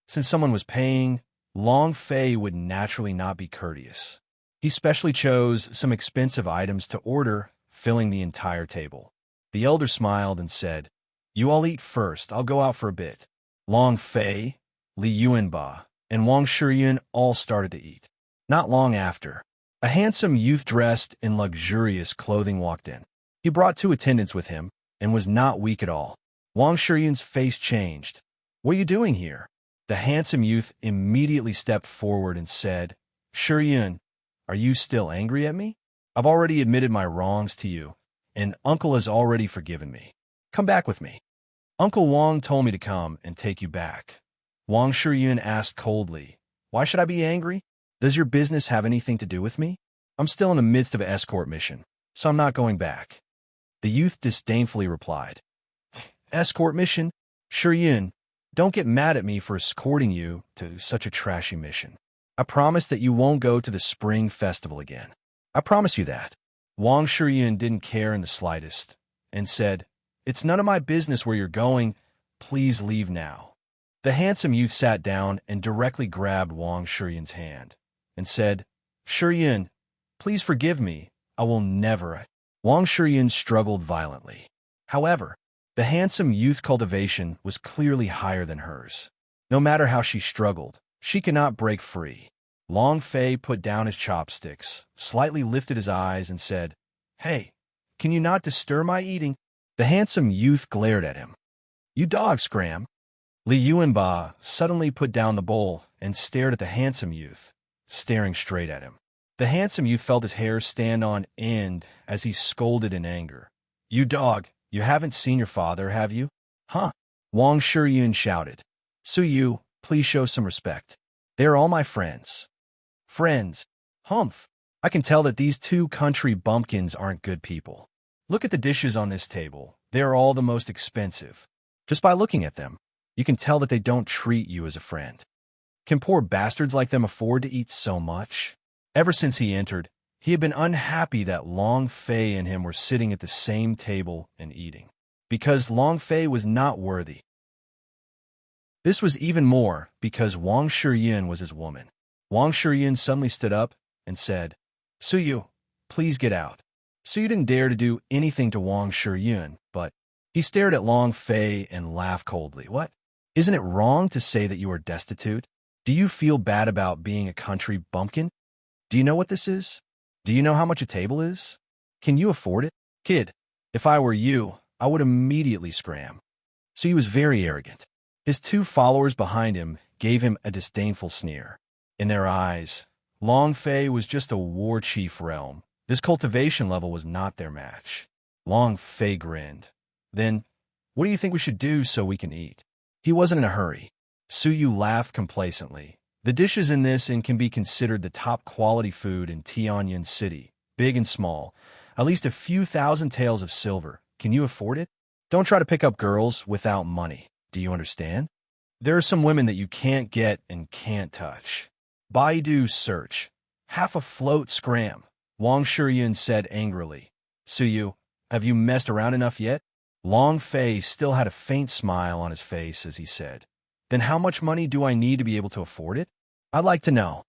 Since someone was paying, Long Fei would naturally not be courteous. He specially chose some expensive items to order, filling the entire table. The elder smiled and said, "You all eat first, I'll go out for a bit." Long Fei, Li Yuanba, and Wang Shiyun all started to eat. Not long after, a handsome youth dressed in luxurious clothing walked in. He brought 2 attendants with him and was not weak at all. Wang Shiyun's face changed. "What are you doing here?" The handsome youth immediately stepped forward and said, "Shiyun, are you still angry at me? I've already admitted my wrongs to you, and Uncle has already forgiven me. Come back with me." "Uncle Wang told me to come and take you back." Wang Shiyun asked coldly, "Why should I be angry? Does your business have anything to do with me? I'm still in the midst of an escort mission, so I'm not going back." The youth disdainfully replied, "Escort mission? Shiyun, don't get mad at me for escorting you to such a trashy mission. I promise that you won't go to the spring festival again. I promise you that." Wang Shiyun didn't care in the slightest and said, "It's none of my business where you're going. Please leave now." The handsome youth sat down and directly grabbed Wang Shiyun's hand and said, "Shiyun, please forgive me. I will never." Wang Shiyun struggled violently. However, the handsome youth's cultivation was clearly higher than hers. No matter how she struggled, she could not break free. Long Fei put down his chopsticks, slightly lifted his eyes, and said, "Hey, can you not disturb my eating?" The handsome youth glared at him. "You dog, Scram." Li Yuanba suddenly put down the bowl and stared at the handsome youth, staring straight at him. The handsome youth felt his hair stand on end as he scolded in anger. "You dog, you haven't seen your father, have you?" "Huh?" Wang Shiyun shouted. "Suyu, please show some respect. They are all my friends." "Friends? Humph! I can tell that these 2 country bumpkins aren't good people. Look at the dishes on this table. They are all the most expensive. Just by looking at them, you can tell that they don't treat you as a friend. Can poor bastards like them afford to eat so much?" Ever since he entered, he had been unhappy that Long Fei and him were sitting at the same table and eating, because Long Fei was not worthy. This was even more because Wang Shiyun was his woman. Wang Shiyun suddenly stood up and said, "Suyu, please get out." Suyu didn't dare to do anything to Wang Shiyun, but he stared at Long Fei and laughed coldly. "What? Isn't it wrong to say that you are destitute? Do you feel bad about being a country bumpkin? Do you know what this is? Do you know how much a table is? Can you afford it? Kid, if I were you, I would immediately scram." So he was very arrogant. His 2 followers behind him gave him a disdainful sneer. In their eyes, Long Fei was just a war chief realm. This cultivation level was not their match. Long Fei grinned. "Then, what do you think we should do so we can eat?" He wasn't in a hurry. Suyu laughed complacently. "The dishes in this inn can be considered the top quality food in Tianyan City, big and small. At least a few thousand taels of silver. Can you afford it? Don't try to pick up girls without money. Do you understand? There are some women that you can't get and can't touch." Baidu search. "Half afloat, Scram," Wang Shiyun said angrily. "Suyu, have you messed around enough yet?" Long Fei still had a faint smile on his face as he said, "Then how much money do I need to be able to afford it? I'd like to know."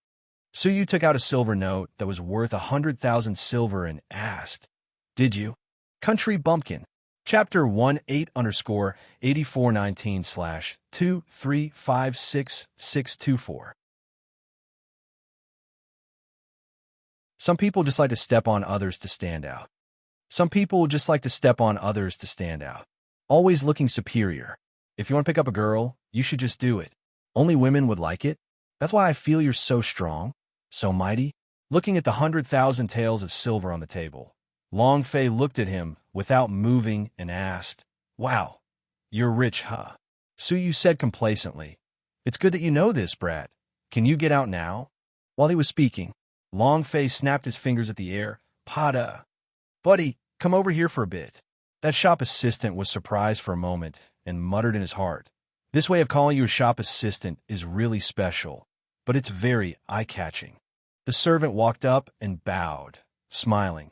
Suyu took out a silver note that was worth 100,000 silver and asked, "Did you?" Country Bumpkin. Chapter 18_8419/2356624. Some people just like to step on others to stand out. Some people just like to step on others to stand out. Always looking superior. If you want to pick up a girl, you should just do it. Only women would like it. That's why I feel you're so strong, so mighty. Looking at the 100,000 taels of silver on the table, Long Fei looked at him without moving and asked, "Wow, you're rich, huh?" Suyu said complacently, "It's good that you know this, brat. Can you get out now?" While he was speaking, Long Fei snapped his fingers at the air. "Pada! Buddy, come over here for a bit." That shop assistant was surprised for a moment and muttered in his heart, "This way of calling you a shop assistant is really special, but it's very eye-catching." The servant walked up and bowed, smiling.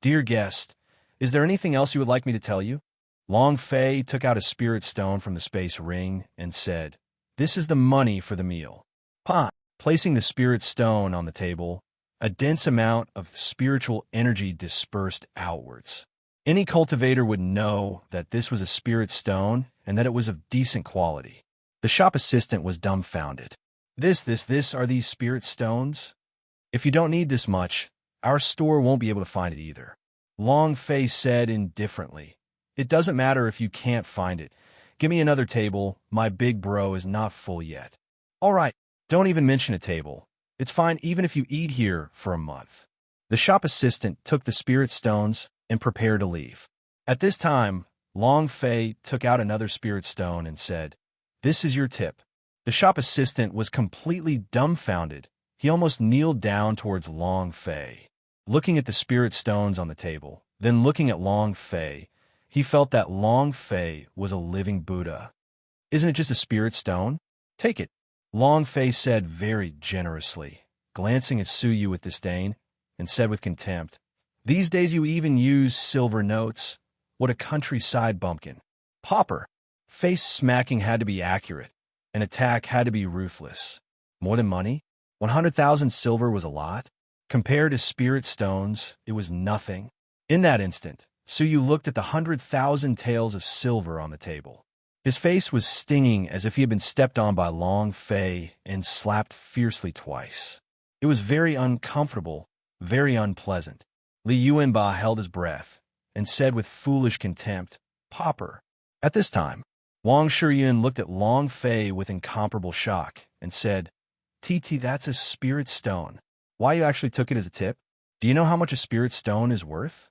"Dear guest, is there anything else you would like me to tell you?" Long Fei took out a spirit stone from the space ring and said, "This is the money for the meal." Placing the spirit stone on the table, A dense amount of spiritual energy dispersed outwards. Any cultivator would know that this was a spirit stone and that it was of decent quality. The shop assistant was dumbfounded. This are these spirit stones? If you don't need this much, our store won't be able to find it either. Long Fei said indifferently. It doesn't matter if you can't find it. Give me another table. My big bro is not full yet. All right, don't even mention a table. It's fine even if you eat here for a month. The shop assistant took the spirit stones and prepared to leave. At this time, Long Fei took out another spirit stone and said, "This is your tip." The shop assistant was completely dumbfounded. He almost kneeled down towards Long Fei. Looking at the spirit stones on the table, then looking at Long Fei, he felt that Long Fei was a living Buddha. "Isn't it just a spirit stone? Take it," Long Fei said very generously, glancing at Su Yu with disdain, and said with contempt, "These days you even use silver notes? What a countryside bumpkin. Pauper." Face smacking had to be accurate. An attack had to be ruthless. More than money? 100,000 silver was a lot. Compared to spirit stones, it was nothing. In that instant, Su Yu looked at the 100,000 taels of silver on the table. His face was stinging as if he had been stepped on by Long Fei and slapped fiercely twice. It was very uncomfortable, very unpleasant. Li Yuanba held his breath and said with foolish contempt, "Pauper." At this time, Wang Shiyun looked at Long Fei with incomparable shock and said, "TT, that's a spirit stone. Why, you actually took it as a tip? Do you know how much a spirit stone is worth?"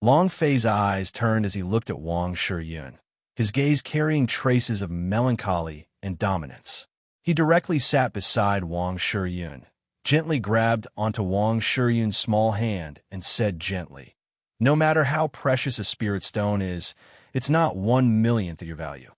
Long Fei's eyes turned as he looked at Wang Shiyun, his gaze carrying traces of melancholy and dominance. He directly sat beside Wang Shiyun, gently grabbed onto Wang Shiyun's small hand and said gently, "No matter how precious a spirit stone is, it's not 1/1,000,000th of your value.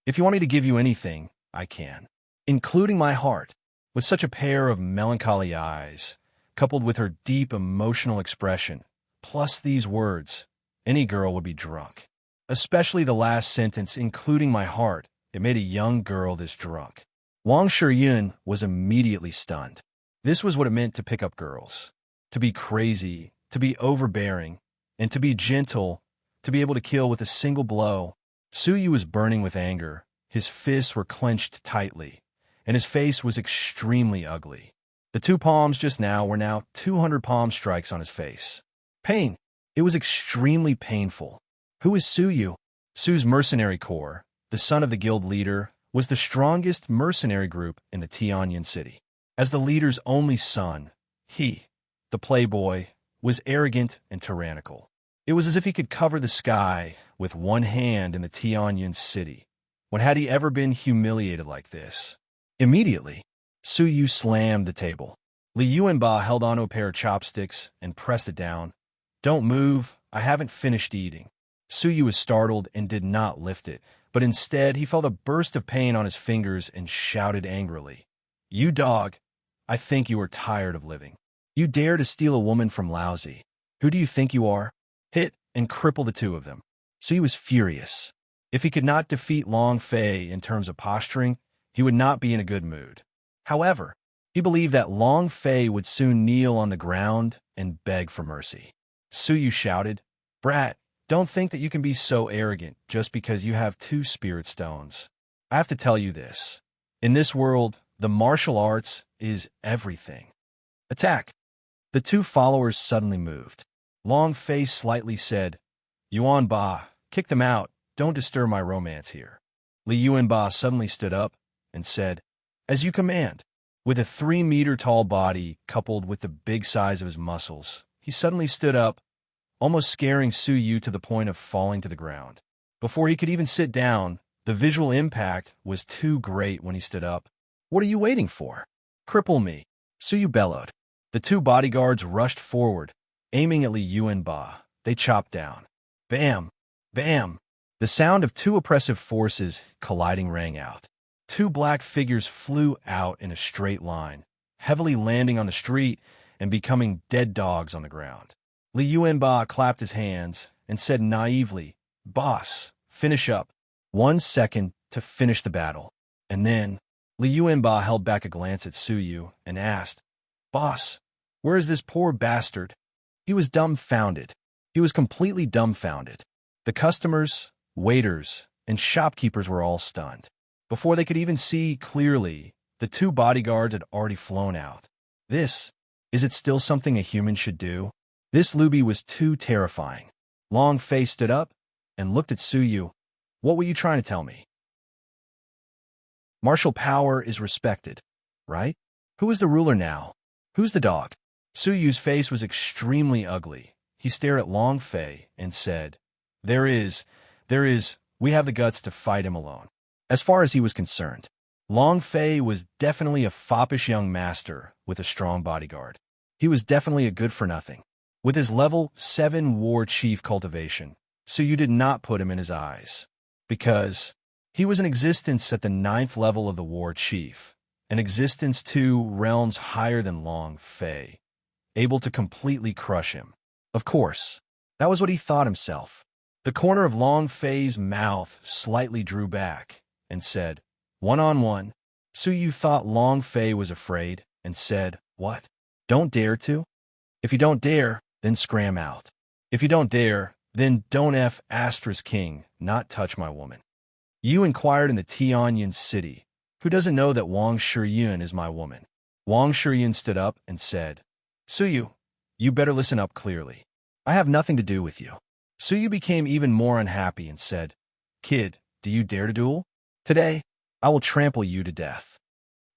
If you want me to give you anything, I can, including my heart." With such a pair of melancholy eyes, coupled with her deep emotional expression, plus these words, any girl would be drunk. Especially the last sentence, "including my heart," it made a young girl this drunk. Wang Shiyun was immediately stunned. This was what it meant to pick up girls. To be crazy, to be overbearing, and to be gentle, to be able to kill with a single blow. Su Yu was burning with anger. His fists were clenched tightly, and his face was extremely ugly. The 2 palms just now were now 200 palm strikes on his face. Pain. It was extremely painful. Who is Su Yu? Su's mercenary corps, the son of the guild leader, was the strongest mercenary group in the Tianyan city. As the leader's only son, he, the playboy, was arrogant and tyrannical. It was as if he could cover the sky with one hand in the Tianyan city. When had he ever been humiliated like this? Immediately, Su Yu slammed the table. Li Yuanba held onto a pair of chopsticks and pressed it down. "Don't move, I haven't finished eating." Su Yu was startled and did not lift it, but instead he felt a burst of pain on his fingers and shouted angrily, "You dog, I think you are tired of living. You dare to steal a woman from Lousy. Who do you think you are? Hit and cripple the 2 of them." Su Yu was furious. If he could not defeat Long Fei in terms of posturing, he would not be in a good mood. However, he believed that Long Fei would soon kneel on the ground and beg for mercy. Su Yu shouted, "Brat, don't think that you can be so arrogant just because you have 2 spirit stones. I have to tell you this. In this world, the martial arts is everything. Attack." The 2 followers suddenly moved. Long Fei slightly said, "Yuan Ba, kick them out. Don't disturb my romance here." Li Yuanba suddenly stood up and said, "As you command." With a 3-meter tall body coupled with the big size of his muscles, he suddenly stood up, almost scaring Su Yu to the point of falling to the ground. Before he could even sit down, the visual impact was too great when he stood up. "What are you waiting for? Cripple me," Su Yu bellowed. The 2 bodyguards rushed forward, aiming at Li Yuanba. They chopped down. Bam! Bam! The sound of 2 oppressive forces colliding rang out. 2 black figures flew out in a straight line, heavily landing on the street and becoming dead dogs on the ground. Li Yuanba clapped his hands and said naively, "Boss, finish up. 1 second to finish the battle." And then, Li Yuanba held back a glance at Su Yu and asked, "Boss, where is this poor bastard?" He was dumbfounded. He was completely dumbfounded. The customers, waiters, and shopkeepers were all stunned. Before they could even see clearly, the two bodyguards had already flown out. Is it still something a human should do? This Luby was too terrifying. Long Fei stood up and looked at Suyu. "What were you trying to tell me?" "Martial power is respected, right? Who is the ruler now? Who's the dog?" Suyu's face was extremely ugly. He stared at Long Fei and said, There is, we have the guts to fight him alone." As far as he was concerned, Long Fei was definitely a foppish young master with a strong bodyguard. He was definitely a good-for-nothing. With his level 7 war chief cultivation, Suyu did not put him in his eyes. Because he was in existence at the 9th level of the war chief, an existence 2 realms higher than Long Fei, able to completely crush him. Of course, that was what he thought himself. The corner of Long Fei's mouth slightly drew back and said, "One-on-one." Suyu thought Long Fei was afraid and said, "What? Don't dare to? If you don't dare, then scram out. If you don't dare, then don't *king not touch my woman." You inquired in the Tianyuan city, "Who doesn't know that Wang Shiyun is my woman?" Wang Shiyun stood up and said, "Suyu, you better listen up clearly. I have nothing to do with you." Suyu became even more unhappy and said, "Kid, do you dare to duel? Today, I will trample you to death."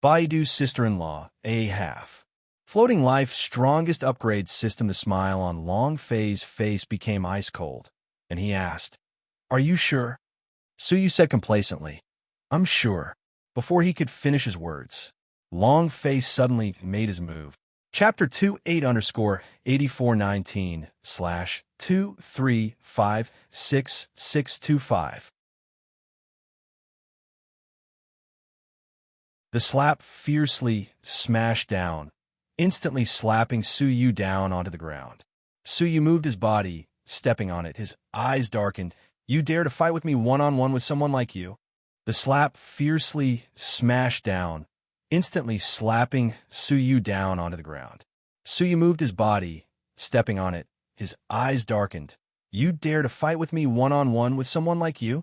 Baidu's sister-in-law, a half. Floating Life's strongest upgrade system. The smile on Long Fei's face became ice cold, and he asked, "Are you sure?" Suyu said complacently, "I'm sure." Before he could finish his words, Long Fei suddenly made his move. Chapter 28_8419/2356625. The slap fiercely smashed down, instantly slapping Suyu down onto the ground. Suyu moved his body, stepping on it, his eyes darkened. "You dare to fight with me one-on-one with someone like you?" The slap fiercely smashed down, instantly slapping Suyu down onto the ground. Suyu moved his body, stepping on it, his eyes darkened. "You dare to fight with me one-on-one with someone like you?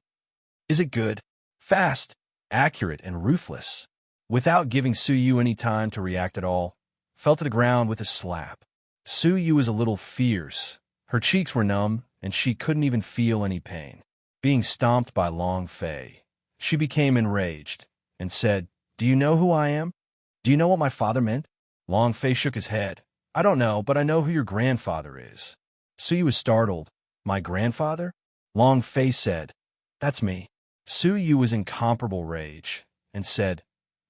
Is it good, fast, accurate, and ruthless?" Without giving Suyu any time to react at all, fell to the ground with a slap. Suyu was a little fierce. Her cheeks were numb, and she couldn't even feel any pain. Being stomped by Long Fei, she became enraged and said, "Do you know who I am? Do you know what my father meant?" Long Fei shook his head. "I don't know, but I know who your grandfather is." Suyu was startled. "My grandfather?" Long Fei said, "That's me." Suyu was in comparable rage and said,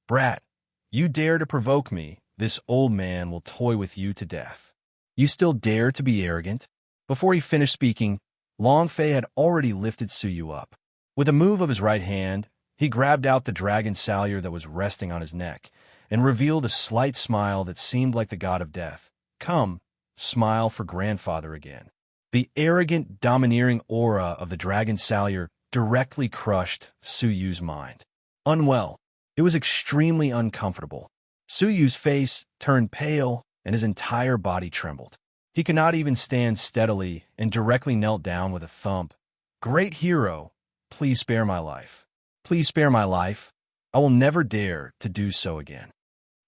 "Brat, you dare to provoke me, this old man will toy with you to death. You still dare to be arrogant?" Before he finished speaking, Long Fei had already lifted Suyu up. With a move of his right hand, he grabbed out the dragon salure that was resting on his neck and revealed a slight smile that seemed like the god of death. "Come, smile for grandfather again." The arrogant, domineering aura of the dragon salure directly crushed Suyu's mind. Unwell. It was extremely uncomfortable. Suyu's face turned pale and his entire body trembled. He could not even stand steadily and directly knelt down with a thump. "Great hero, please spare my life. Please spare my life. I will never dare to do so again."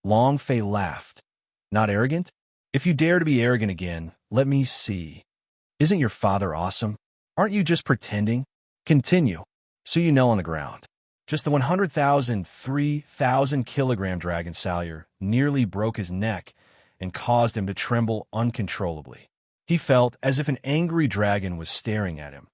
Long Fei laughed. "Not arrogant? If you dare to be arrogant again, let me see. Isn't your father awesome? Aren't you just pretending? Continue." Suyu knelt on the ground. Just the 3,000 kilogram dragon salure nearly broke his neck and caused him to tremble uncontrollably. He felt as if an angry dragon was staring at him.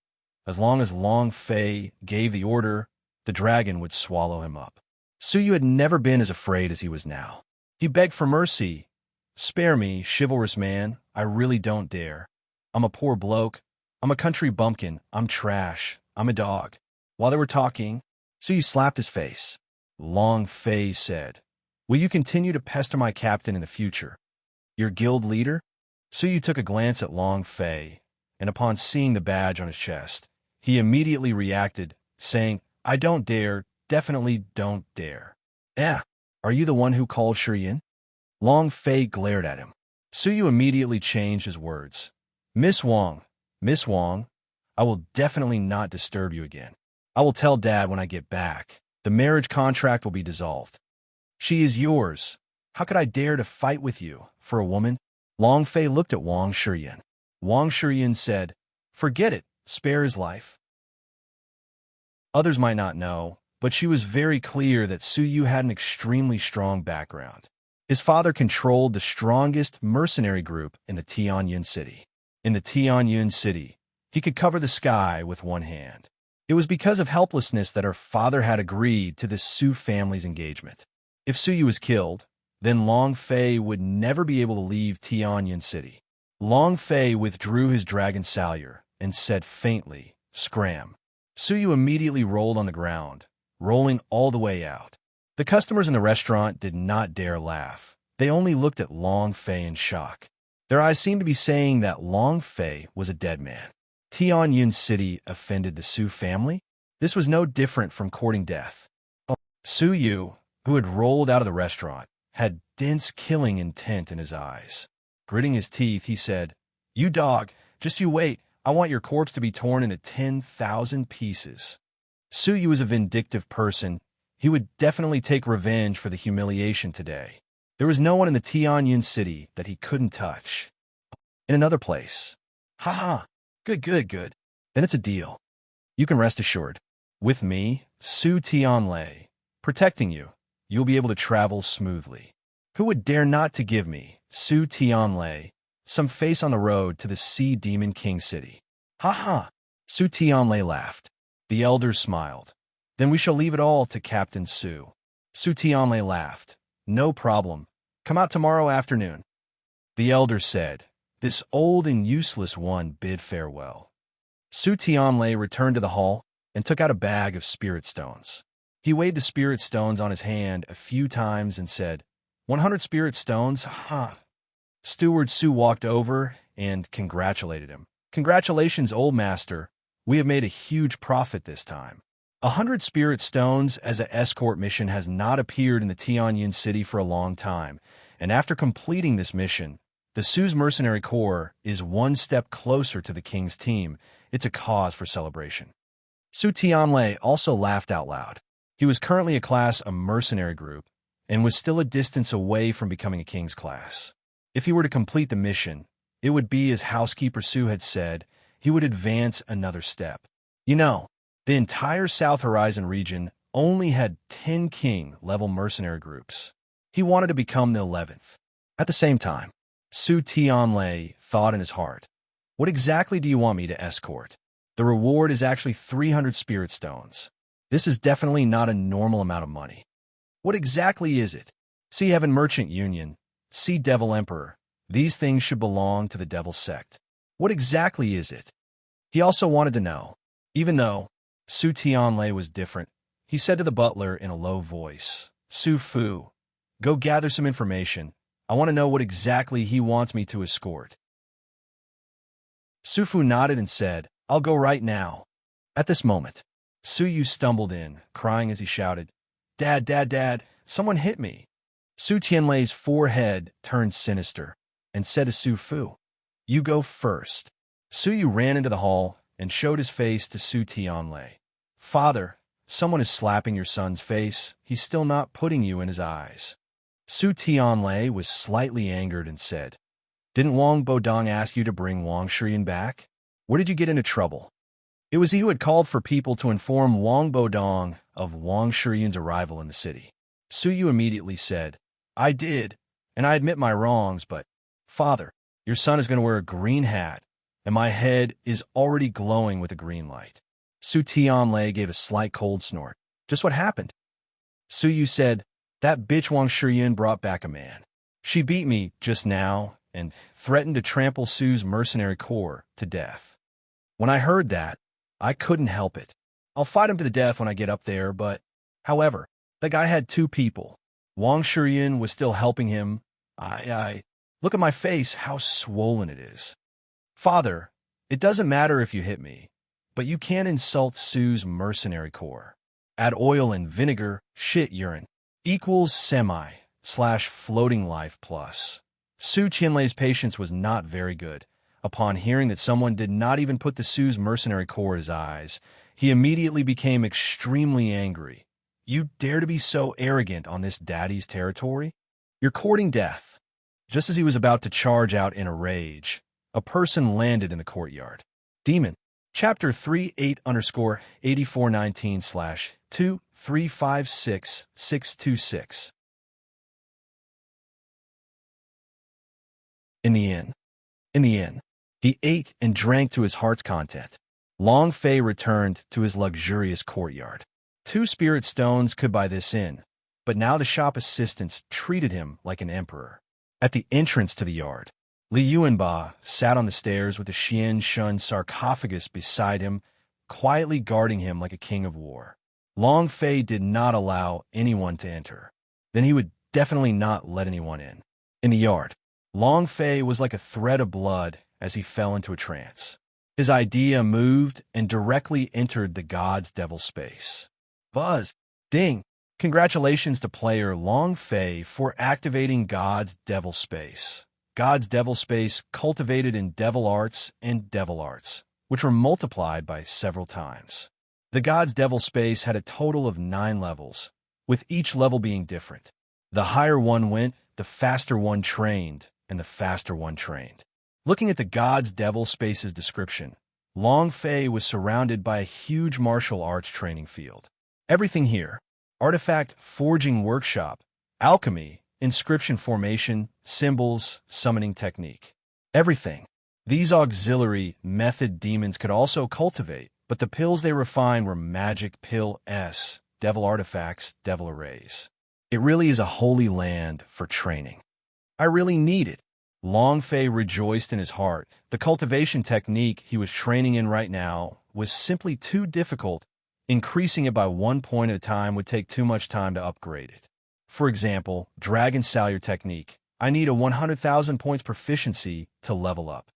As long as Long Fei gave the order, the dragon would swallow him up. Suyu had never been as afraid as he was now. He begged for mercy. "Spare me, chivalrous man. I really don't dare. I'm a poor bloke. I'm a country bumpkin. I'm trash. I'm a dog." While they were talking, Suyu slapped his face. Long Fei said, "Will you continue to pester my captain in the future? Your guild leader?" Suyu took a glance at Long Fei, and upon seeing the badge on his chest, he immediately reacted, saying, "I don't dare, definitely don't dare." "Eh, are you the one who called Shireen?" Long Fei glared at him. Su Yu immediately changed his words. Miss Wang, I will definitely not disturb you again. I will tell Dad when I get back. The marriage contract will be dissolved. She is yours. How could I dare to fight with you for a woman? Long Fei looked at Wang Shiyan. Wang Shiyan said, Forget it, spare his life. Others might not know, but she was very clear that Su Yu had an extremely strong background. His father controlled the strongest mercenary group in the Tianyun city. In the Tianyun city, he could cover the sky with one hand. It was because of helplessness that her father had agreed to the Su family's engagement. If Su Yu was killed, then Long Fei would never be able to leave Tianyun city. Long Fei withdrew his dragon salure and said faintly, Scram. Su Yu immediately rolled on the ground, rolling all the way out. The customers in the restaurant did not dare laugh. They only looked at Long Fei in shock. Their eyes seemed to be saying that Long Fei was a dead man. Tianyun city offended the Su family? This was no different from courting death. Su Yu, who had rolled out of the restaurant, had dense killing intent in his eyes. Gritting his teeth, he said, You dog, just you wait. I want your corpse to be torn into 10,000 pieces. Su Yu is a vindictive person. He would definitely take revenge for the humiliation today. There was no one in the Tianyun city that he couldn't touch. In another place. Ha ha. Good. Then it's a deal. You can rest assured. With me, Su Tianlei, protecting you, you'll be able to travel smoothly. Who would dare not to give me, Su Tianlei, some face on the road to the Sea Demon King city? Ha ha. Su Tianlei laughed. The elders smiled. Then we shall leave it all to Captain Su. Su Tianlei laughed. No problem. Come out tomorrow afternoon. The elders said. This old and useless one bid farewell. Su Tianlei returned to the hall and took out a bag of spirit stones. He weighed the spirit stones on his hand a few times and said, 100 spirit stones? Ha! Steward Su walked over and congratulated him. Congratulations, old master. We have made a huge profit this time. 100 spirit stones as an escort mission has not appeared in the Tianyun city for a long time, and after completing this mission, the Su's mercenary corps is one step closer to the king's team. It's a cause for celebration. Su Tianlei also laughed out loud. He was currently a mercenary group, and was still a distance away from becoming a king's class. If he were to complete the mission, it would be as housekeeper Su had said, he would advance another step. You know, the entire South Horizon region only had 10 king-level mercenary groups. He wanted to become the 11th. At the same time, Su Tianlei thought in his heart, What exactly do you want me to escort? The reward is actually 300 spirit stones. This is definitely not a normal amount of money. What exactly is it? Sea Heaven Merchant Union, Sea Devil Emperor. These things should belong to the Devil Sect. What exactly is it? He also wanted to know. Even though Su Tianlei was different, he said to the butler in a low voice, Su Fu, go gather some information. I want to know what exactly he wants me to escort. Su Fu nodded and said, I'll go right now. At this moment, Su Yu stumbled in, crying as he shouted, Dad, someone hit me. Su Tianlei's forehead turned sinister and said to Su Fu, You go first. Su Yu ran into the hall and showed his face to Su Tianlei. Father, someone is slapping your son's face. He's still not putting you in his eyes. Su Tianlei was slightly angered and said, Didn't Wang Bodong ask you to bring Wang Shiyan back? Where did you get into trouble? It was he who had called for people to inform Wang Bodong of Wang Shiyan's arrival in the city. Su Yu immediately said, I did, and I admit my wrongs, but, Father, your son is going to wear a green hat, and my head is already glowing with a green light. Su Tianlei gave a slight cold snort. Just what happened? Su Yu said, That bitch Wang Shiyan brought back a man. She beat me just now and threatened to trample Su's mercenary corps to death. When I heard that, I couldn't help it. I'll fight him to the death when I get up there, but, however, the guy had 2 people. Wang Shiyan was still helping him. Look at my face, how swollen it is. Father, it doesn't matter if you hit me, but you can't insult Su's mercenary corps. Add oil and vinegar, shit urine, equals semi, floating life plus. Su Qianlei's patience was not very good. Upon hearing that someone did not even put the Su's mercenary core at his eyes, he immediately became extremely angry. You dare to be so arrogant on this daddy's territory? You're courting death. Just as he was about to charge out in a rage, a person landed in the courtyard. Demon. Chapter 38_8419/2356626. In the inn. He ate and drank to his heart's content. Long Fei returned to his luxurious courtyard. 2 spirit stones could buy this inn, but now the shop assistants treated him like an emperor. At the entrance to the yard, Li Yuanba sat on the stairs with the Xian Shun sarcophagus beside him, quietly guarding him like a king of war. Long Fei did not allow anyone to enter. Then he would definitely not let anyone in. In the yard, Long Fei was like a thread of blood as he fell into a trance. His idea moved and directly entered the god's devil space. Buzz. Ding. Congratulations to player Long Fei for activating God's Devil Space. God's Devil Space cultivated in Devil Arts and Devil Arts, which were multiplied by several times. The God's Devil Space had a total of 9 levels, with each level being different. The higher one went, the faster one trained, and the faster one trained. Looking at the God's Devil Space's description, Long Fei was surrounded by a huge martial arts training field. Everything here: artifact forging workshop, alchemy, inscription formation, symbols, summoning technique. Everything. These auxiliary method demons could also cultivate, but the pills they refined were magic pill S, devil artifacts, devil arrays. It really is a holy land for training. I really need it. Long Fei rejoiced in his heart. The cultivation technique he was training in right now was simply too difficult. Increasing it by 1 point at a time would take too much time to upgrade it. For example, Dragon Salyer technique. I need a 100,000 points proficiency to level up.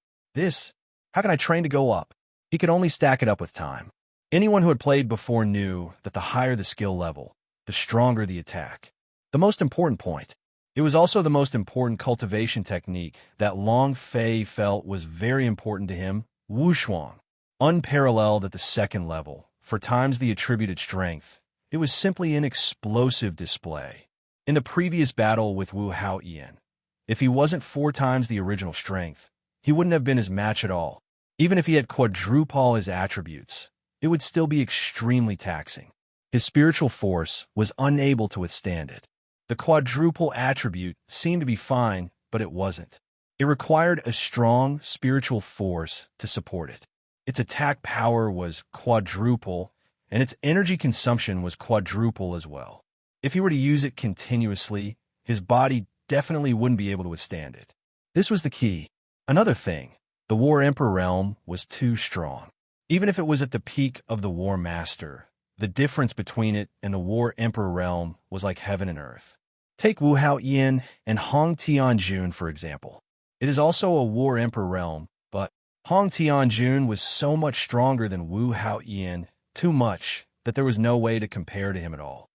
How can I train to go up? He could only stack it up with time. Anyone who had played before knew that the higher the skill level, the stronger the attack. The most important point. It was also the most important cultivation technique that Long Fei felt was very important to him, Wushuang. Unparalleled at the 2nd level, for times the attributed strength, it was simply an explosive display. In the previous battle with Wu Hao Yan, if he wasn't 4 times the original strength, he wouldn't have been his match at all. Even if he had quadruple his attributes, it would still be extremely taxing. His spiritual force was unable to withstand it. The quadruple attribute seemed to be fine, but it wasn't. It required a strong spiritual force to support it. Its attack power was quadruple, and its energy consumption was quadruple as well. If he were to use it continuously, his body definitely wouldn't be able to withstand it. This was the key. Another thing, the War Emperor realm was too strong. Even if it was at the peak of the War Master, the difference between it and the War Emperor realm was like heaven and earth. Take Wu Hao Yan and Hong Tianjun, for example. It is also a War Emperor realm, but Hong Tianjun was so much stronger than Wu Hao Yan, too much, that there was no way to compare to him at all.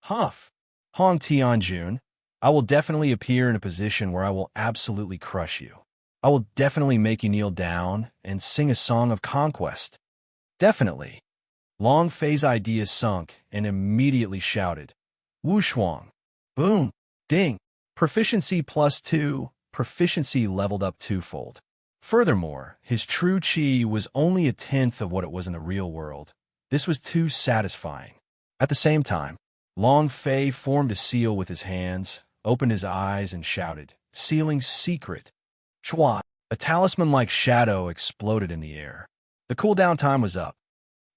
Humph! Hong Tianjun, I will definitely appear in a position where I will absolutely crush you. I will definitely make you kneel down and sing a song of conquest. Definitely. Long Fei's idea sunk and immediately shouted, Wushuang. Boom. Ding. Proficiency +2. Proficiency leveled up 2-fold. Furthermore, his true chi was only 1/10 of what it was in the real world. This was too satisfying. At the same time, Long Fei formed a seal with his hands, opened his eyes, and shouted, Sealing secret. Chua. A talisman-like shadow exploded in the air. The cooldown time was up.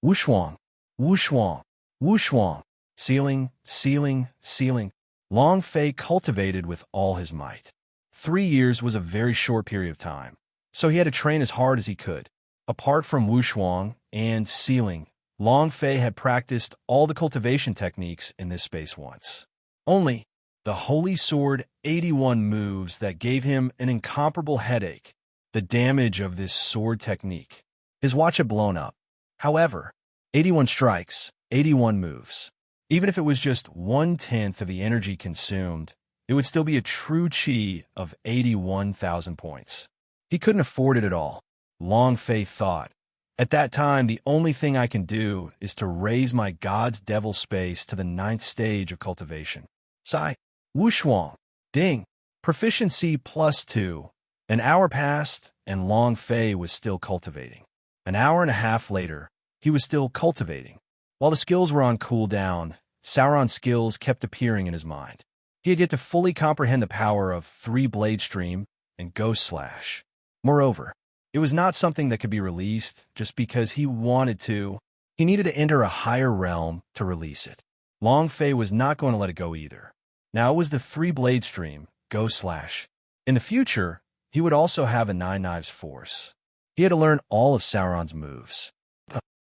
Wushuang. Wushuang. Wushuang. Sealing, sealing, sealing. Long Fei cultivated with all his might. 3 years was a very short period of time, so he had to train as hard as he could. Apart from Wushuang and sealing, Long Fei had practiced all the cultivation techniques in this space once. Only the Holy Sword 81 moves that gave him an incomparable headache. The damage of this sword technique. His watch had blown up. However, 81 strikes, 81 moves. Even if it was just 1/10 of the energy consumed, it would still be a true chi of 81,000 points. He couldn't afford it at all. Long Fei thought. At that time, the only thing I can do is to raise my God's Devil space to the 9th stage of cultivation. Sigh. Wushuang. Ding. Proficiency +2. An hour passed, and Long Fei was still cultivating. An hour and a half later, he was still cultivating. While the skills were on cooldown, Sauron's skills kept appearing in his mind. He had yet to fully comprehend the power of 3-blade stream and ghost slash. Moreover, it was not something that could be released just because he wanted to. He needed to enter a higher realm to release it. Long Fei was not going to let it go either. Now it was the 3-blade stream, ghost slash. In the future, he would also have a 9 knives force. He had to learn all of Sauron's moves.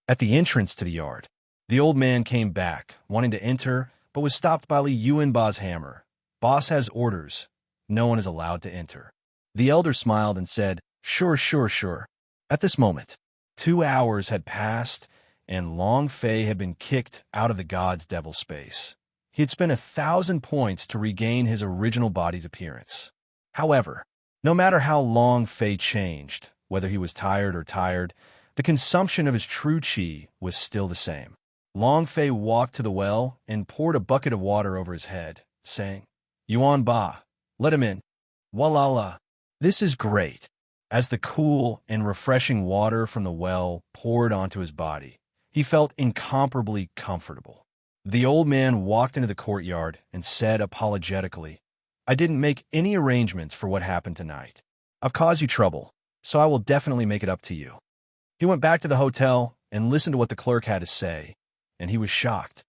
At the entrance to the yard, the old man came back, wanting to enter, but was stopped by Li Yuanba's hammer. Boss has orders. No one is allowed to enter. The elder smiled and said, Sure. At this moment, 2 hours had passed, and Long Fei had been kicked out of the God's Devil space. He had spent 1,000 points to regain his original body's appearance. However, no matter how Long Fei changed, whether he was tired or tired, the consumption of his true chi was still the same. Long Fei walked to the well and poured a bucket of water over his head, saying, Yuan Ba, let him in. Walala. This is great. As the cool and refreshing water from the well poured onto his body, he felt incomparably comfortable. The old man walked into the courtyard and said apologetically, I didn't make any arrangements for what happened tonight. I've caused you trouble, so I will definitely make it up to you. He went back to the hotel and listened to what the clerk had to say, and he was shocked.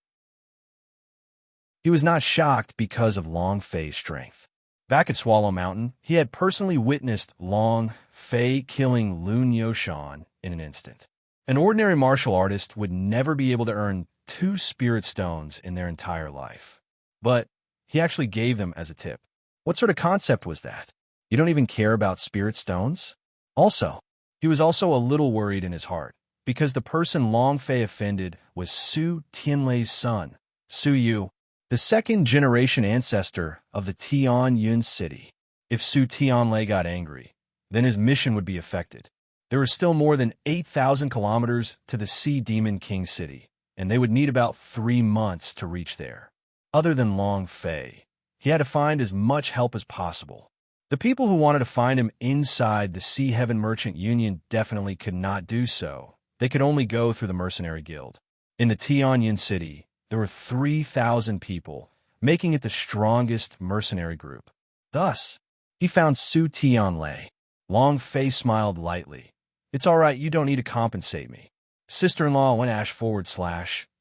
He was not shocked because of Long Fei's strength. Back at Swallow Mountain, he had personally witnessed Long Fei killing Lun Yoshan in an instant. An ordinary martial artist would never be able to earn 2 spirit stones in their entire life. But he actually gave them as a tip. What sort of concept was that? You don't even care about spirit stones? Also, he was also a little worried in his heart, because the person Long Fei offended was Su Tianlei's son, Su Yu, the 2nd-generation ancestor of the Tianyun city. If Su Tianlei got angry, then his mission would be affected. There was still more than 8,000 kilometers to the Sea Demon King city, and they would need about 3 months to reach there. Other than Long Fei, he had to find as much help as possible. The people who wanted to find him inside the Sea Heaven Merchant Union definitely could not do so. They could only go through the Mercenary Guild. In the Tianyun city, there were 3,000 people, making it the strongest mercenary group. Thus, he found Su Tianlei. Long Fei smiled lightly. It's all right, you don't need to compensate me. Sister-in-law went /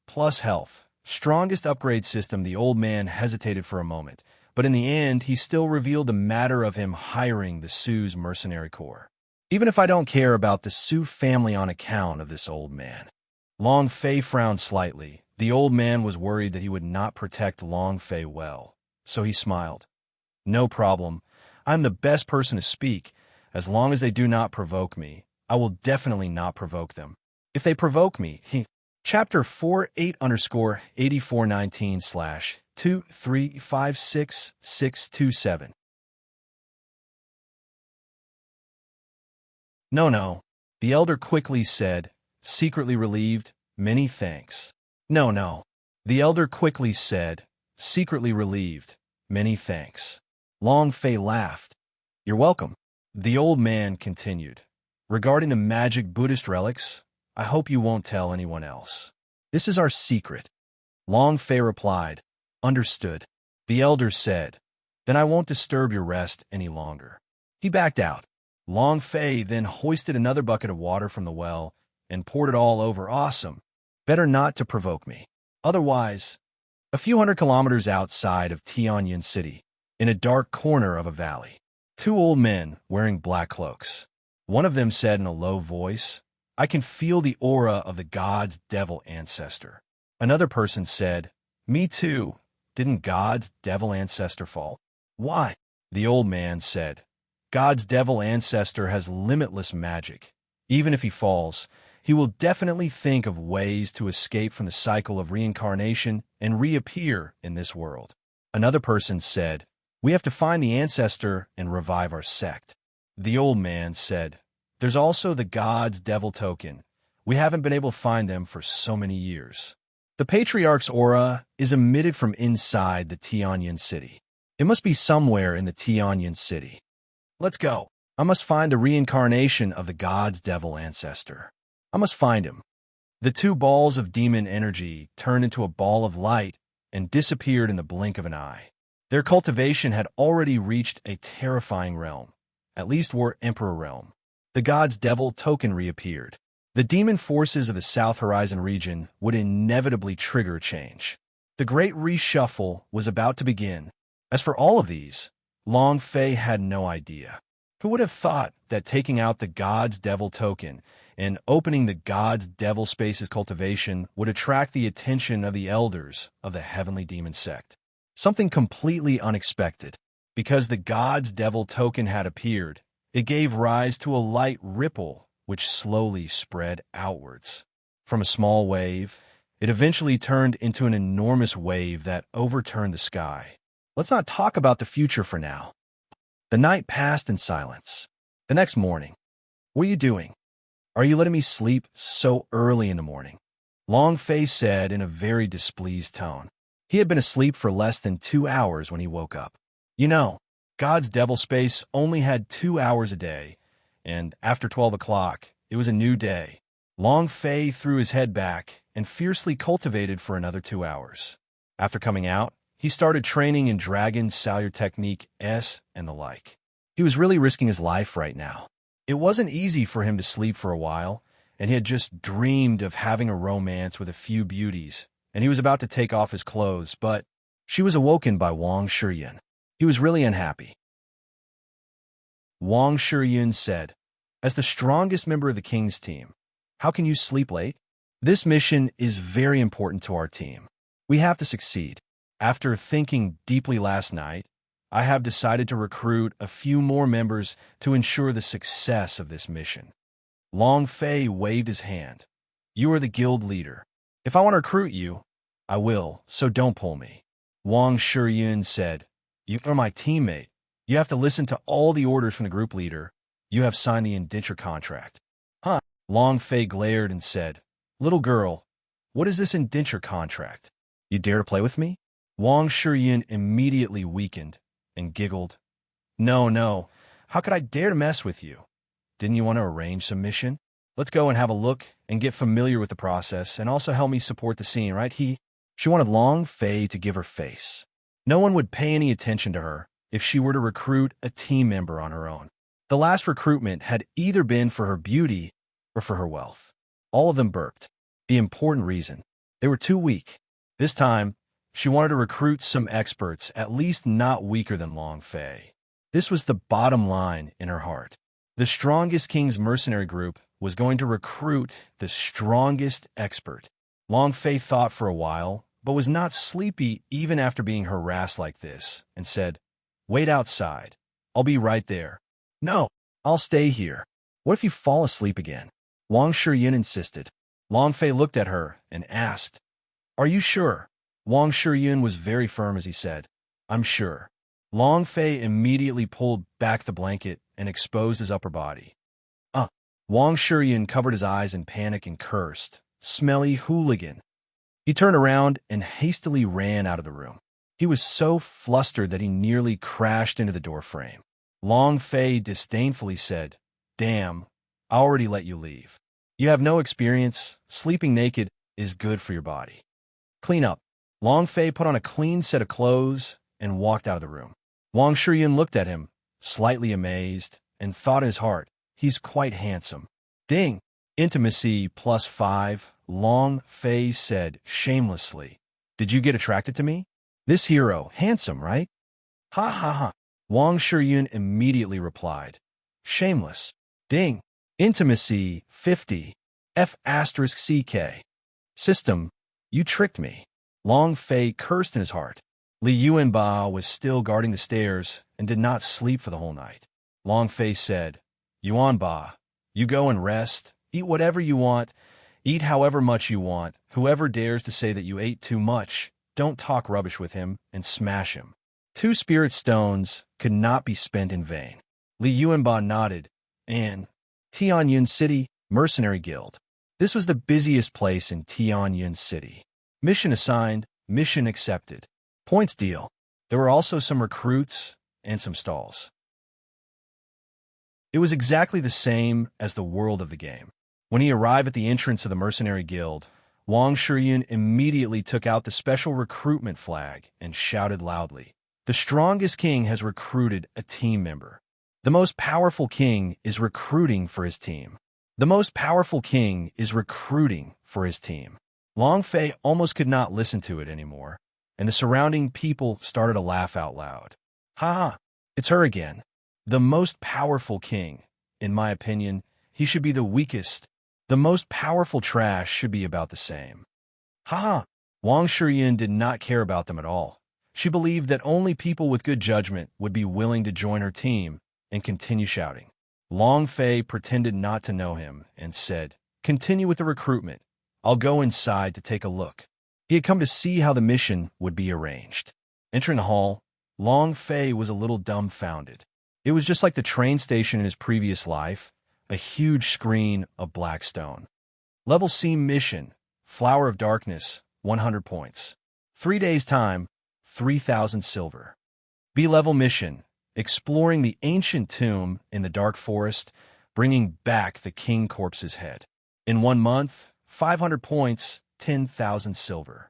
plus health. Strongest upgrade system. The old man hesitated for a moment, but in the end, he still revealed the matter of him hiring the Su's mercenary corps. Even if I don't care about the Su family on account of this old man. Long Fei frowned slightly. The old man was worried that he would not protect Long Fei well, so he smiled. No problem. I'm the best person to speak. As long as they do not provoke me, I will definitely not provoke them. If they provoke me, Chapter 48_8419/2356627. No. The elder quickly said, secretly relieved, many thanks. No. The elder quickly said, secretly relieved, many thanks. Long Fei laughed. You're welcome. The old man continued. Regarding the magic Buddhist relics, I hope you won't tell anyone else. This is our secret. Long Fei replied, Understood. The elder said, Then I won't disturb your rest any longer. He backed out. Long Fei then hoisted another bucket of water from the well and poured it all over. Awesome. Better not to provoke me. Otherwise, a few hundred kilometers outside of Tianyun City, in a dark corner of a valley, 2 old men wearing black cloaks. One of them said in a low voice, I can feel the aura of the God's Devil ancestor. Another person said, Me too. Didn't God's Devil ancestor fall? Why? The old man said, God's Devil ancestor has limitless magic. Even if he falls, He will definitely think of ways to escape from the cycle of reincarnation and reappear in this world. Another person said, "We have to find the ancestor and revive our sect." The old man said, "There's also the God's Devil token. We haven't been able to find them for so many years." The patriarch's aura is emitted from inside the Tianyan city. It must be somewhere in the Tianyan city. Let's go. I must find the reincarnation of the God's Devil ancestor. I must find him. The two balls of demon energy turned into a ball of light and disappeared in the blink of an eye. Their cultivation had already reached a terrifying realm, at least war Emperor realm. The God's Devil token reappeared. The demon forces of the South Horizon region would inevitably trigger a change. The great reshuffle was about to begin. As for all of these, Long Fei had no idea. Who would have thought that taking out the God's Devil token and opening the God's Devil space's cultivation would attract the attention of the elders of the Heavenly Demon sect? Something completely unexpected. Because the God's Devil token had appeared, it gave rise to a light ripple which slowly spread outwards. From a small wave, it eventually turned into an enormous wave that overturned the sky. Let's not talk about the future for now. The night passed in silence. The next morning, what are you doing? Are you letting me sleep so early in the morning? Long Fei said in a very displeased tone. He had been asleep for less than 2 hours when he woke up. You know, God's Devil space only had 2 hours a day, and after 12 o'clock, it was a new day. Long Fei threw his head back and fiercely cultivated for another 2 hours. After coming out, he started training in Dragon Salure Technique S and the like. He was really risking his life right now. It wasn't easy for him to sleep for a while, and he had just dreamed of having a romance with a few beauties, and he was about to take off his clothes, but she was awoken by Wang Shiyun. He was really unhappy. Wang Shiyun said, "As the strongest member of the King's team, how can you sleep late? This mission is very important to our team. We have to succeed. After thinking deeply last night, I have decided to recruit a few more members to ensure the success of this mission." Long Fei waved his hand. "You are the guild leader. If I want to recruit you, I will, so don't pull me." Wang Shiyun said, "You are my teammate. You have to listen to all the orders from the group leader. You have signed the indenture contract." "Huh?" Long Fei glared and said, "Little girl, what is this indenture contract? You dare to play with me?" Wang Shiyun immediately weakened and giggled. No, how could I dare to mess with you? Didn't you want to arrange some mission? Let's go and have a look and get familiar with the process and also help me support the scene, right?" She wanted Long Fei to give her face. No one would pay any attention to her if she were to recruit a team member on her own. The last recruitment had either been for her beauty or for her wealth. All of them burped. The important reason. They were too weak. This time, she wanted to recruit some experts, at least not weaker than Long Fei. This was the bottom line in her heart. The strongest King's mercenary group was going to recruit the strongest expert. Long Fei thought for a while, but was not sleepy even after being harassed like this, and said, "Wait outside. I'll be right there." "No, I'll stay here. What if you fall asleep again?" Wang Shiyun insisted. Long Fei looked at her and asked, "Are you sure?" Wang Shiyun was very firm as he said, "I'm sure." Long Fei immediately pulled back the blanket and exposed his upper body. Wang Shiyun covered his eyes in panic and cursed, "Smelly hooligan." He turned around and hastily ran out of the room. He was so flustered that he nearly crashed into the doorframe. Long Fei disdainfully said, "Damn, I already let you leave. You have no experience. Sleeping naked is good for your body. Clean up." Long Fei put on a clean set of clothes and walked out of the room. Wang Shiyun looked at him, slightly amazed, and thought in his heart, "He's quite handsome." "Ding! Intimacy +5, Long Fei said shamelessly. "Did you get attracted to me? This hero, handsome, right?" "Ha ha ha." Wang Shiyun immediately replied, "Shameless. Ding! Intimacy 50, F*CK. System, you tricked me." Long Fei cursed in his heart. Li Yuanba was still guarding the stairs and did not sleep for the whole night. Long Fei said, "Yuanba, you go and rest Eat whatever you want. Eat however much you want. Whoever dares to say that you ate too much, don't talk rubbish with him and smash him. 2 spirit stones could not be spent in vain. Li Yuanba nodded. And Tianyun City, Mercenary Guild. This was the busiest place in Tianyun City. Mission assigned, mission accepted. Points deal. There were also some recruits and some stalls. It was exactly the same as the world of the game. When he arrived at the entrance of the Mercenary Guild, Wang Shiyun immediately took out the special recruitment flag and shouted loudly, "The strongest king has recruited a team member. The most powerful king is recruiting for his team. The most powerful king is recruiting for his team." Long Fei almost could not listen to it anymore, and the surrounding people started to laugh out loud. "Ha ha, it's her again. The most powerful king. In my opinion, he should be the weakest. The most powerful trash should be about the same." Ha ha. Wang Shiyun did not care about them at all. She believed that only people with good judgment would be willing to join her team and continue shouting. Long Fei pretended not to know him and said, "Continue with the recruitment. I'll go inside to take a look." He had come to see how the mission would be arranged. Entering the hall, Long Fei was a little dumbfounded. It was just like the train station in his previous life, a huge screen of black stone. Level C mission, Flower of Darkness, 100 points. 3 days time, 3,000 silver. B-level mission, exploring the ancient tomb in the dark forest, bringing back the king corpse's head. In 1 month, 500 points, 10,000 silver.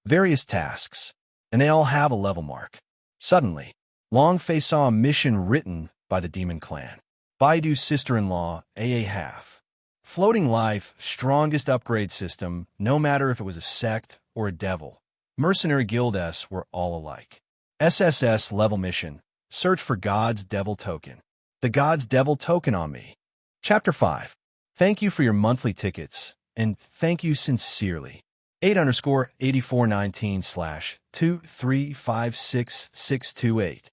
Various tasks, and they all have a level mark. Suddenly, Long Fei saw a mission written by the Demon Clan. Baidu's sister-in-law, AA Half. Floating life, strongest upgrade system, no matter if it was a sect or a devil. Mercenary Guild S were all alike. SSS level mission, search for God's Devil token. The God's Devil token on me. Chapter 5. Thank you for your monthly tickets, and thank you sincerely. 8_8419/2356628.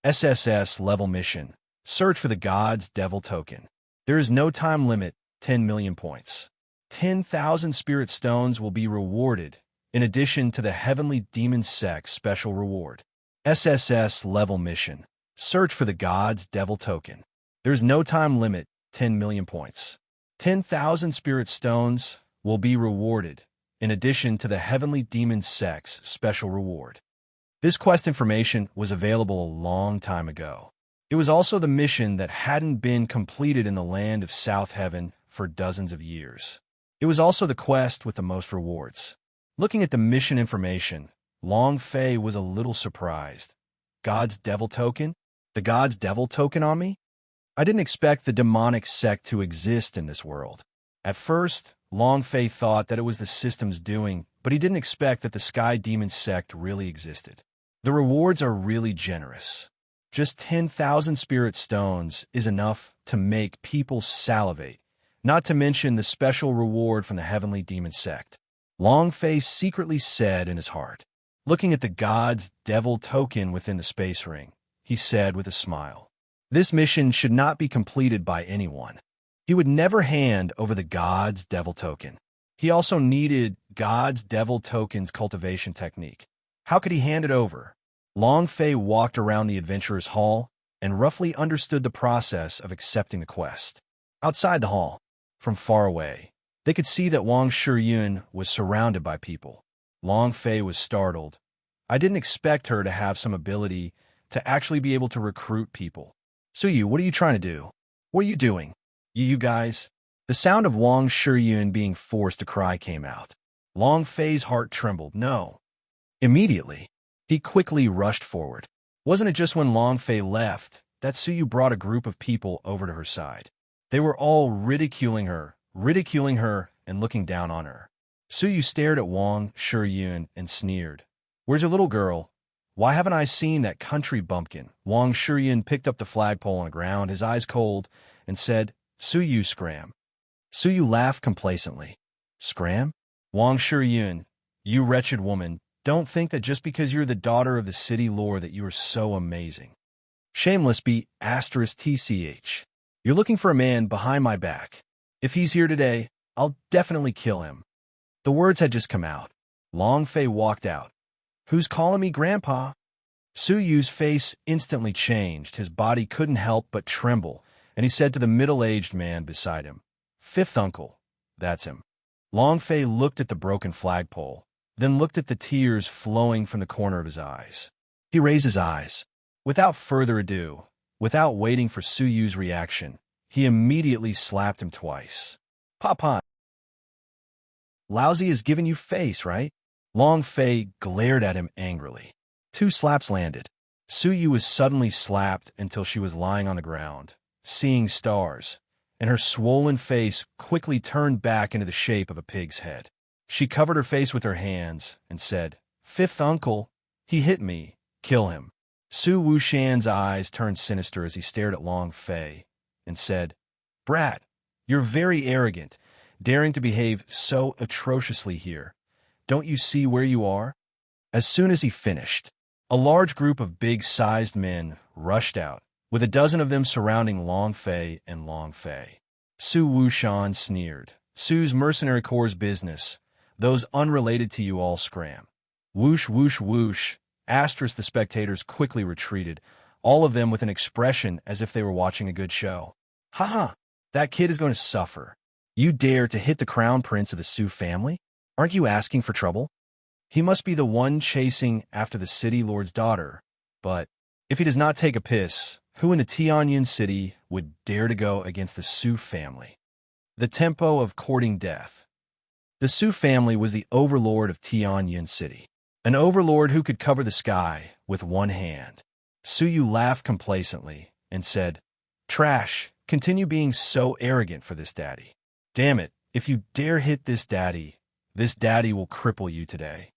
SSS level mission. Search for the God's Devil token. There is no time limit, 10 million points. 10,000 spirit stones will be rewarded, in addition to the Heavenly Demon Sect special reward. SSS level mission. Search for the God's Devil token. There is no time limit, 10 million points. 10,000 spirit stones will be rewarded, in addition to the Heavenly Demon Sect's special reward. This quest information was available a long time ago. It was also the mission that hadn't been completed in the land of South Heaven for dozens of years. It was also the quest with the most rewards. Looking at the mission information, Long Fei was a little surprised. God's Devil token? The God's Devil token on me? I didn't expect the demonic sect to exist in this world. At first, Long Fei thought that it was the system's doing, but he didn't expect that the Sky Demon sect really existed. The rewards are really generous. Just 10,000 spirit stones is enough to make people salivate, not to mention the special reward from the Heavenly Demon Sect. Long Fei secretly said in his heart. Looking at the God's Devil token within the space ring, he said with a smile, "This mission should not be completed by anyone." He would never hand over the God's Devil token. He also needed God's Devil token's cultivation technique. How could he hand it over? Long Fei walked around the adventurer's hall and roughly understood the process of accepting the quest. Outside the hall, from far away, they could see that Wang Shiyun was surrounded by people. Long Fei was startled. I didn't expect her to have some ability to actually be able to recruit people. Suyu, what are you trying to do? What are you doing? You guys? The sound of Wang Shiyun being forced to cry came out. Long Fei's heart trembled. No. Immediately, he quickly rushed forward. Wasn't it just when Long Fei left that Suyu brought a group of people over to her side? They were all ridiculing her, and looking down on her. Suyu stared at Wang Shiyun and sneered. "Where's your little girl? Why haven't I seen that country bumpkin?" Wang Shiyun picked up the flagpole on the ground, his eyes cold, and said, "Suyu, scram." Suyu laughed complacently. "Scram? Wang Shiyun, you wretched woman, don't think that just because you're the daughter of the city lord that you are so amazing." Shameless be *tch. You're looking for a man behind my back. If he's here today, I'll definitely kill him. The words had just come out. Long Fei walked out. Who's calling me grandpa? Su Yu's face instantly changed. His body couldn't help but tremble, and he said to the middle-aged man beside him, "Fifth uncle, that's him." Long Fei looked at the broken flagpole, then looked at the tears flowing from the corner of his eyes. He raised his eyes. Without further ado, without waiting for Su Yu's reaction, he immediately slapped him twice. "Papa, lousy has given you face, right?" Long Fei glared at him angrily. 2 slaps landed. Su Yu was suddenly slapped until she was lying on the ground, seeing stars, and her swollen face quickly turned back into the shape of a pig's head. She covered her face with her hands and said, "Fifth uncle, he hit me. Kill him." Su Wushan's eyes turned sinister as he stared at Long Fei and said, "Brat, you're very arrogant, daring to behave so atrociously here. Don't you see where you are?" As soon as he finished, a large group of big-sized men rushed out, with a dozen of them surrounding Long Fei and Long Fei. Su Wushan sneered. "Su's mercenary corps' business. Those unrelated to you all scram." Whoosh, whoosh, whoosh. The spectators quickly retreated, all of them with an expression as if they were watching a good show. "Ha, that kid is going to suffer. You dare to hit the crown prince of the Su family? Aren't you asking for trouble? He must be the one chasing after the city lord's daughter. But if he does not take a piss, who in the Tianyun city would dare to go against the Su family?" The tempo of courting death. The Su family was the overlord of Tianyun city, an overlord who could cover the sky with one hand. Su Yu laughed complacently and said, "Trash, continue being so arrogant for this daddy. Damn it, if you dare hit this daddy will cripple you today."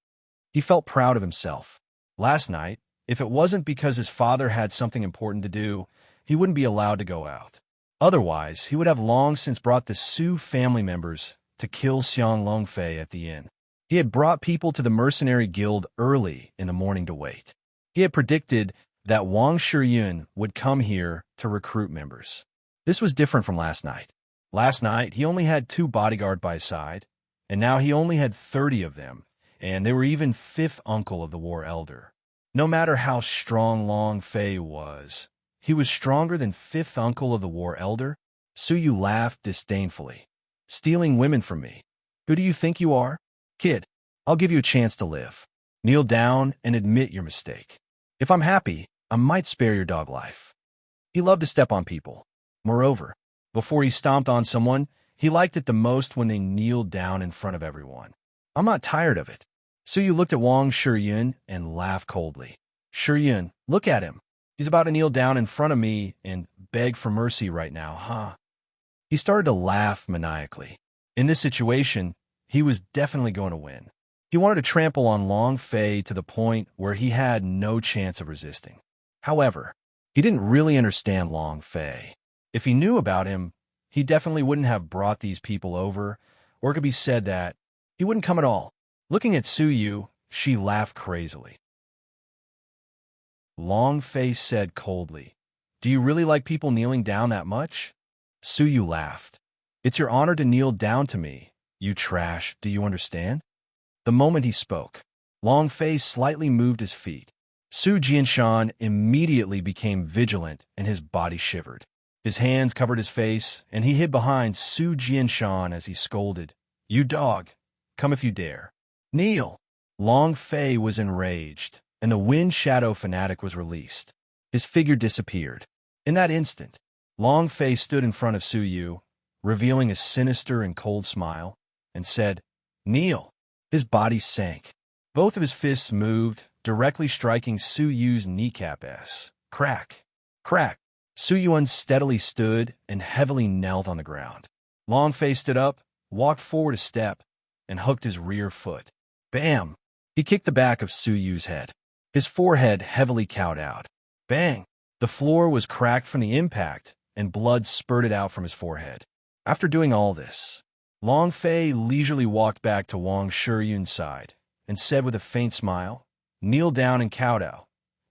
He felt proud of himself. Last night, if it wasn't because his father had something important to do, he wouldn't be allowed to go out. Otherwise, he would have long since brought the Su family members to kill Xiang Longfei at the inn. He had brought people to the mercenary guild early in the morning to wait. He had predicted that Wang Shiyun would come here to recruit members. This was different from last night. Last night, he only had 2 bodyguards by his side, and now he only had 30 of them, and they were even fifth uncle of the war elder. No matter how strong Long Fei was, he was stronger than fifth uncle of the war elder. Su Yu laughed disdainfully. "Stealing women from me. Who do you think you are? Kid, I'll give you a chance to live. Kneel down and admit your mistake. If I'm happy, I might spare your dog life." He loved to step on people. Moreover, before he stomped on someone, he liked it the most when they kneeled down in front of everyone. "I'm not tired of it." Su Yu looked at Wang Shiyun and laughed coldly. "Shiyun, look at him. He's about to kneel down in front of me and beg for mercy right now, huh?" He started to laugh maniacally. In this situation, he was definitely going to win. He wanted to trample on Long Fei to the point where he had no chance of resisting. However, he didn't really understand Long Fei. If he knew about him, he definitely wouldn't have brought these people over, or it could be said that he wouldn't come at all. Looking at Su Yu, she laughed crazily. Long Fei said coldly, "Do you really like people kneeling down that much?" Su Yu laughed. "It's your honor to kneel down to me, you trash, do you understand?" The moment he spoke, Long Fei slightly moved his feet. Su Jianshan immediately became vigilant and his body shivered. His hands covered his face, and he hid behind Su Jianshan as he scolded, "You dog, come if you dare. Kneel!" Long Fei was enraged, and the Wind Shadow fanatic was released. His figure disappeared. In that instant, Long Fei stood in front of Su Yu, revealing a sinister and cold smile, and said, "Kneel." His body sank. Both of his fists moved, directly striking Su Yu's kneecap. Crack! Crack! Su Yu unsteadily stood and heavily knelt on the ground. Long Fei stood up, walked forward a step, and hooked his rear foot. Bam! He kicked the back of Su Yu's head. His forehead heavily cowed out. Bang! The floor was cracked from the impact, and blood spurted out from his forehead. After doing all this, Long Fei leisurely walked back to Wang Shiyun's side and said with a faint smile, "Kneel down and kowtow.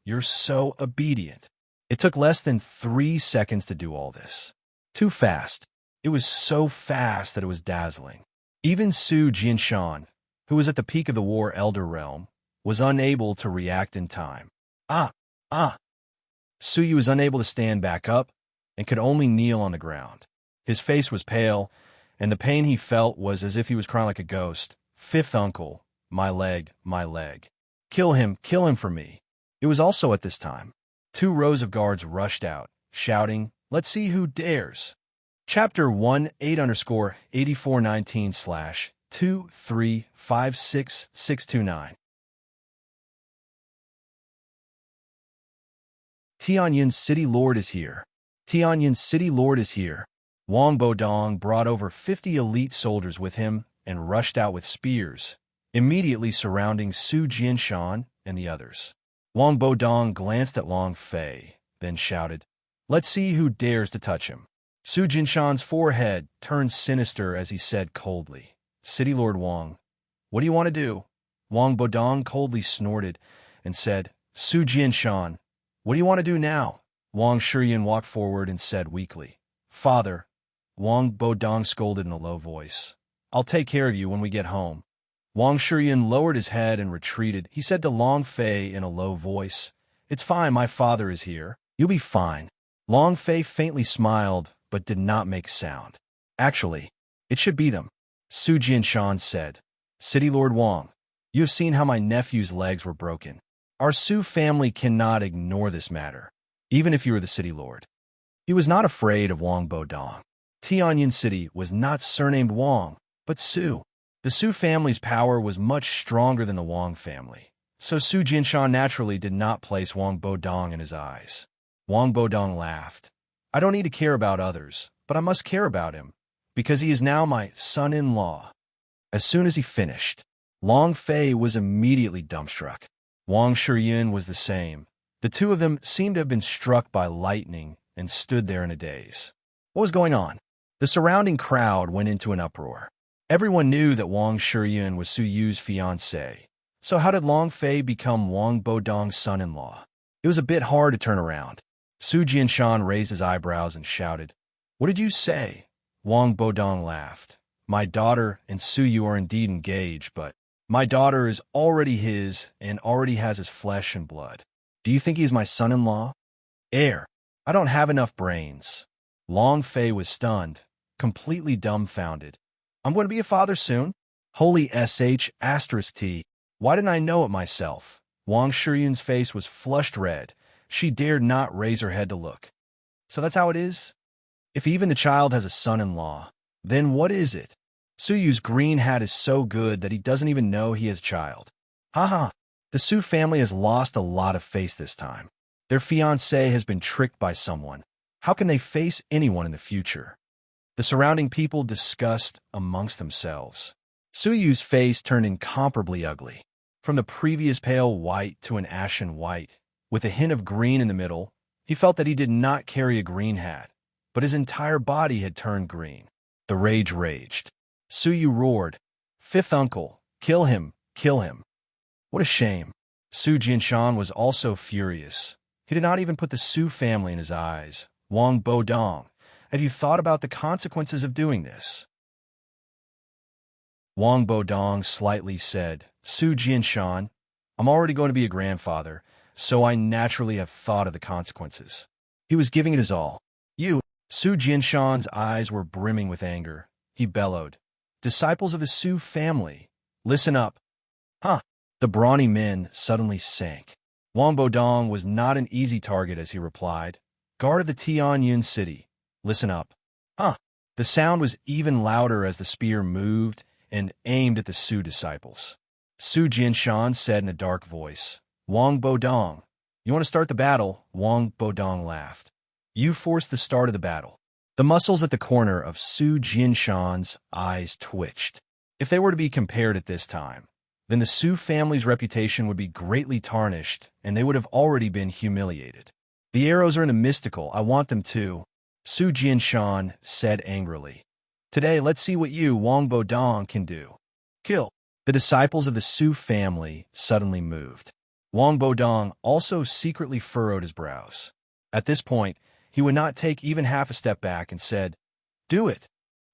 You're so obedient." It took less than 3 seconds to do all this. Too fast. It was so fast that it was dazzling. Even Su Jinshan, who was at the peak of the War Elder Realm, was unable to react in time. Ah! Ah! Su Yu was unable to stand back up and could only kneel on the ground. His face was pale, and the pain he felt was as if he was crying like a ghost. Fifth uncle, my leg, my leg. Kill him for me. It was also at this time. 2 rows of guards rushed out, shouting, "Let's see who dares." Chapter 18_8419/2356629. Tianyin's city lord is here. Tianyin's city lord is here. Wang Bodong brought over 50 elite soldiers with him and rushed out with spears, immediately surrounding Su Jinshan and the others. Wang Bodong glanced at Long Fei, then shouted, "Let's see who dares to touch him." Su Jinshan's forehead turned sinister as he said coldly, "City Lord Wang, what do you want to do?" Wang Bodong coldly snorted and said, "Su Jinshan, what do you want to do now?" Wang Shiyin walked forward and said weakly, "Father," Wang Bodong scolded in a low voice, "I'll take care of you when we get home." Wang Shiyin lowered his head and retreated. He said to Long Fei in a low voice, "It's fine, my father is here. You'll be fine." Long Fei faintly smiled, but did not make sound. "Actually, it should be them," Su Jinshan said. "City Lord Wang, you have seen how my nephew's legs were broken. Our Su family cannot ignore this matter, even if you were the city lord." He was not afraid of Wang Bodong. Tianyin City was not surnamed Wang, but Su. The Su family's power was much stronger than the Wang family, so Su Jinshan naturally did not place Wang Bodong in his eyes. Wang Bodong laughed. "I don't need to care about others, but I must care about him, because he is now my son-in-law." As soon as he finished, Long Fei was immediately dumbstruck. Wang Shiyin was the same. The two of them seemed to have been struck by lightning and stood there in a daze. What was going on? The surrounding crowd went into an uproar. Everyone knew that Wang Shiyin was Su Yu's fiancé. So how did Long Fei become Wang Bodong's son-in-law? It was a bit hard to turn around. Su Jinshan raised his eyebrows and shouted, "What did you say?" Wang Bodong laughed. "My daughter and Su Yu are indeed engaged, but my daughter is already his and already has his flesh and blood. Do you think he is my son-in-law?" "Heir. I don't have enough brains." Long Fei was stunned, completely dumbfounded. "I'm going to be a father soon. Holy sh**t. Why didn't I know it myself?" Wang Shiyin's face was flushed red. She dared not raise her head to look. "So that's how it is? If even the child has a son-in-law, then what is it? Su Yu's green hat is so good that he doesn't even know he has a child. Haha, the Su family has lost a lot of face this time. Their fiancé has been tricked by someone. How can they face anyone in the future?" The surrounding people discussed amongst themselves. Su Yu's face turned incomparably ugly. From the previous pale white to an ashen white, with a hint of green in the middle, he felt that he did not carry a green hat, but his entire body had turned green. The rage raged. Su Yu roared, "Fifth uncle, kill him, kill him." What a shame. Su Jinshan was also furious. He did not even put the Su family in his eyes. "Wang Bodong, have you thought about the consequences of doing this?" Wang Bodong slightly said, "Su Jinshan, I'm already going to be a grandfather, so I naturally have thought of the consequences." He was giving it his all. "You!" Su Jinshan's eyes were brimming with anger. He bellowed, "Disciples of the Su family, listen up." Huh! The brawny men suddenly sank. Wang Bodong was not an easy target as he replied, "Guard of the Tianyin city, listen up." Huh! The sound was even louder as the spear moved and aimed at the Su disciples. Su Jinshan said in a dark voice, "Wang Bodong, you want to start the battle?" Wang Bodong laughed. "You forced the start of the battle." The muscles at the corner of Su Jinshan's eyes twitched. If they were to be compared at this time, then the Su family's reputation would be greatly tarnished, and they would have already been humiliated. "The arrows are in the mystical. I want them too," Su Jinshan said angrily. "Today, let's see what you, Wang Bodong, can do." Kill. The disciples of the Su family suddenly moved. Wang Bodong also secretly furrowed his brows. At this point, he would not take even half a step back and said, "Do it."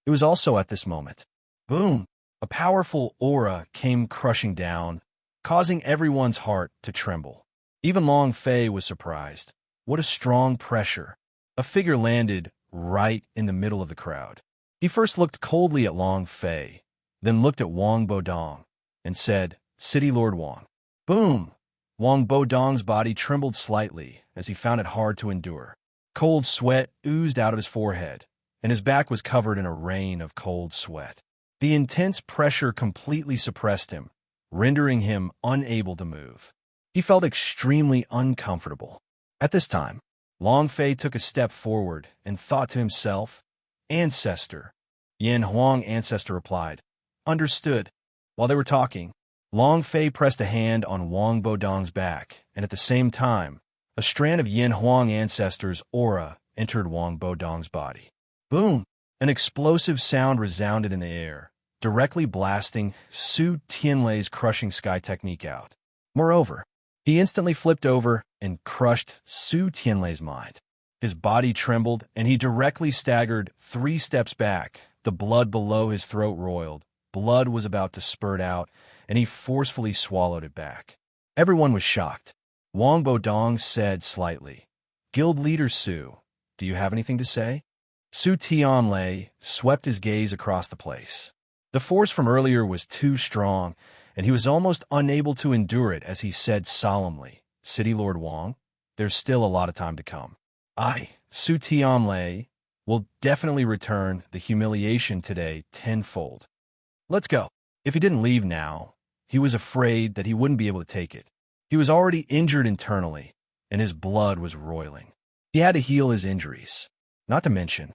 It was also at this moment. Boom! A powerful aura came crushing down, causing everyone's heart to tremble. Even Long Fei was surprised. What a strong pressure. A figure landed right in the middle of the crowd. He first looked coldly at Long Fei, then looked at Wang Bodong, and said, "City Lord Wang." Boom! Wang Bodong's body trembled slightly as he found it hard to endure. Cold sweat oozed out of his forehead, and his back was covered in a rain of cold sweat. The intense pressure completely suppressed him, rendering him unable to move. He felt extremely uncomfortable. At this time, Long Fei took a step forward and thought to himself, "Ancestor." Yin Huang Ancestor replied, "Understood." While they were talking, Long Fei pressed a hand on Wang Bodong's back, and at the same time, a strand of Yin Huang Ancestor's aura entered Wang Bodong's body. Boom! An explosive sound resounded in the air, directly blasting Su Tianlei's crushing sky technique out. Moreover, he instantly flipped over and crushed Su Tianlei's mind. His body trembled, and he directly staggered 3 steps back. The blood below his throat roiled. Blood was about to spurt out, and he forcefully swallowed it back. Everyone was shocked. Wang Bodong said slightly, "Guild leader Su, do you have anything to say?" Su Tianlei swept his gaze across the place. The force from earlier was too strong, and he was almost unable to endure it as he said solemnly, "City Lord Wang, there's still a lot of time to come. I, Su Tianlei, will definitely return the humiliation today tenfold. Let's go." If he didn't leave now, he was afraid that he wouldn't be able to take it. He was already injured internally, and his blood was roiling. He had to heal his injuries. Not to mention,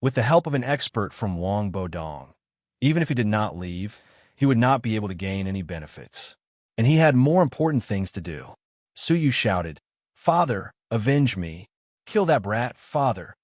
with the help of an expert from Wang Bodong, even if he did not leave, he would not be able to gain any benefits. And he had more important things to do. Su Yu shouted, "Father, avenge me. Kill that brat, father."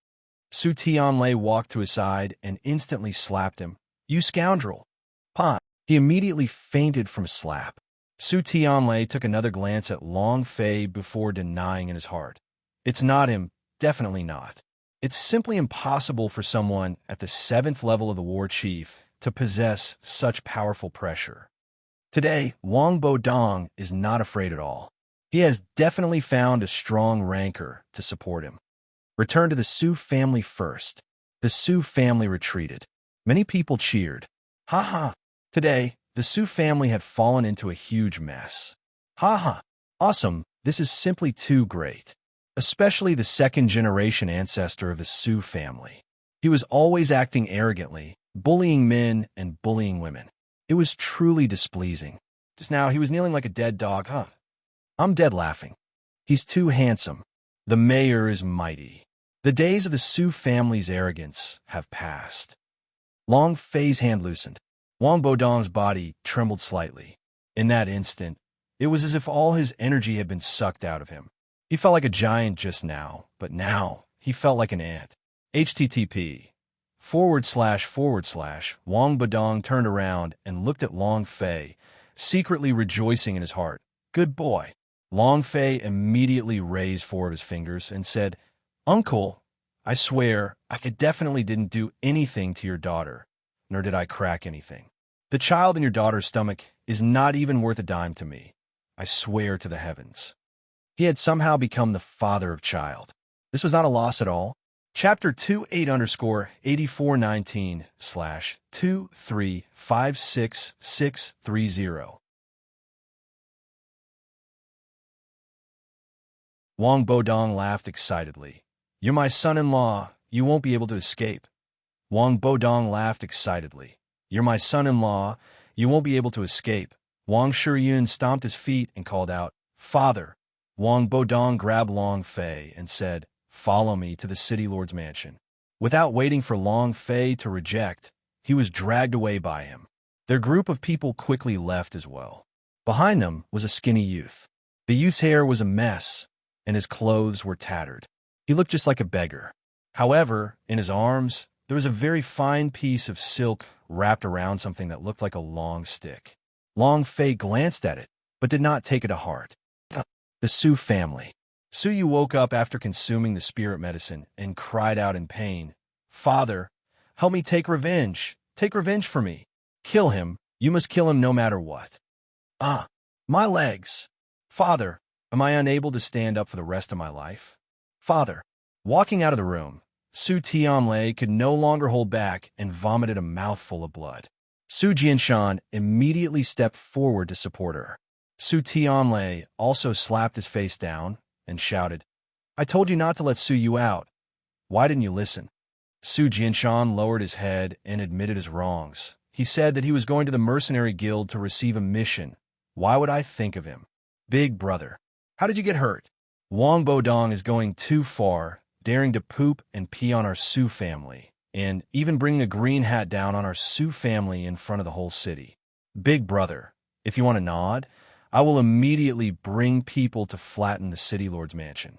Su Tianlei walked to his side and instantly slapped him. "You scoundrel." "Pa!" He immediately fainted from a slap. Su Tianlei took another glance at Long Fei before denying in his heart, "It's not him, definitely not. It's simply impossible for someone at the 7th level of the war chief to possess such powerful pressure." Today, Wang Bodong is not afraid at all. He has definitely found a strong rancor to support him. Return to the Su family first. The Su family retreated. Many people cheered. Ha ha! Today, the Su family had fallen into a huge mess. Ha ha! Awesome! This is simply too great. Especially the 2nd-generation ancestor of the Su family. He was always acting arrogantly, bullying men and bullying women. It was truly displeasing. Just now, he was kneeling like a dead dog, huh? I'm dead laughing. He's too handsome. The mayor is mighty. The days of the Su family's arrogance have passed. Long Fei's hand loosened. Wang Bodong's body trembled slightly. In that instant, it was as if all his energy had been sucked out of him. He felt like a giant just now, but now he felt like an ant. http:// Wang Bodong turned around and looked at Long Fei, secretly rejoicing in his heart. "Good boy." Long Fei immediately raised 4 of his fingers and said, "Uncle, I swear I definitely didn't do anything to your daughter, nor did I crack anything. The child in your daughter's stomach is not even worth a dime to me. I swear to the heavens." He had somehow become the father of child. This was not a loss at all. Chapter 28_8419/2356630. Wang Bodong laughed excitedly. "You're my son-in-law. You won't be able to escape." Wang Bodong laughed excitedly. "You're my son-in-law. You won't be able to escape." Wang Shiyun stomped his feet and called out, "Father." Wang Bodong grabbed Long Fei and said, "Follow me to the city lord's mansion." Without waiting for Long Fei to reject, he was dragged away by him. Their group of people quickly left as well. Behind them was a skinny youth. The youth's hair was a mess, and his clothes were tattered. He looked just like a beggar. However, in his arms, there was a very fine piece of silk wrapped around something that looked like a long stick. Long Fei glanced at it, but did not take it to heart. The Su family. Su Yu woke up after consuming the spirit medicine and cried out in pain, "Father, help me take revenge. Take revenge for me. Kill him. You must kill him no matter what." "Ah, my legs. Father, am I unable to stand up for the rest of my life? Father." Walking out of the room, Su Tianlei could no longer hold back and vomited a mouthful of blood. Su Jianshan immediately stepped forward to support her. Su Tianlei also slapped his face down and shouted, "I told you not to let Su Yu out. Why didn't you listen?" Su Jianshan lowered his head and admitted his wrongs. He said that he was going to the mercenary guild to receive a mission. "Why would I think of him? Big brother, how did you get hurt?" "Wang Bodong is going too far, daring to poop and pee on our Su family, and even bringing a green hat down on our Su family in front of the whole city. Big brother, if you want to nod, I will immediately bring people to flatten the city lord's mansion."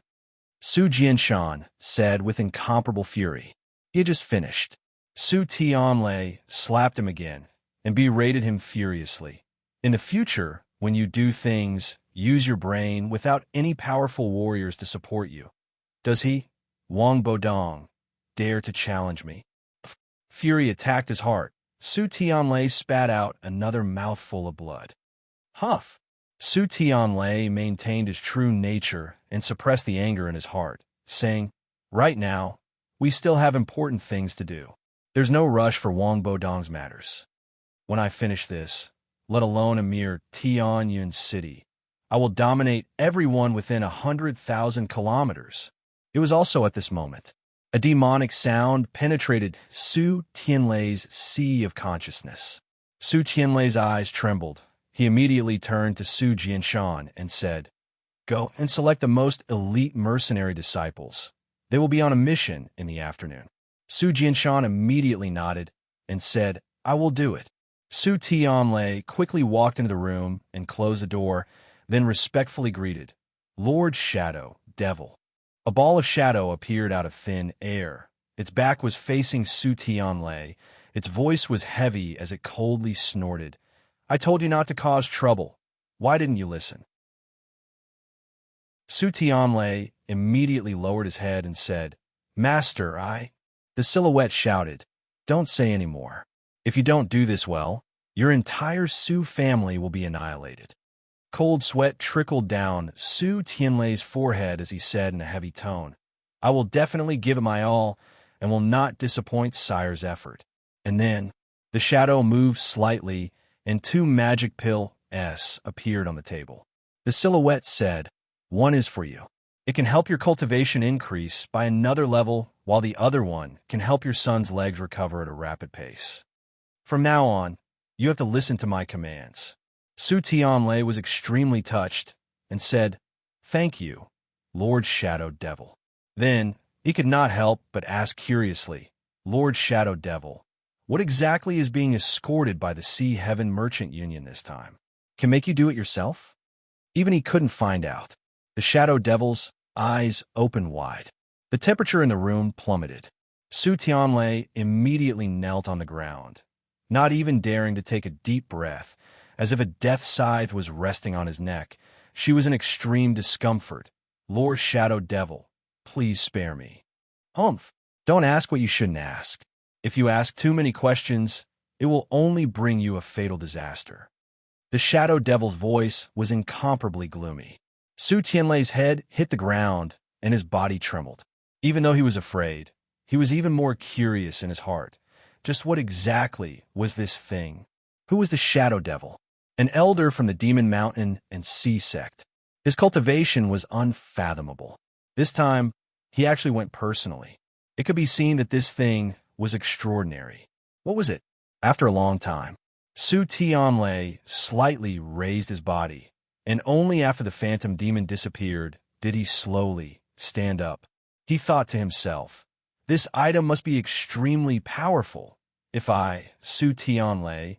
Su Jianshan said with incomparable fury. He had just finished. Su Tianlei slapped him again and berated him furiously. "In the future, when you do things, use your brain without any powerful warriors to support you. Does he, Wang Bodong, dare to challenge me?" Fury attacked his heart. Su Tianlei spat out another mouthful of blood. Huff! Su Tianlei maintained his true nature and suppressed the anger in his heart, saying, "Right now, we still have important things to do. There's no rush for Wang Bodong's matters. When I finish this, let alone a mere Tianyun city, I will dominate everyone within 100,000 kilometers." It was also at this moment. A demonic sound penetrated Su Tianlei's sea of consciousness. Su Tianlei's eyes trembled. He immediately turned to Su Jianshan and said, "Go and select the most elite mercenary disciples. They will be on a mission in the afternoon." Su Jianshan immediately nodded and said, "I will do it." Su Tianlei quickly walked into the room and closed the door, then respectfully greeted, "Lord Shadow, Devil." A ball of shadow appeared out of thin air. Its back was facing Su Tianlei. Its voice was heavy as it coldly snorted, "I told you not to cause trouble. Why didn't you listen?" Su Tianlei immediately lowered his head and said, "Master, I—" The silhouette shouted, "Don't say any more. If you don't do this well, your entire Su family will be annihilated." Cold sweat trickled down Su Tianlei's forehead as he said in a heavy tone, "I will definitely give it my all and will not disappoint Sire's effort." And then the shadow moved slightly and two magic pills appeared on the table. The silhouette said, "One is for you. It can help your cultivation increase by another level, while the other one can help your son's legs recover at a rapid pace. From now on, you have to listen to my commands." Su Tianlei was extremely touched and said, "Thank you, Lord Shadow Devil." Then he could not help but ask curiously, "Lord Shadow Devil, what exactly is being escorted by the Sea Heaven Merchant Union this time? Can make you do it yourself?" Even he couldn't find out. The Shadow Devil's eyes opened wide. The temperature in the room plummeted. Su Tianlei immediately knelt on the ground, not even daring to take a deep breath, as if a death scythe was resting on his neck. She was in extreme discomfort. "Lord Shadow Devil, please spare me." "Humph! Don't ask what you shouldn't ask. If you ask too many questions, it will only bring you a fatal disaster." The Shadow Devil's voice was incomparably gloomy. Su Tianlei's head hit the ground, and his body trembled. Even though he was afraid, he was even more curious in his heart. Just what exactly was this thing? Who was the Shadow Devil? An elder from the Demon Mountain and Sea Sect. His cultivation was unfathomable. This time, he actually went personally. It could be seen that this thing was extraordinary. What was it? After a long time, Su Tianlei slightly raised his body, and only after the phantom demon disappeared did he slowly stand up. He thought to himself, "This item must be extremely powerful if I, Su Tianlei,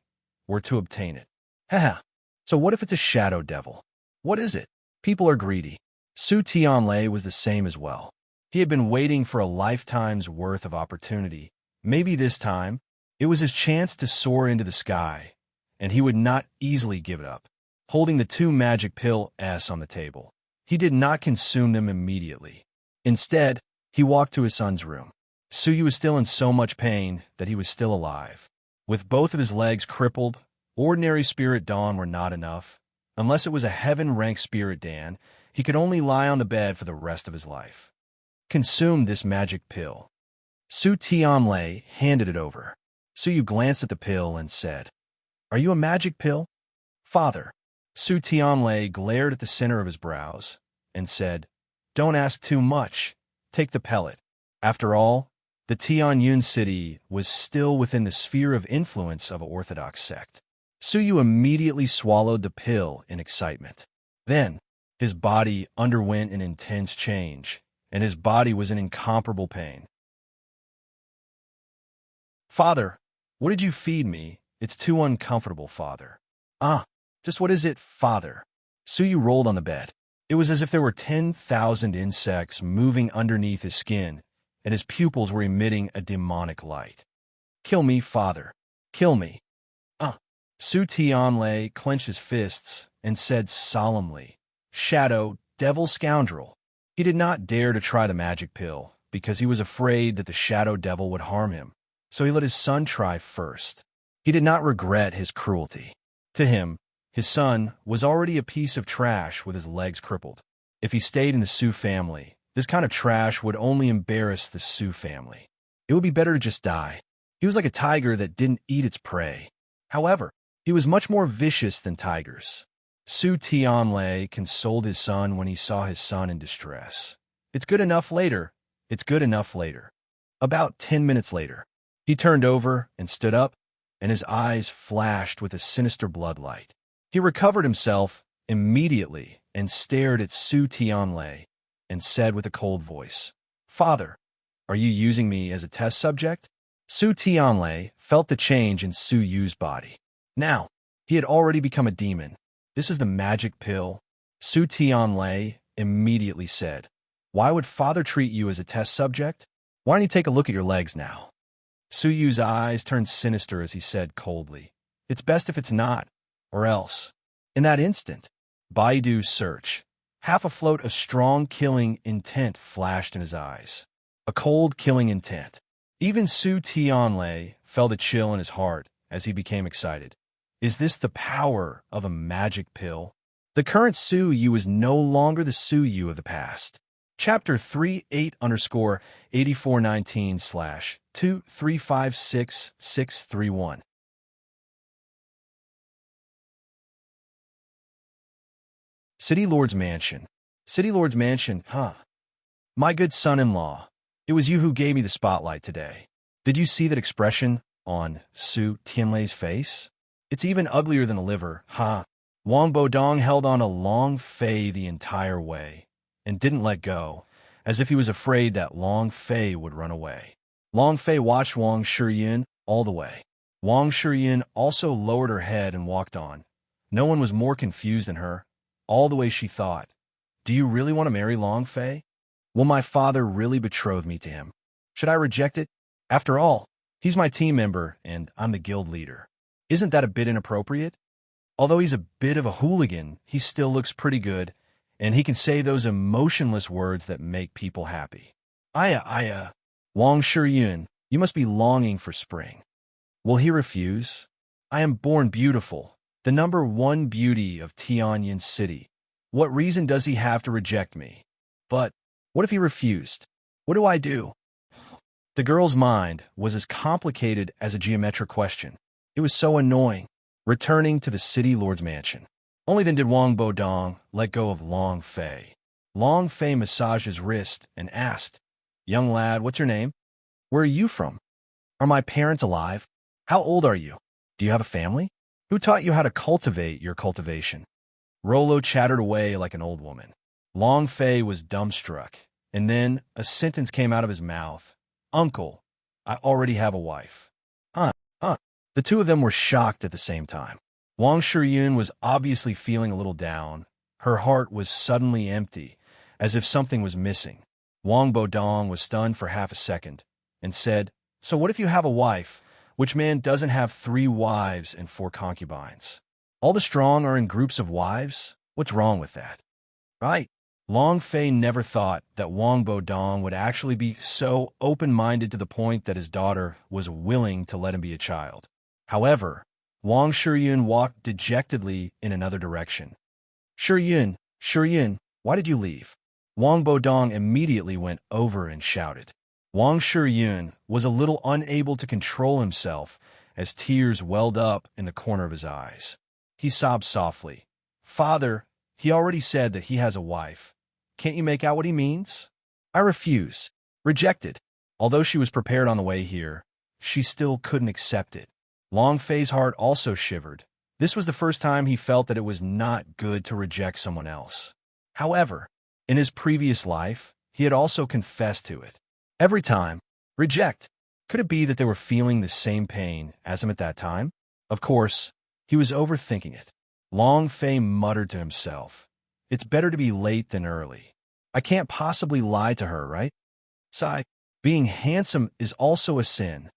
were to obtain it." Haha. So what if it's a Shadow Devil? What is it? People are greedy. Su Tianlei was the same as well. He had been waiting for a lifetime's worth of opportunity. Maybe this time, it was his chance to soar into the sky, and he would not easily give it up. Holding the two magic pills on the table, he did not consume them immediately. Instead, he walked to his son's room. Suyu was still in so much pain that he was still alive. With both of his legs crippled, ordinary spirit dawn were not enough. Unless it was a heaven-ranked spirit Dan, he could only lie on the bed for the rest of his life. Consume this magic pill. Su Tianlei handed it over. Suyu glanced at the pill and said, "Are you a magic pill?" "Father." Su Tianlei glared at the center of his brows and said, "Don't ask too much. Take the pellet." After all, the Tianyun city was still within the sphere of influence of an Orthodox sect. Suyu immediately swallowed the pill in excitement. Then, his body underwent an intense change, and his body was in incomparable pain. "Father, what did you feed me? It's too uncomfortable, Father." "Ah, just what is it, Father?" Suyu rolled on the bed. It was as if there were 10,000 insects moving underneath his skin, and his pupils were emitting a demonic light. "Kill me, Father. Kill me." Su Tianlei clenched his fists and said solemnly, "Shadow, devil scoundrel." He did not dare to try the magic pill because he was afraid that the shadow devil would harm him, so he let his son try first. He did not regret his cruelty. To him, his son was already a piece of trash with his legs crippled. If he stayed in the Su family, this kind of trash would only embarrass the Su family. It would be better to just die. He was like a tiger that didn't eat its prey. However, he was much more vicious than tigers. Su Tianlei consoled his son when he saw his son in distress. "It's good enough later. It's good enough later." About 10 minutes later, he turned over and stood up, and his eyes flashed with a sinister bloodlight. He recovered himself immediately and stared at Su Tianlei and said with a cold voice, "Father, are you using me as a test subject?" Su Tianlei felt the change in Su Yu's body. Now, he had already become a demon. "This is the magic pill." Su Tianlei immediately said, "Why would Father treat you as a test subject? Why don't you take a look at your legs now?" Su Yu's eyes turned sinister as he said coldly, "It's best if it's not, or else." In that instant, Baidu's search, half a float of strong killing intent flashed in his eyes. A cold killing intent. Even Su Tianlei felt a chill in his heart as he became excited. Is this the power of a magic pill? The current Su Yu is no longer the Su Yu of the past. Chapter 38_8419/2356631. City Lord's Mansion. City Lord's Mansion, huh? My good son-in-law, it was you who gave me the spotlight today. Did you see that expression on Su Tianlei's face? It's even uglier than a liver, huh? Wang Bodong held on a Long Fei the entire way and didn't let go, as if he was afraid that Long Fei would run away. Long Fei watched Wang Shiyin all the way. Wang Shiyin also lowered her head and walked on. No one was more confused than her. All the way she thought, "Do you really want to marry Long Fei? Will my father really betroth me to him? Should I reject it? After all, he's my team member and I'm the guild leader. Isn't that a bit inappropriate? Although he's a bit of a hooligan, he still looks pretty good, and he can say those emotionless words that make people happy. Aya. Wang Shiyin, you must be longing for spring. Will he refuse? I am born beautiful, the #1 beauty of Tianyun City. What reason does he have to reject me? But what if he refused? What do I do?" The girl's mind was as complicated as a geometric question. It was so annoying. Returning to the city lord's mansion. Only then did Wang Bodong let go of Long Fei. Long Fei massaged his wrist and asked, "Young lad, what's your name? Where are you from? Are my parents alive? How old are you? Do you have a family? Who taught you how to cultivate your cultivation?" Rolo chattered away like an old woman. Long Fei was dumbstruck, and then a sentence came out of his mouth. "Uncle, I already have a wife." Huh. The two of them were shocked at the same time. Wang Shiyin was obviously feeling a little down. Her heart was suddenly empty, as if something was missing. Wang Bodong was stunned for half a second and said, "So what if you have a wife? Which man doesn't have 3 wives and 4 concubines? All the strong are in groups of wives? What's wrong with that?" "Right." Long Fei never thought that Wang Bodong would actually be so open-minded to the point that his daughter was willing to let him be a child. However, Wang Shiyun walked dejectedly in another direction. Shiyun, why did you leave? Wang Bodong immediately went over and shouted. Wang Shiyun was a little unable to control himself as tears welled up in the corner of his eyes. He sobbed softly. Father, he already said that he has a wife. Can't you make out what he means? I refuse. Rejected. Although she was prepared on the way here, she still couldn't accept it. Long Fei's heart also shivered. This was the first time he felt that it was not good to reject someone else. However, in his previous life, he had also confessed to it. Every time, reject. Could it be that they were feeling the same pain as him at that time? Of course, he was overthinking it. Long Fei muttered to himself, it's better to be late than early. I can't possibly lie to her, right? Sigh, being handsome is also a sin.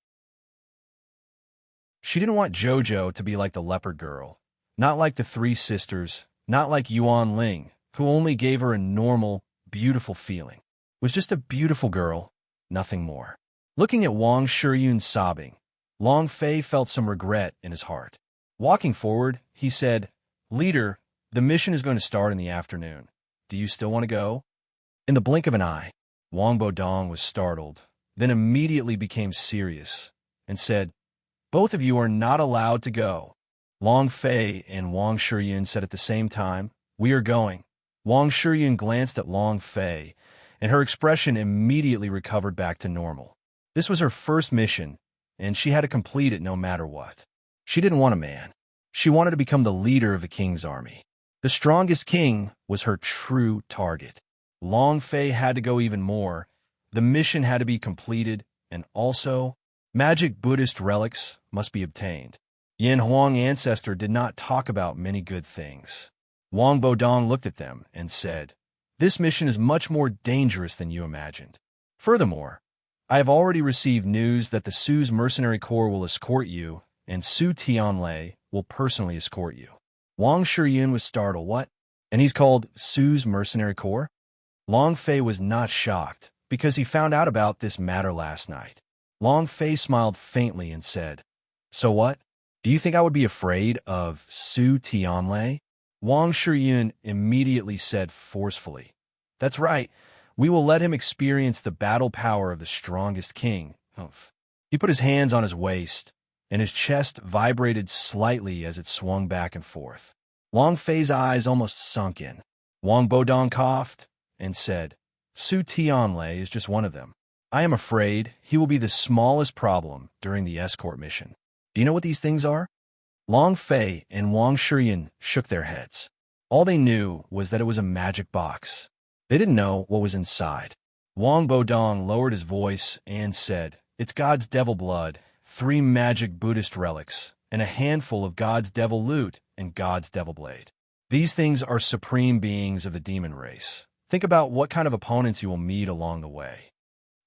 She didn't want Jojo to be like the leopard girl, not like the three sisters, not like Yuan Ling, who only gave her a normal, beautiful feeling. Was just a beautiful girl, nothing more. Looking at Wang Shiyun sobbing, Long Fei felt some regret in his heart. Walking forward, he said, Leader, the mission is going to start in the afternoon. Do you still want to go? In the blink of an eye, Wang Bodong was startled, then immediately became serious, and said, Both of you are not allowed to go. Long Fei and Wang Shiyun said at the same time, We are going. Wang Shiyun glanced at Long Fei, and her expression immediately recovered back to normal. This was her first mission, and she had to complete it no matter what. She didn't want a man. She wanted to become the leader of the king's army. The strongest king was her true target. Long Fei had to go even more. The mission had to be completed, and also, magic Buddhist relics must be obtained. Yin Huang ancestor did not talk about many good things. Wang Bodong looked at them and said, This mission is much more dangerous than you imagined. Furthermore, I have already received news that the Su's mercenary corps will escort you, and Su Tianlei will personally escort you. Wang Shiyun was startled. What? And he's called Su's mercenary corps? Long Fei was not shocked, because he found out about this matter last night. Long Fei smiled faintly and said, So what? Do you think I would be afraid of Su Tianlei? Wang Shiyun immediately said forcefully, That's right. We will let him experience the battle power of the strongest king. He put his hands on his waist, and his chest vibrated slightly as it swung back and forth. Long Fei's eyes almost sunk in. Wang Bodong coughed and said, Su Tianlei is just one of them. I am afraid he will be the smallest problem during the escort mission. Do you know what these things are? Long Fei and Wang Shiyun shook their heads. All they knew was that it was a magic box. They didn't know what was inside. Wang Bodong lowered his voice and said, It's God's devil blood, 3 magic Buddhist relics, and a handful of God's devil loot and God's devil blade. These things are supreme beings of the demon race. Think about what kind of opponents you will meet along the way.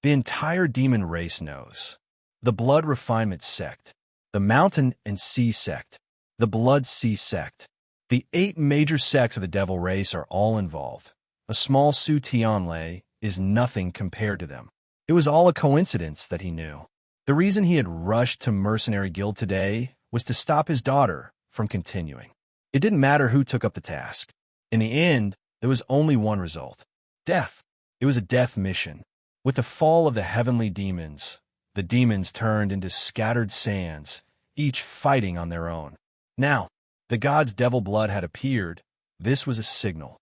The entire demon race knows. The blood refinement sect, the mountain and sea sect, the blood sea sect. The 8 major sects of the devil race are all involved. A small Su Tianlei is nothing compared to them. It was all a coincidence that he knew. The reason he had rushed to Mercenary Guild today was to stop his daughter from continuing. It didn't matter who took up the task. In the end, there was only one result. Death. It was a death mission. With the fall of the heavenly demons, the demons turned into scattered sands, each fighting on their own. Now, the god's devil blood had appeared. This was a signal.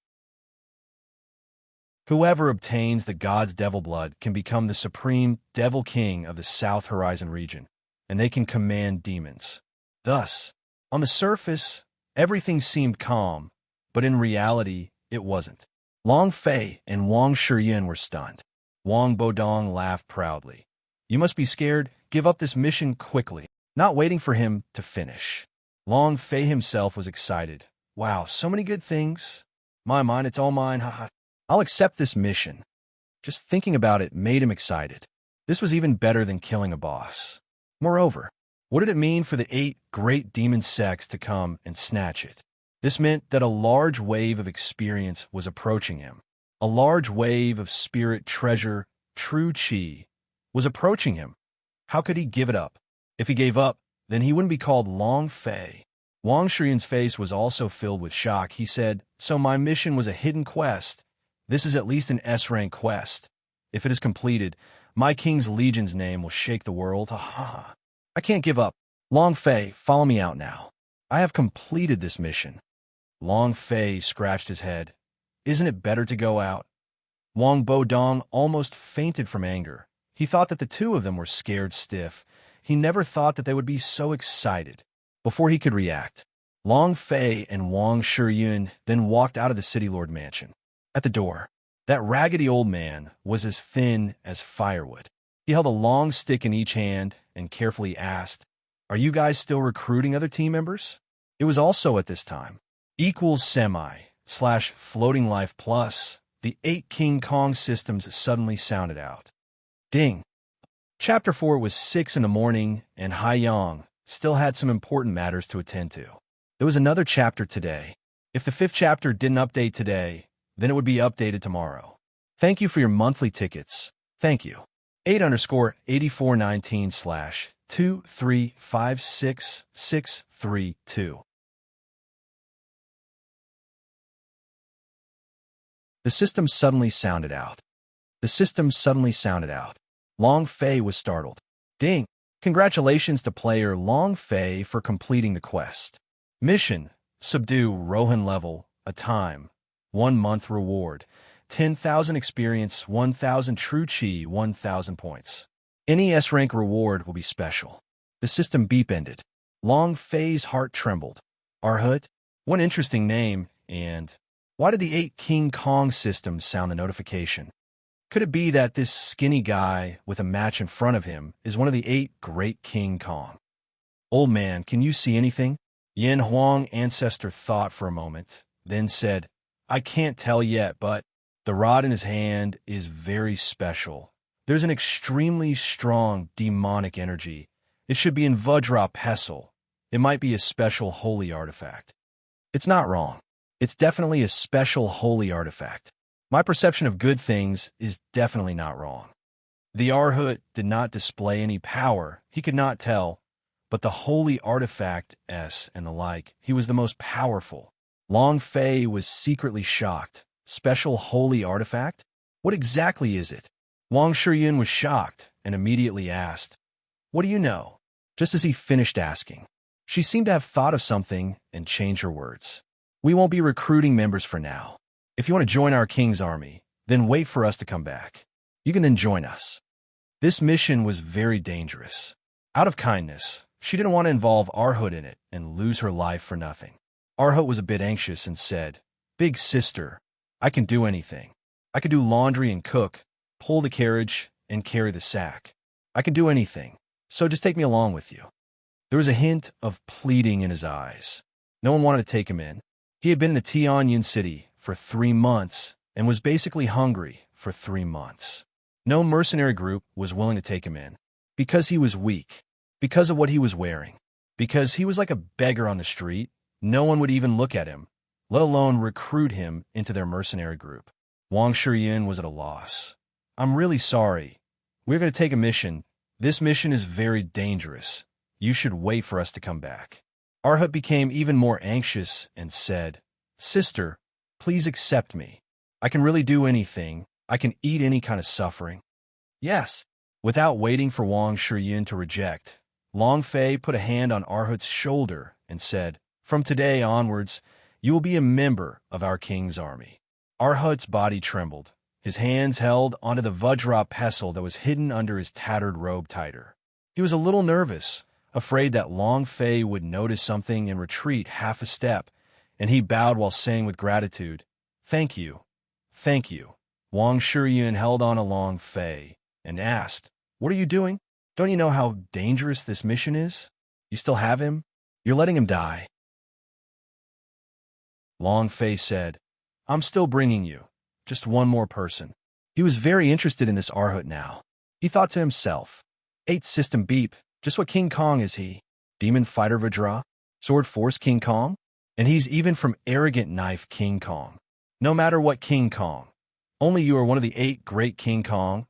Whoever obtains the god's devil blood can become the supreme devil king of the South Horizon region, and they can command demons. Thus, on the surface, everything seemed calm, but in reality, it wasn't. Long Fei and Wang Shiyun were stunned. Wang Bodong laughed proudly. You must be scared. Give up this mission quickly. Not waiting for him to finish. Long Fei himself was excited. Wow, so many good things. Mine, it's all mine, haha. I'll accept this mission. Just thinking about it made him excited. This was even better than killing a boss. Moreover, what did it mean for the 8 great demon sects to come and snatch it? This meant that a large wave of experience was approaching him. A large wave of spirit treasure, true chi, was approaching him. How could he give it up? If he gave up, then he wouldn't be called Long Fei. Wang Shuyun's face was also filled with shock. He said, "So my mission was a hidden quest. This is at least an S-rank quest. If it is completed, my King's Legion's name will shake the world. Ha ha ha. I can't give up. Long Fei, follow me out now. I have completed this mission." Long Fei scratched his head. "Isn't it better to go out?" Wang Bodong almost fainted from anger. He thought that the two of them were scared stiff. He never thought that they would be so excited. Before he could react, Long Fei and Wang Shuyun then walked out of the City Lord mansion. At the door, that raggedy old man was as thin as firewood. He held a long stick in each hand and carefully asked, "Are you guys still recruiting other team members?" It was also at this time. Equals semi/floating life plus the 8 King Kong systems suddenly sounded out. Ding. Chapter 4 was 6 in the morning, and Hai Yang still had some important matters to attend to. There was another chapter today. If the 5th chapter didn't update today, then it would be updated tomorrow. Thank you for your monthly tickets. Thank you. 8_8419/2356632. The system suddenly sounded out. The system suddenly sounded out. Long Fei was startled. Ding! Congratulations to player Long Fei for completing the quest. Mission: subdue Rohan level, a time, 1 month reward, 10,000 experience, 1,000 true chi, 1,000 points. Any S-rank reward will be special. The system beep ended. Long Fei's heart trembled. Arhut? One interesting name, and why did the 8 King Kong system sound the notification? Could it be that this skinny guy with a match in front of him is one of the 8 great King Kong? Old man, can you see anything? Yin Huang ancestor thought for a moment, then said, "I can't tell yet, but the rod in his hand is very special. There's an extremely strong demonic energy. It should be in Vajra Pestle. It might be a special holy artifact." It's not wrong. It's definitely a special holy artifact. My perception of good things is definitely not wrong. The Arhut did not display any power, he could not tell, but the holy artifact S and the like, he was the most powerful. Long Fei was secretly shocked. Special holy artifact? What exactly is it? Wang Shuyun was shocked and immediately asked, "What do you know?" Just as he finished asking, she seemed to have thought of something and changed her words. "We won't be recruiting members for now. If you want to join our King's army, then wait for us to come back. You can then join us." This mission was very dangerous. Out of kindness, she didn't want to involve Arhut in it and lose her life for nothing. Arhut was a bit anxious and said, "Big sister, I can do anything. I can do laundry and cook, pull the carriage, and carry the sack. I can do anything, so just take me along with you." There was a hint of pleading in his eyes. No one wanted to take him in. He had been in the Tianyin city for 3 months and was basically hungry for 3 months. No mercenary group was willing to take him in because he was weak, because of what he was wearing, because he was like a beggar on the street. No one would even look at him, let alone recruit him into their mercenary group. Wang Shuyun was at a loss. "I'm really sorry. We're going to take a mission. This mission is very dangerous. You should wait for us to come back." Arhut became even more anxious and said, "Sister, please accept me. I can really do anything. I can eat any kind of suffering." "Yes." Without waiting for Wang Shuyun to reject, Long Fei put a hand on Arhut's shoulder and said, "From today onwards, you will be a member of our King's army." Arhut's body trembled. His hands held onto the Vajra pestle that was hidden under his tattered robe tighter. He was a little nervous, afraid that Long Fei would notice something and retreat half a step, and he bowed while saying with gratitude, "Thank you. Thank you." Wang Shuyun held on to Long Fei and asked, "What are you doing? Don't you know how dangerous this mission is? You still have him? You're letting him die." Long Fei said, "I'm still bringing you. Just one more person." He was very interested in this Arhut now. He thought to himself, 8 system beep, just what King Kong is he? Demon Fighter Vajra? Sword Force King Kong? And he's even from Arrogant Knife King Kong. No matter what King Kong. Only you are one of the 8 great King Kong.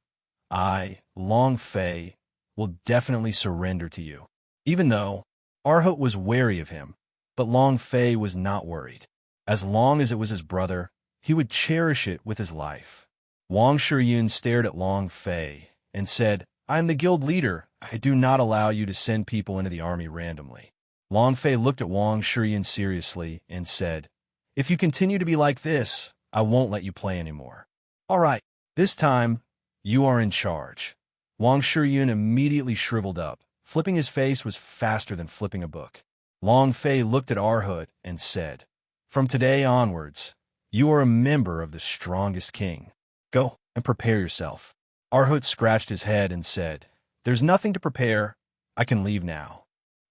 I, Long Fei, will definitely surrender to you. Even though Arhut was wary of him, but Long Fei was not worried. As long as it was his brother, he would cherish it with his life. Wang Shiyun stared at Long Fei and said, I am the guild leader. I do not allow you to send people into the army randomly. Long Fei looked at Wang Shiyun seriously and said, if you continue to be like this, I won't let you play anymore. All right, this time, you are in charge. Wang Shiyun immediately shriveled up. Flipping his face was faster than flipping a book. Long Fei looked at Arhut and said, from today onwards, you are a member of the strongest king. Go and prepare yourself. Arhut scratched his head and said, there's nothing to prepare. I can leave now.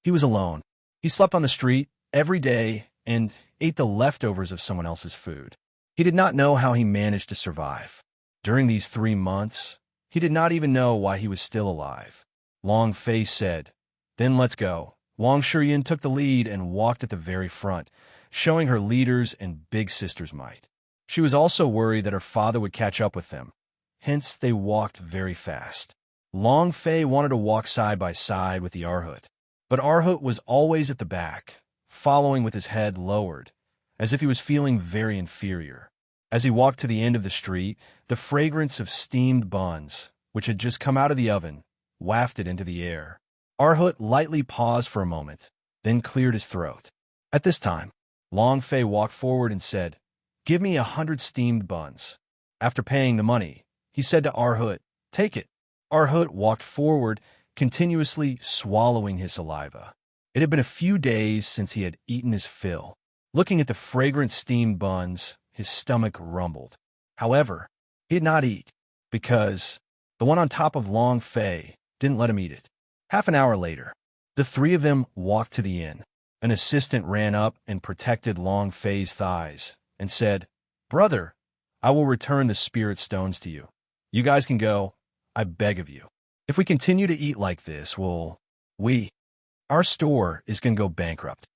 He was alone. He slept on the street every day and ate the leftovers of someone else's food. He did not know how he managed to survive. During these 3 months, he did not even know why he was still alive. Long Fei said, then let's go. Wang Shiyun took the lead and walked at the very front, showing her leaders and big sister's might. She was also worried that her father would catch up with them. Hence, they walked very fast. Long Fei wanted to walk side by side with the Arhut, but Arhut was always at the back, following with his head lowered, as if he was feeling very inferior. As he walked to the end of the street, the fragrance of steamed buns, which had just come out of the oven, wafted into the air. Arhut lightly paused for a moment, then cleared his throat. At this time, Long Fei walked forward and said, give me 100 steamed buns. After paying the money, he said to Arhut, take it. Arhut walked forward, continuously swallowing his saliva. It had been a few days since he had eaten his fill. Looking at the fragrant steamed buns, his stomach rumbled. However, he did not eat, because the one on top of Long Fei didn't let him eat it. Half an hour later, the 3 of them walked to the inn. An assistant ran up and protected Long Fei's thighs and said, brother, I will return the spirit stones to you. You guys can go, I beg of you. If we continue to eat like this, our store is going to go bankrupt.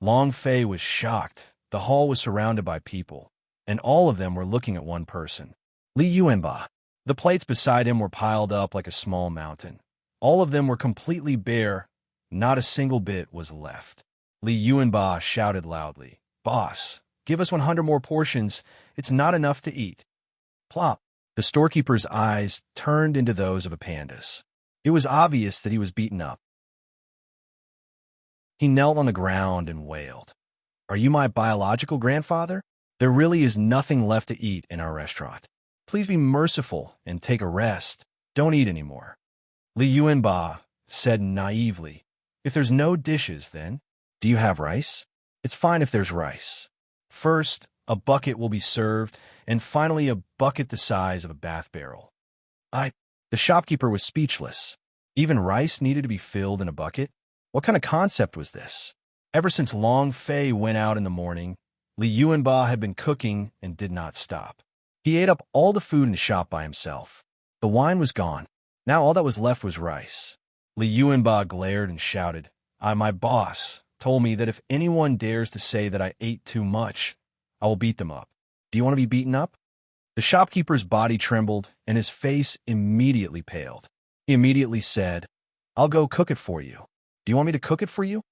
Long Fei was shocked. The hall was surrounded by people, and all of them were looking at one person, Li Yuanba. The plates beside him were piled up like a small mountain. All of them were completely bare. Not a single bit was left. Li Yuanba shouted loudly, boss, give us 100 more portions. It's not enough to eat. Plop. The storekeeper's eyes turned into those of a panda's. It was obvious that he was beaten up. He knelt on the ground and wailed, are you my biological grandfather? There really is nothing left to eat in our restaurant. Please be merciful and take a rest. Don't eat anymore. Li Yuanba said naively, if there's no dishes, then do you have rice? It's fine if there's rice. First, a bucket will be served, and finally a bucket the size of a bath barrel. The shopkeeper was speechless. Even rice needed to be filled in a bucket? What kind of concept was this? Ever since Long Fei went out in the morning, Li Yuanba had been cooking and did not stop. He ate up all the food in the shop by himself. The wine was gone. Now all that was left was rice. Li Yuanba glared and shouted, my boss told me that if anyone dares to say that I ate too much, I will beat them up. Do you want to be beaten up? The shopkeeper's body trembled, and his face immediately paled. He immediately said, I'll go cook it for you. Do you want me to cook it for you?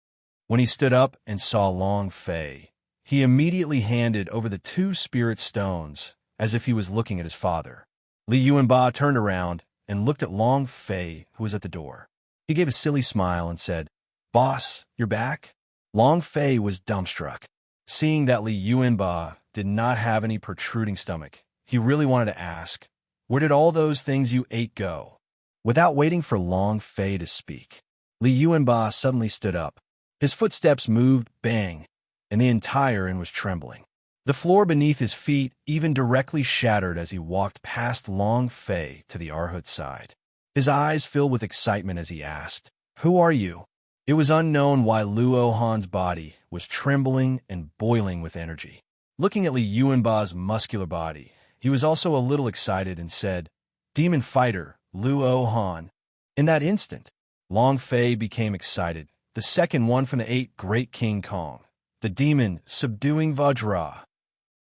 When he stood up and saw Long Fei, he immediately handed over the 2 spirit stones as if he was looking at his father. Li Yuanba turned around and looked at Long Fei, who was at the door. He gave a silly smile and said, boss, you're back? Long Fei was dumbstruck. Seeing that Li Yuanba did not have any protruding stomach, he really wanted to ask, where did all those things you ate go? Without waiting for Long Fei to speak, Li Yuanba suddenly stood up. His footsteps moved, bang, and the entire inn was trembling. The floor beneath his feet even directly shattered as he walked past Long Fei to the Arhut's side. His eyes filled with excitement as he asked, who are you? It was unknown why Luo Han's body was trembling and boiling with energy. Looking at Li Yuanba's muscular body, he was also a little excited and said, Demon Fighter, Luo Han. In that instant, Long Fei became excited, the second one from the 8 Great King Kong, the demon subduing Vajra.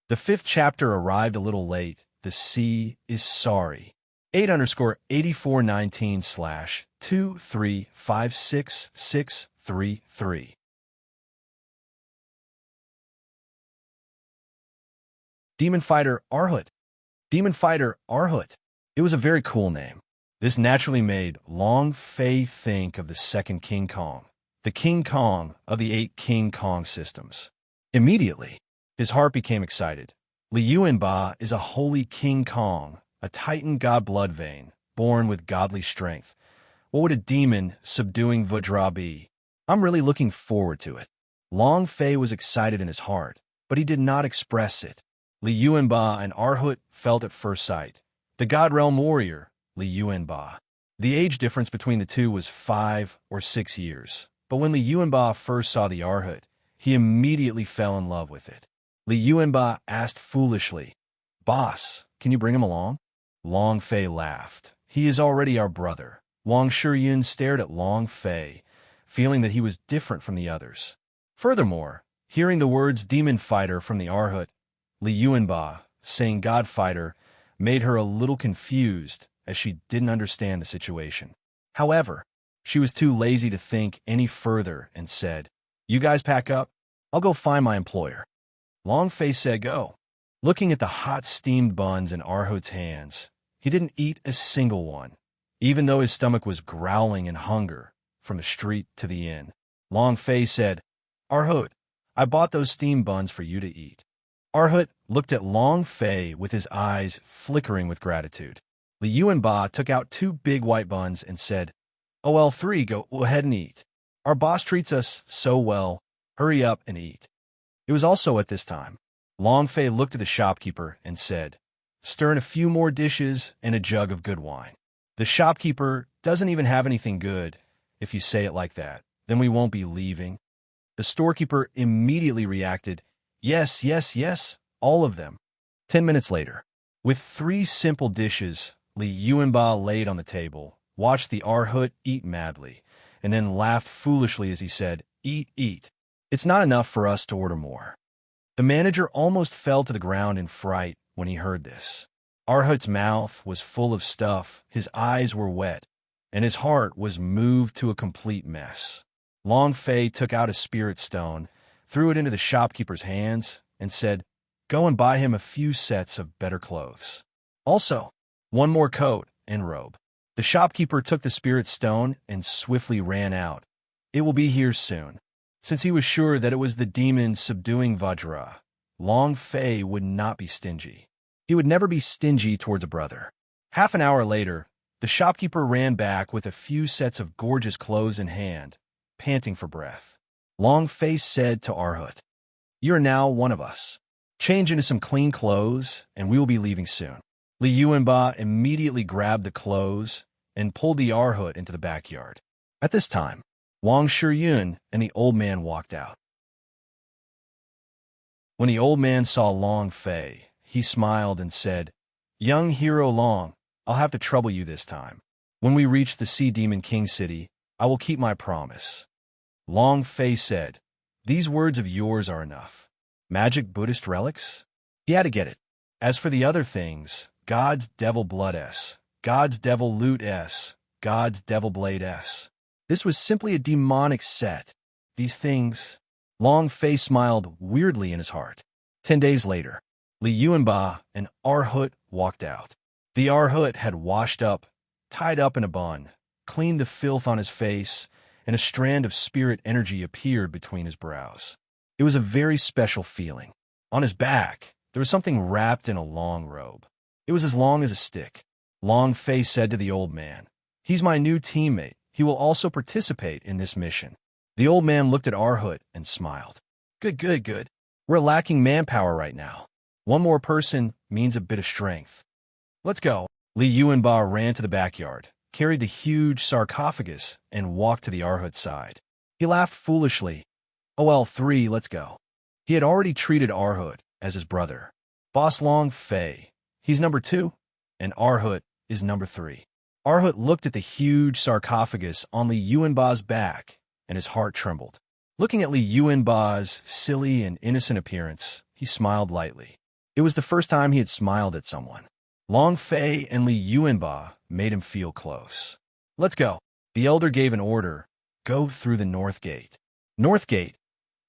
The 5th chapter arrived a little late, The sea is sorry. 8_8496/2356633. Demon Fighter Arhut. Demon Fighter Arhut. It was a very cool name. This naturally made Long Fei think of the second King Kong, the King Kong of the 8 King Kong systems. Immediately, his heart became excited. Liu Ba is a holy King Kong, a titan god blood vein, born with godly strength. What would a demon subduing Vajra be? I'm really looking forward to it. Long Fei was excited in his heart, but he did not express it. Liu Ba and Arhut felt at first sight. The God Realm warrior, Liu Ba. The age difference between the two was 5 or 6 years, but when Liu Ba first saw the Arhut, he immediately fell in love with it. Liu Ba asked foolishly, "Boss, can you bring him along?" Long Fei laughed. "He is already our brother." Wang Shiyun stared at Long Fei, feeling that he was different from the others. Furthermore, hearing the words demon fighter from the Arhut, Liu Ba saying God fighter made her a little confused as she didn't understand the situation. However, she was too lazy to think any further and said, "You guys pack up. I'll go find my employer." Long Fei said go. Looking at the hot steamed buns in Arhut's hands, he didn't eat a single one, even though his stomach was growling in hunger from the street to the inn. Long Fei said, "Arhut, I bought those steamed buns for you to eat." Arhut looked at Long Fei with his eyes flickering with gratitude. Liu Ba took out 2 big white buns and said, "OL3, go ahead and eat. Our boss treats us so well. Hurry up and eat." It was also at this time. Long Fei looked at the shopkeeper and said, "Stir in a few more dishes and a jug of good wine." The shopkeeper doesn't even have anything good. If you say it like that, then we won't be leaving. The storekeeper immediately reacted, "Yes, yes, yes, all of them." 10 minutes later, with 3 simple dishes, Liu Ba laid on the table, watched the Arhut eat madly, and then laughed foolishly as he said, "Eat, eat. It's not enough for us to order more." The manager almost fell to the ground in fright when he heard this. Arhut's mouth was full of stuff, his eyes were wet, and his heart was moved to a complete mess. Long Fei took out a spirit stone, threw it into the shopkeeper's hands, and said, "Go and buy him a few sets of better clothes. Also, 1 more coat and robe." The shopkeeper took the spirit stone and swiftly ran out. It will be here soon. Since he was sure that it was the demon subduing Vajra, Long Fei would not be stingy. He would never be stingy towards a brother. Half an hour later, the shopkeeper ran back with a few sets of gorgeous clothes in hand, panting for breath. Long Fei said to Arhut, "You are now one of us. Change into some clean clothes, and we will be leaving soon." Liu Ba immediately grabbed the clothes and pulled the Arhut into the backyard. At this time, Wang Shiyun and the old man walked out. When the old man saw Long Fei, he smiled and said, "Young hero Long, I'll have to trouble you this time. When we reach the Sea Demon King City, I will keep my promise." Long Fei said, "These words of yours are enough. Magic Buddhist relics?" He had to get it. As for the other things, God's Devil Blood S, God's Devil Loot S, God's Devil Blade S. This was simply a demonic set. These things... Long Fei smiled weirdly in his heart. 10 days later, Liu Ba and Arhut walked out. The Arhut had washed up, tied up in a bun, cleaned the filth on his face, and a strand of spirit energy appeared between his brows. It was a very special feeling. On his back, there was something wrapped in a long robe. It was as long as a stick. Long Fei said to the old man, "He's my new teammate. He will also participate in this mission." The old man looked at Arhut and smiled. Good, good, good. We're lacking manpower right now. 1 more person means a bit of strength. Let's go." Liu Ba ran to the backyard, carried the huge sarcophagus, and walked to the Arhut's side. He laughed foolishly. "OL3, let's go." He had already treated Arhut as his brother. Boss Long Fei, he's number 2, and Arhut is number 3. Arhut looked at the huge sarcophagus on Liu Ba's back, and his heart trembled. Looking at Liu Ba's silly and innocent appearance, he smiled lightly. It was the first time he had smiled at someone. Long Fei and Li Yuanba made him feel close. Let's go. The elder gave an order. Go through the north gate. North gate.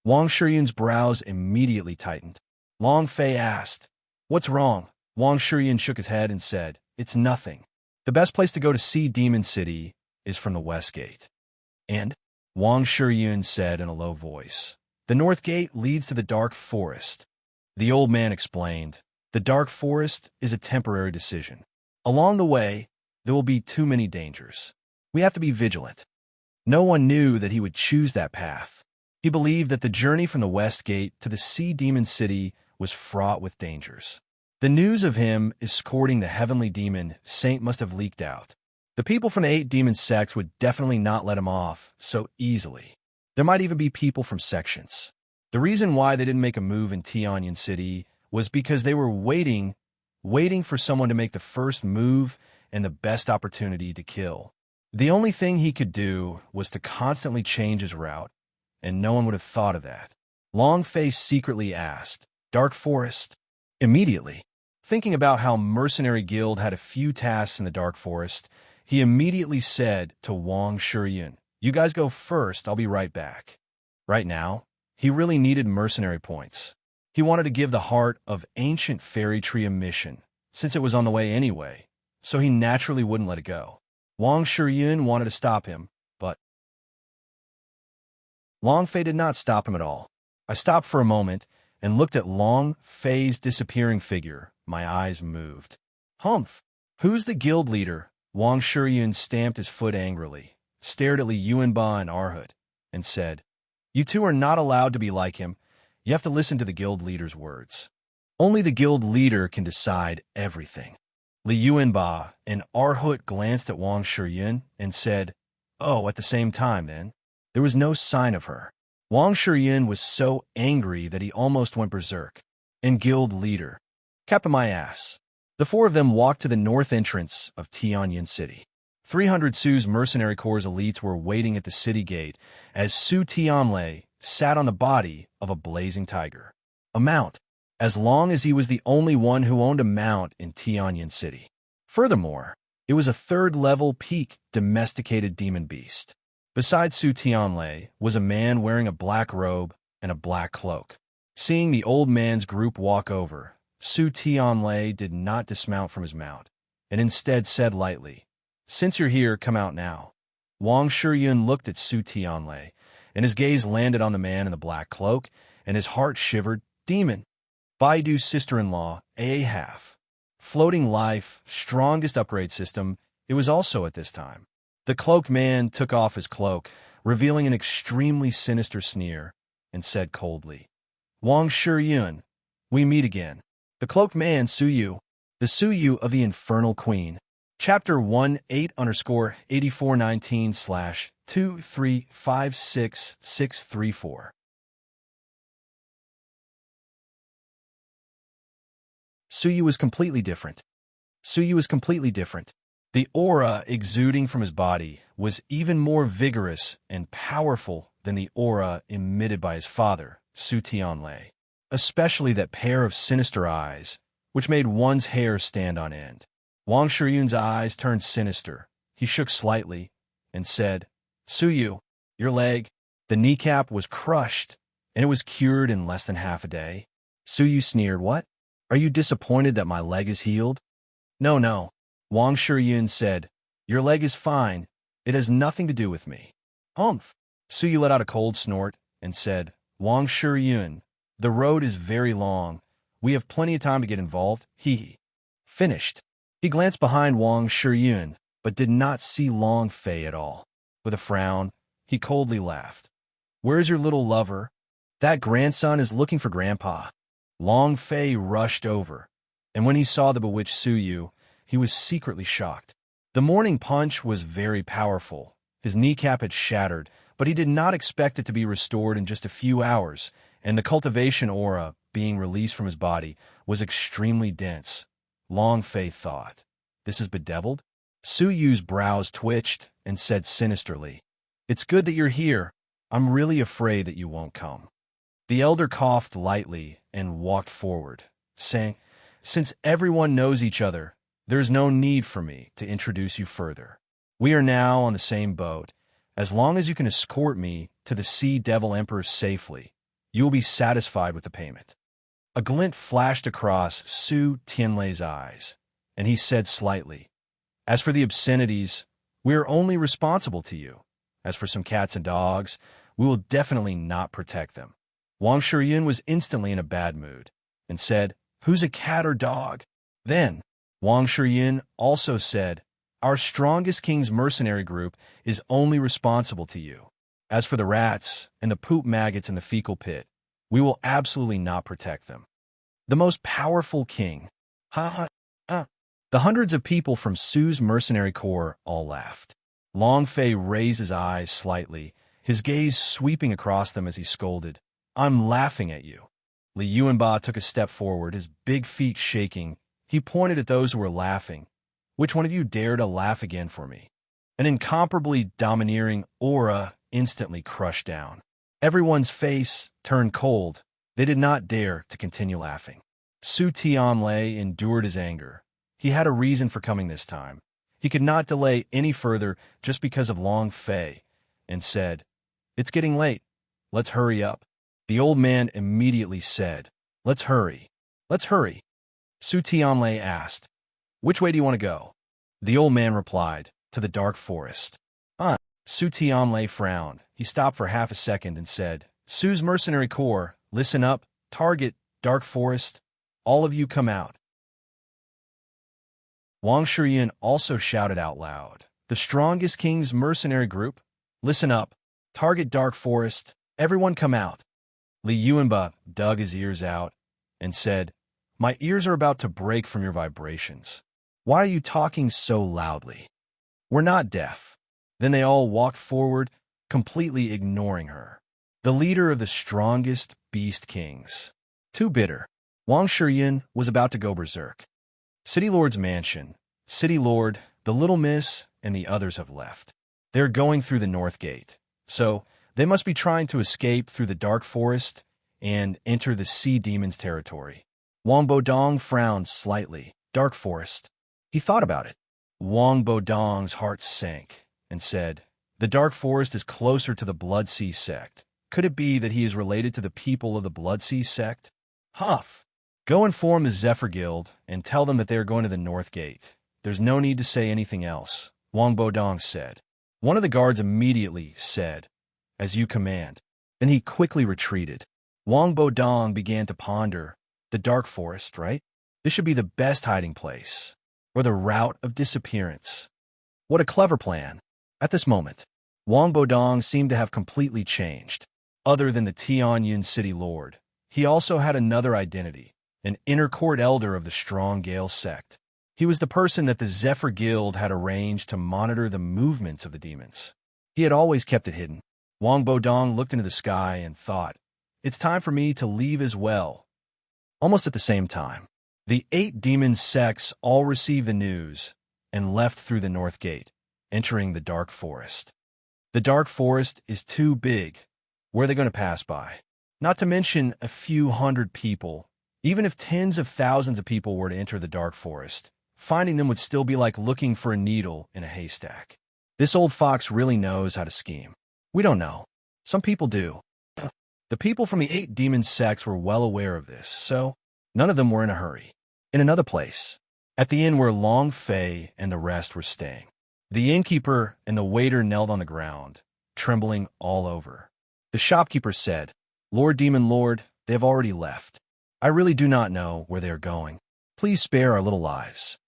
Wang Shiyun's brows immediately tightened. Long Fei asked, "What's wrong?" Wang Shiyun shook his head and said, "It's nothing. The best place to go to see Demon City is from the west gate." And? Wang Shiyun said in a low voice, "The north gate leads to the dark forest." The old man explained, "The dark forest is a temporary decision. Along the way, there will be too many dangers. We have to be vigilant." No one knew that he would choose that path. He believed that the journey from the west gate to the Sea Demon City was fraught with dangers. The news of him escorting the heavenly demon saint must have leaked out. The people from the 8 demon sects would definitely not let him off so easily. There might even be people from sections. The reason why they didn't make a move in Tianyan City was because they were waiting for someone to make the first move and the best opportunity to kill. The only thing he could do was to constantly change his route, and no one would have thought of that. Long Fei secretly asked, "Dark Forest?" Immediately. Thinking about how Mercenary Guild had a few tasks in the Dark Forest, he immediately said to Wang Shiyun, "You guys go first, I'll be right back." Right now, he really needed mercenary points. He wanted to give the heart of Ancient Fairy Tree a mission, since it was on the way anyway, so he naturally wouldn't let it go. Wang Shiyun wanted to stop him, but Long Fei did not stop him at all. I stopped for a moment and looked at Long Fei's disappearing figure. My eyes moved. Humph! Who's the guild leader? Wang Shiyun stamped his foot angrily, stared at Li Yuanba and Arhut, and said, "You two are not allowed to be like him. You have to listen to the guild leader's words. Only the guild leader can decide everything." Li Yuanba and Arhut glanced at Wang Shiyun and said, "Oh," at the same time then. There was no sign of her. Wang Shiyun was so angry that he almost went berserk. And guild leader. Kept my ass. The 4 of them walked to the north entrance of Tianyan City. 300 Su's Mercenary Corps elites were waiting at the city gate as Su Tianlei sat on the body of a blazing tiger. A mount, as long as he was the only one who owned a mount in Tianyan City. Furthermore, it was a 3rd-level peak domesticated demon beast. Beside Su Tianlei was a man wearing a black robe and a black cloak. Seeing the old man's group walk over, Su Tianlei did not dismount from his mount, and instead said lightly, "Since you're here, come out now." Wang Shiyun looked at Su Tianlei, and his gaze landed on the man in the black cloak, and his heart shivered. Demon. Baidu's sister-in-law, AA half. Floating life, strongest upgrade system, it was also at this time. The cloaked man took off his cloak, revealing an extremely sinister sneer, and said coldly, "Wang Shiyun, we meet again." The cloaked man, Suyu, the Suyu of the Infernal Queen. Chapter 18_8419/2356634. Suyu was completely different. Suyu was completely different. The aura exuding from his body was even more vigorous and powerful than the aura emitted by his father, Su Tianlei, especially that pair of sinister eyes, which made one's hair stand on end. Wang Shiyun's eyes turned sinister. He shook slightly and said, "Suyu, your leg." The kneecap was crushed, and it was cured in less than half a day. Suyu sneered, "What? Are you disappointed that my leg is healed?" No. Wang Shiyun said, "Your leg is fine. It has nothing to do with me." Humph. Suyu let out a cold snort and said, "Wang Shiyun, the road is very long. We have plenty of time to get involved. Hee. Finished." He glanced behind Wang Shiyun, but did not see Long Fei at all. With a frown, he coldly laughed. "Where's your little lover?" "That grandson is looking for Grandpa." Long Fei rushed over, and when he saw the bewitched Suyu, he was secretly shocked. The morning punch was very powerful. His kneecap had shattered, but he did not expect it to be restored in just a few hours, and the cultivation aura being released from his body was extremely dense. Long Fei thought, "This is bedeviled?" Suyu's brows twitched and said sinisterly, "It's good that you're here. I'm really afraid that you won't come." The elder coughed lightly and walked forward, saying, "Since everyone knows each other, there is no need for me to introduce you further. We are now on the same boat. As long as you can escort me to the Sea Devil Emperor safely, you will be satisfied with the payment." A glint flashed across Su Tianlei's eyes, and he said slightly, "As for the obscenities, we are only responsible to you. As for some cats and dogs, we will definitely not protect them." Wang Shiyun was instantly in a bad mood and said, "Who's a cat or dog?" Then, Wang Shiyun also said, "Our strongest king's mercenary group is only responsible to you. As for the rats and the poop maggots in the fecal pit, we will absolutely not protect them." The most powerful king. Ha ha ha. The hundreds of people from Su's mercenary corps all laughed. Long Fei raised his eyes slightly, his gaze sweeping across them as he scolded, "I'm laughing at you." Li Yuanba took a step forward, his big feet shaking. He pointed at those who were laughing. "Which one of you dare to laugh again for me?" An incomparably domineering aura instantly crushed down. Everyone's face turned cold. They did not dare to continue laughing. Su Tianlei endured his anger. He had a reason for coming this time. He could not delay any further just because of Long Fei, and said, "It's getting late. Let's hurry up." The old man immediately said, "Let's hurry. Let's hurry." Su Tianlei asked, "Which way do you want to go?" The old man replied, "To the dark forest." Su Tianlei frowned. He stopped for half a second and said, "Su's mercenary corps, listen up. Target, dark forest. All of you come out." Wang Shiyun also shouted out loud, "The strongest king's mercenary group, listen up. Target dark forest. Everyone come out." Li Yuanba dug his ears out and said, "My ears are about to break from your vibrations. Why are you talking so loudly? We're not deaf." Then they all walked forward, completely ignoring her. The leader of the strongest beast kings. Too bitter. Wang Shiyun was about to go berserk. City Lord's mansion. City Lord, the little miss, and the others have left. They're going through the north gate. So, they must be trying to escape through the dark forest and enter the sea demon's territory. Wang Bodong frowned slightly. Dark forest. He thought about it. Wang Bodong's heart sank and said, "The dark forest is closer to the Blood Sea sect. Could it be that he is related to the people of the Blood Sea sect?" Huff. "Go inform the Zephyr Guild and tell them that they are going to the North Gate. There's no need to say anything else," Wang Bodong said. One of the guards immediately said, "As you command." Then he quickly retreated. Wang Bodong began to ponder, the dark forest, right? This should be the best hiding place, or the route of disappearance. What a clever plan. At this moment, Wang Bodong seemed to have completely changed. Other than the Tianyun City Lord, he also had another identity, an inner court elder of the Strong Gale sect. He was the person that the Zephyr Guild had arranged to monitor the movements of the demons. He had always kept it hidden. Wang Bodong looked into the sky and thought, "It's time for me to leave as well." Almost at the same time, the 8 demon sects all received the news and left through the North Gate, entering the dark forest. The dark forest is too big. Where are they going to pass by? Not to mention a few hundred people. Even if tens of thousands of people were to enter the dark forest, finding them would still be like looking for a needle in a haystack. This old fox really knows how to scheme. We don't know. Some people do. The people from the 8 demon sects were well aware of this, so none of them were in a hurry. In another place, at the inn where Long Fei and the rest were staying, the innkeeper and the waiter knelt on the ground, trembling all over. The shopkeeper said, "Lord Demon Lord, they have already left. I really do not know where they are going. Please spare our little lives.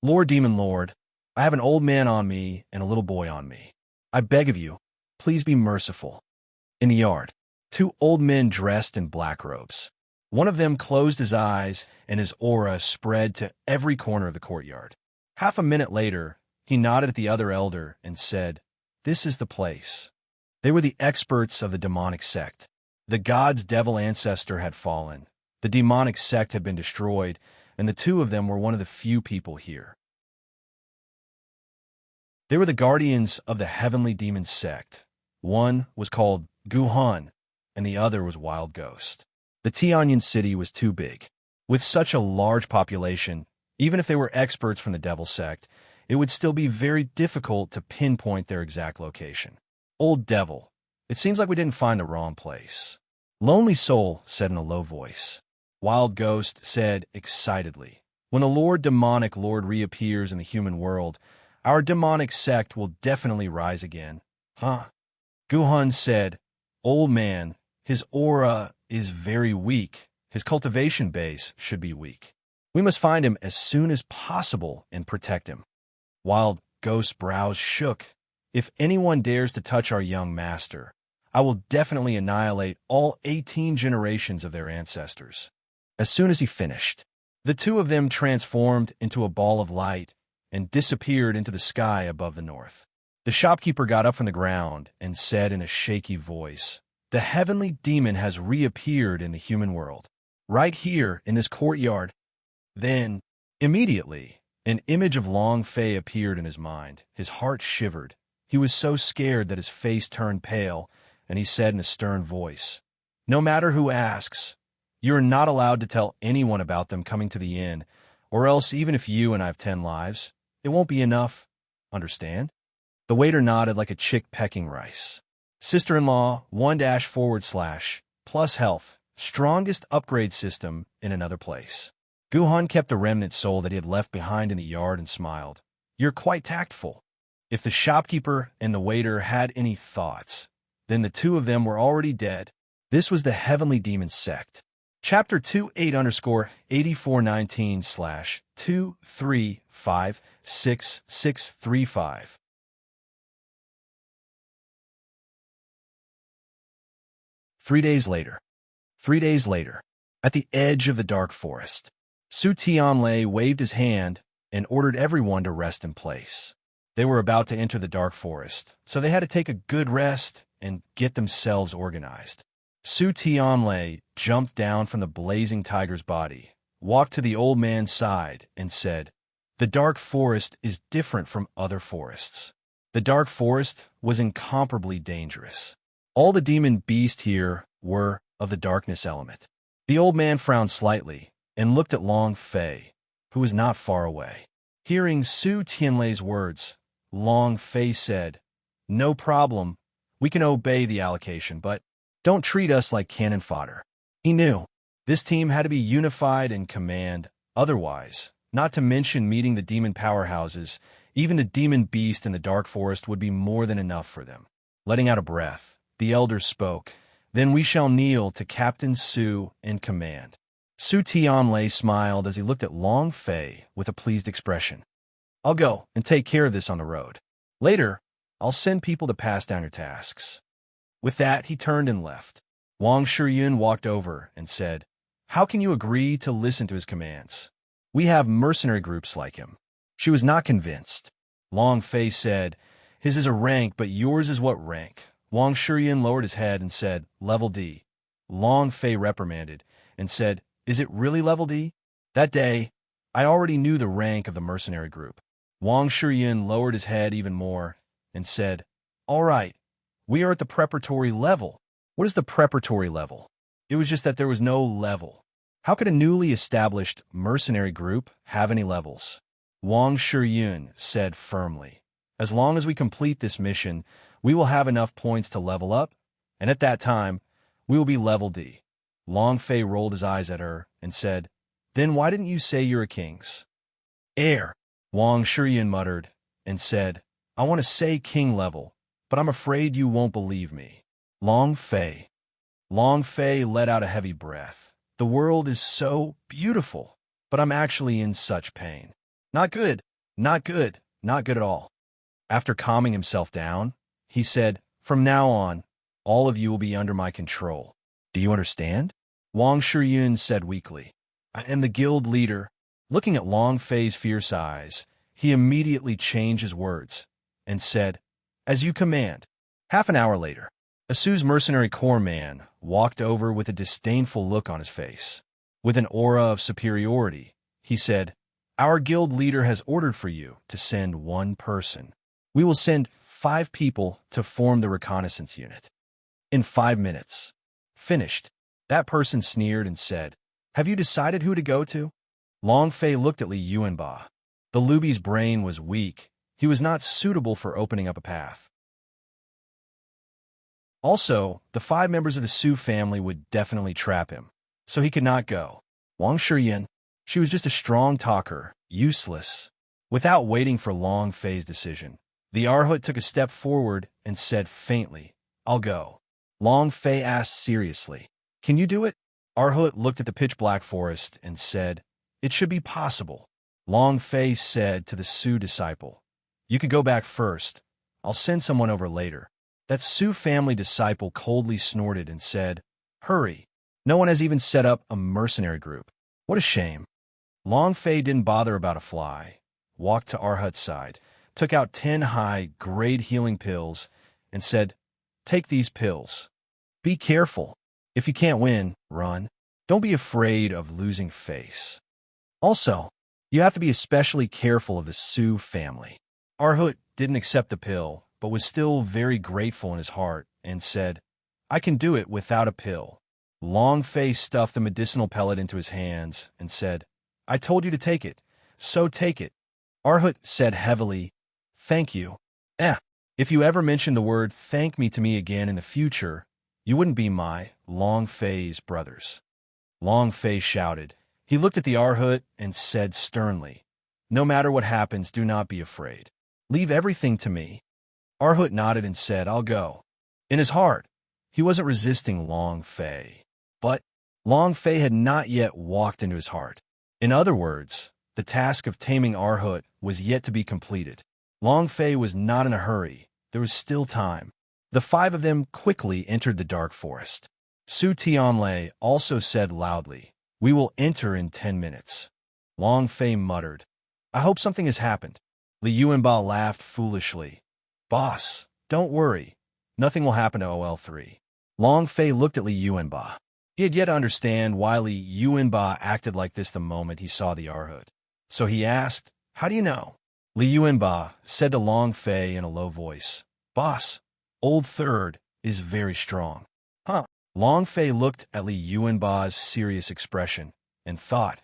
Lord Demon Lord, I have an old man on me and a little boy on me. I beg of you, please be merciful." In the yard, 2 old men dressed in black robes. One of them closed his eyes and his aura spread to every corner of the courtyard. Half a minute later, he nodded at the other elder and said, "This is the place." They were the experts of the demonic sect. The god's devil ancestor had fallen. The demonic sect had been destroyed, and the 2 of them were one of the few people here. They were the guardians of the heavenly demon sect. One was called Guhan, and the other was Wild Ghost. The Tianyan city was too big. With such a large population, even if they were experts from the Devil Sect, it would still be very difficult to pinpoint their exact location. Old Devil, it seems like we didn't find the wrong place. Lonely Soul said in a low voice. Wild Ghost said excitedly, when the demonic lord reappears in the human world, our demonic sect will definitely rise again. Huh? Guhun said, old man, his aura is very weak. His cultivation base should be weak. We must find him as soon as possible and protect him. Wild Ghost's brows shook. If anyone dares to touch our young master, I will definitely annihilate all 18 generations of their ancestors. As soon as he finished, the two of them transformed into a ball of light and disappeared into the sky above the north. The shopkeeper got up from the ground and said in a shaky voice, the heavenly demon has reappeared in the human world, right here in this courtyard. Then, immediately, an image of Long Fei appeared in his mind. His heart shivered. He was so scared that his face turned pale, and he said in a stern voice, no matter who asks, you are not allowed to tell anyone about them coming to the inn, or else even if you and I have 10 lives, it won't be enough. Understand? The waiter nodded like a chick pecking rice. Sister-in-law, 1-/ plus health, strongest upgrade system in another place. Guhan kept the remnant soul that he had left behind in the yard and smiled. You're quite tactful. If the shopkeeper and the waiter had any thoughts, then the two of them were already dead. This was the Heavenly Demon Sect. Chapter 28_8419/2356635. 3 days later. 3 days later, at the edge of the dark forest, Su Tianlei waved his hand and ordered everyone to rest in place. They were about to enter the dark forest, so they had to take a good rest and get themselves organized. Su Tianlei jumped down from the blazing tiger's body, walked to the old man's side, and said, the dark forest is different from other forests. The dark forest was incomparably dangerous. All the demon beasts here were of the darkness element. The old man frowned slightly and looked at Long Fei, who was not far away. Hearing Su Tianlei's words, Long Fei said, no problem, we can obey the allocation, but don't treat us like cannon fodder. He knew this team had to be unified in command, otherwise, not to mention meeting the demon powerhouses, even the demon beast in the dark forest would be more than enough for them. Letting out a breath, the elder spoke, then we shall kneel to Captain Su in command. Su Tianlei smiled as he looked at Long Fei with a pleased expression. I'll go and take care of this on the road. Later, I'll send people to pass down your tasks. With that, he turned and left. Wang Shiyun walked over and said, how can you agree to listen to his commands? We have mercenary groups like him. She was not convinced. Long Fei said, his is a rank, but yours is what rank? Wang Shiyun lowered his head and said, level D. Long Fei reprimanded and said, is it really level D? That day, I already knew the rank of the mercenary group. Wang Shiyun lowered his head even more and said, all right, we are at the preparatory level. What is the preparatory level? It was just that there was no level. How could a newly established mercenary group have any levels? Wang Shiyun said firmly, as long as we complete this mission, we will have enough points to level up, and at that time, we will be level D. Long Fei rolled his eyes at her and said, then why didn't you say you're a king's heir? Wang Shiyun muttered and said, I want to say king level, but I'm afraid you won't believe me. Long Fei. Long Fei let out a heavy breath. The world is so beautiful, but I'm actually in such pain. Not good, not good, not good at all. After calming himself down, he said, from now on, all of you will be under my control. Do you understand? Wang Shiyun said weakly. I am the guild leader. Looking at Long Fei's fierce eyes, he immediately changed his words and said, as you command. Half an hour later, Asu's mercenary corps man walked over with a disdainful look on his face. With an aura of superiority, he said, our guild leader has ordered for you to send one person. We will send 5 people to form the reconnaissance unit. In 5 minutes. Finished. That person sneered and said, Have you decided who to go to? Long Fei looked at Li Yuanba. The Lubi's brain was weak. He was not suitable for opening up a path. Also, the 5 members of the Su family would definitely trap him, so he could not go. Wang Shiyan, she was just a strong talker, useless. Without waiting for Long Fei's decision, the Arhut took a step forward and said faintly, "I'll go." Long Fei asked seriously, "Can you do it?" Arhut looked at the pitch-black forest and said, "It should be possible." Long Fei said to the Su disciple, "You could go back first. I'll send someone over later." That Su family disciple coldly snorted and said, "Hurry. No one has even set up a mercenary group. What a shame." Long Fei didn't bother about a fly, walked to Arhut's side, took out 10 high-grade healing pills, and said, "Take these pills. Be careful. If you can't win, run. Don't be afraid of losing face. Also, you have to be especially careful of the Su family." Arhut didn't accept the pill, but was still very grateful in his heart and said, "I can do it without a pill." Long Fei stuffed the medicinal pellet into his hands and said, "I told you to take it, so take it." Arhut said heavily, "Thank you. If you ever mention the word thank me to me again in the future, you wouldn't be my Long Fei's brothers." Long Fei shouted. He looked at the Arhut and said sternly, "No matter what happens, do not be afraid. Leave everything to me." Arhut nodded and said, "I'll go." In his heart, he wasn't resisting Long Fei, but Long Fei had not yet walked into his heart. In other words, the task of taming Arhut was yet to be completed. Long Fei was not in a hurry. There was still time. The 5 of them quickly entered the dark forest. Su Tianlei also said loudly, "We will enter in 10 minutes." Long Fei muttered, "I hope something has happened." Li Yuanba laughed foolishly. "Boss, don't worry. Nothing will happen to OL3. Long Fei looked at Li Yuanba. He had yet to understand why Li Yuanba acted like this the moment he saw the Arhut. So he asked, "How do you know?" Li Yuanba said to Long Fei in a low voice, "Boss, Old Third is very strong." Huh? Long Fei looked at Li Yuanba's serious expression and thought,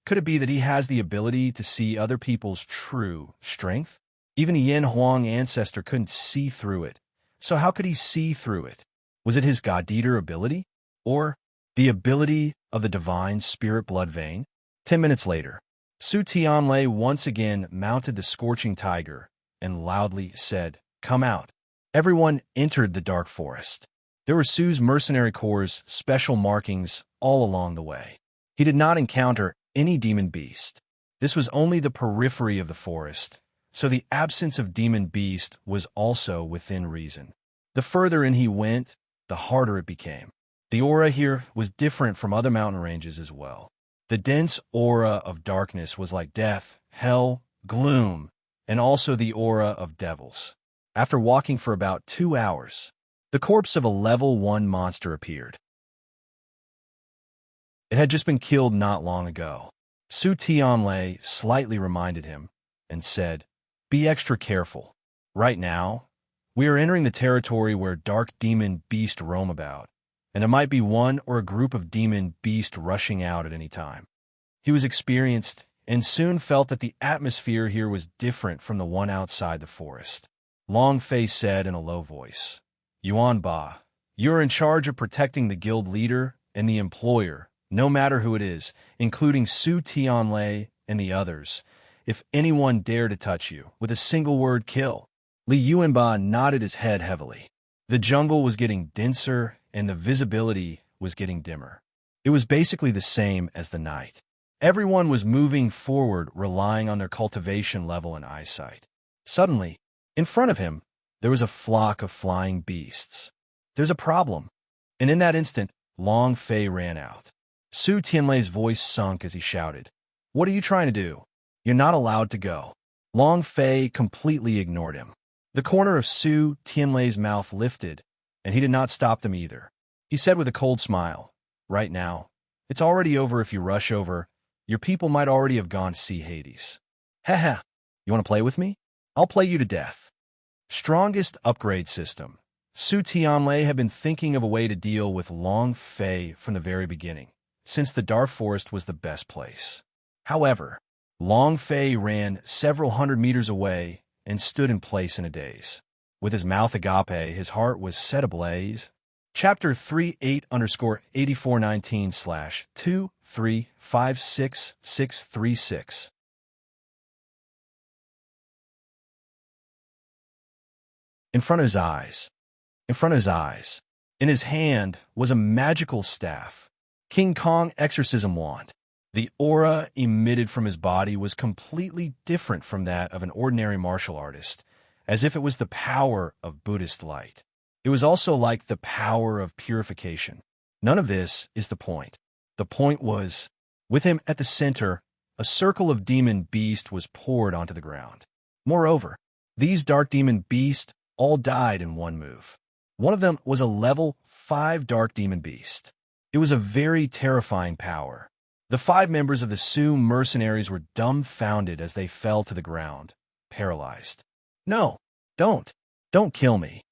could it be that he has the ability to see other people's true strength? Even a Yin Huang ancestor couldn't see through it. So how could he see through it? Was it his God-eater ability? Or the ability of the divine spirit blood vein? 10 minutes later, Su Tianlei once again mounted the scorching tiger and loudly said, "Come out." Everyone entered the dark forest. There were Su's mercenary corps' special markings all along the way. He did not encounter any demon beast. This was only the periphery of the forest, so the absence of demon beast was also within reason. The further in he went, the harder it became. The aura here was different from other mountain ranges as well. The dense aura of darkness was like death, hell, gloom, and also the aura of devils. After walking for about 2 hours, the corpse of a level 1 monster appeared. It had just been killed not long ago. Su Tianlei slightly reminded him and said, "Be extra careful. Right now, we are entering the territory where dark demon beasts roam about, and it might be one or a group of demon beasts rushing out at any time." He was experienced and soon felt that the atmosphere here was different from the one outside the forest. Long Fei said in a low voice, "Yuan Ba, you are in charge of protecting the guild leader and the employer, no matter who it is, including Su Tianlei and the others. If anyone dare to touch you, with a single word, kill." Li Yuanba nodded his head heavily. The jungle was getting denser and the visibility was getting dimmer. It was basically the same as the night. Everyone was moving forward, relying on their cultivation level and eyesight. Suddenly, in front of him, there was a flock of flying beasts. "There's a problem." And in that instant, Long Fei ran out. Su Tianlei's voice sunk as he shouted, "What are you trying to do? You're not allowed to go." Long Fei completely ignored him. The corner of Su Tianlei's mouth lifted, and he did not stop them either. He said with a cold smile, "Right now, it's already over. If you rush over, your people might already have gone to see Hades. Haha, you want to play with me? I'll play you to death." Strongest upgrade system. Su Tianlei had been thinking of a way to deal with Long Fei from the very beginning. since the dark forest was the best place. However, Long Fei ran several hundred meters away and stood in place in a daze. With his mouth agape, his heart was set ablaze. Chapter 38_8419/2356636. In front of his eyes, in his hand was a magical staff, King Kong exorcism wand. The aura emitted from his body was completely different from that of an ordinary martial artist, as if it was the power of Buddhist light. It was also like the power of purification. None of this is the point. The point was, with him at the center, a circle of demon beast was poured onto the ground. Moreover, these dark demon beasts all died in one move. One of them was a level 5 dark demon beast. It was a very terrifying power. The 5 members of the Sioux mercenaries were dumbfounded as they fell to the ground, paralyzed. No, don't kill me.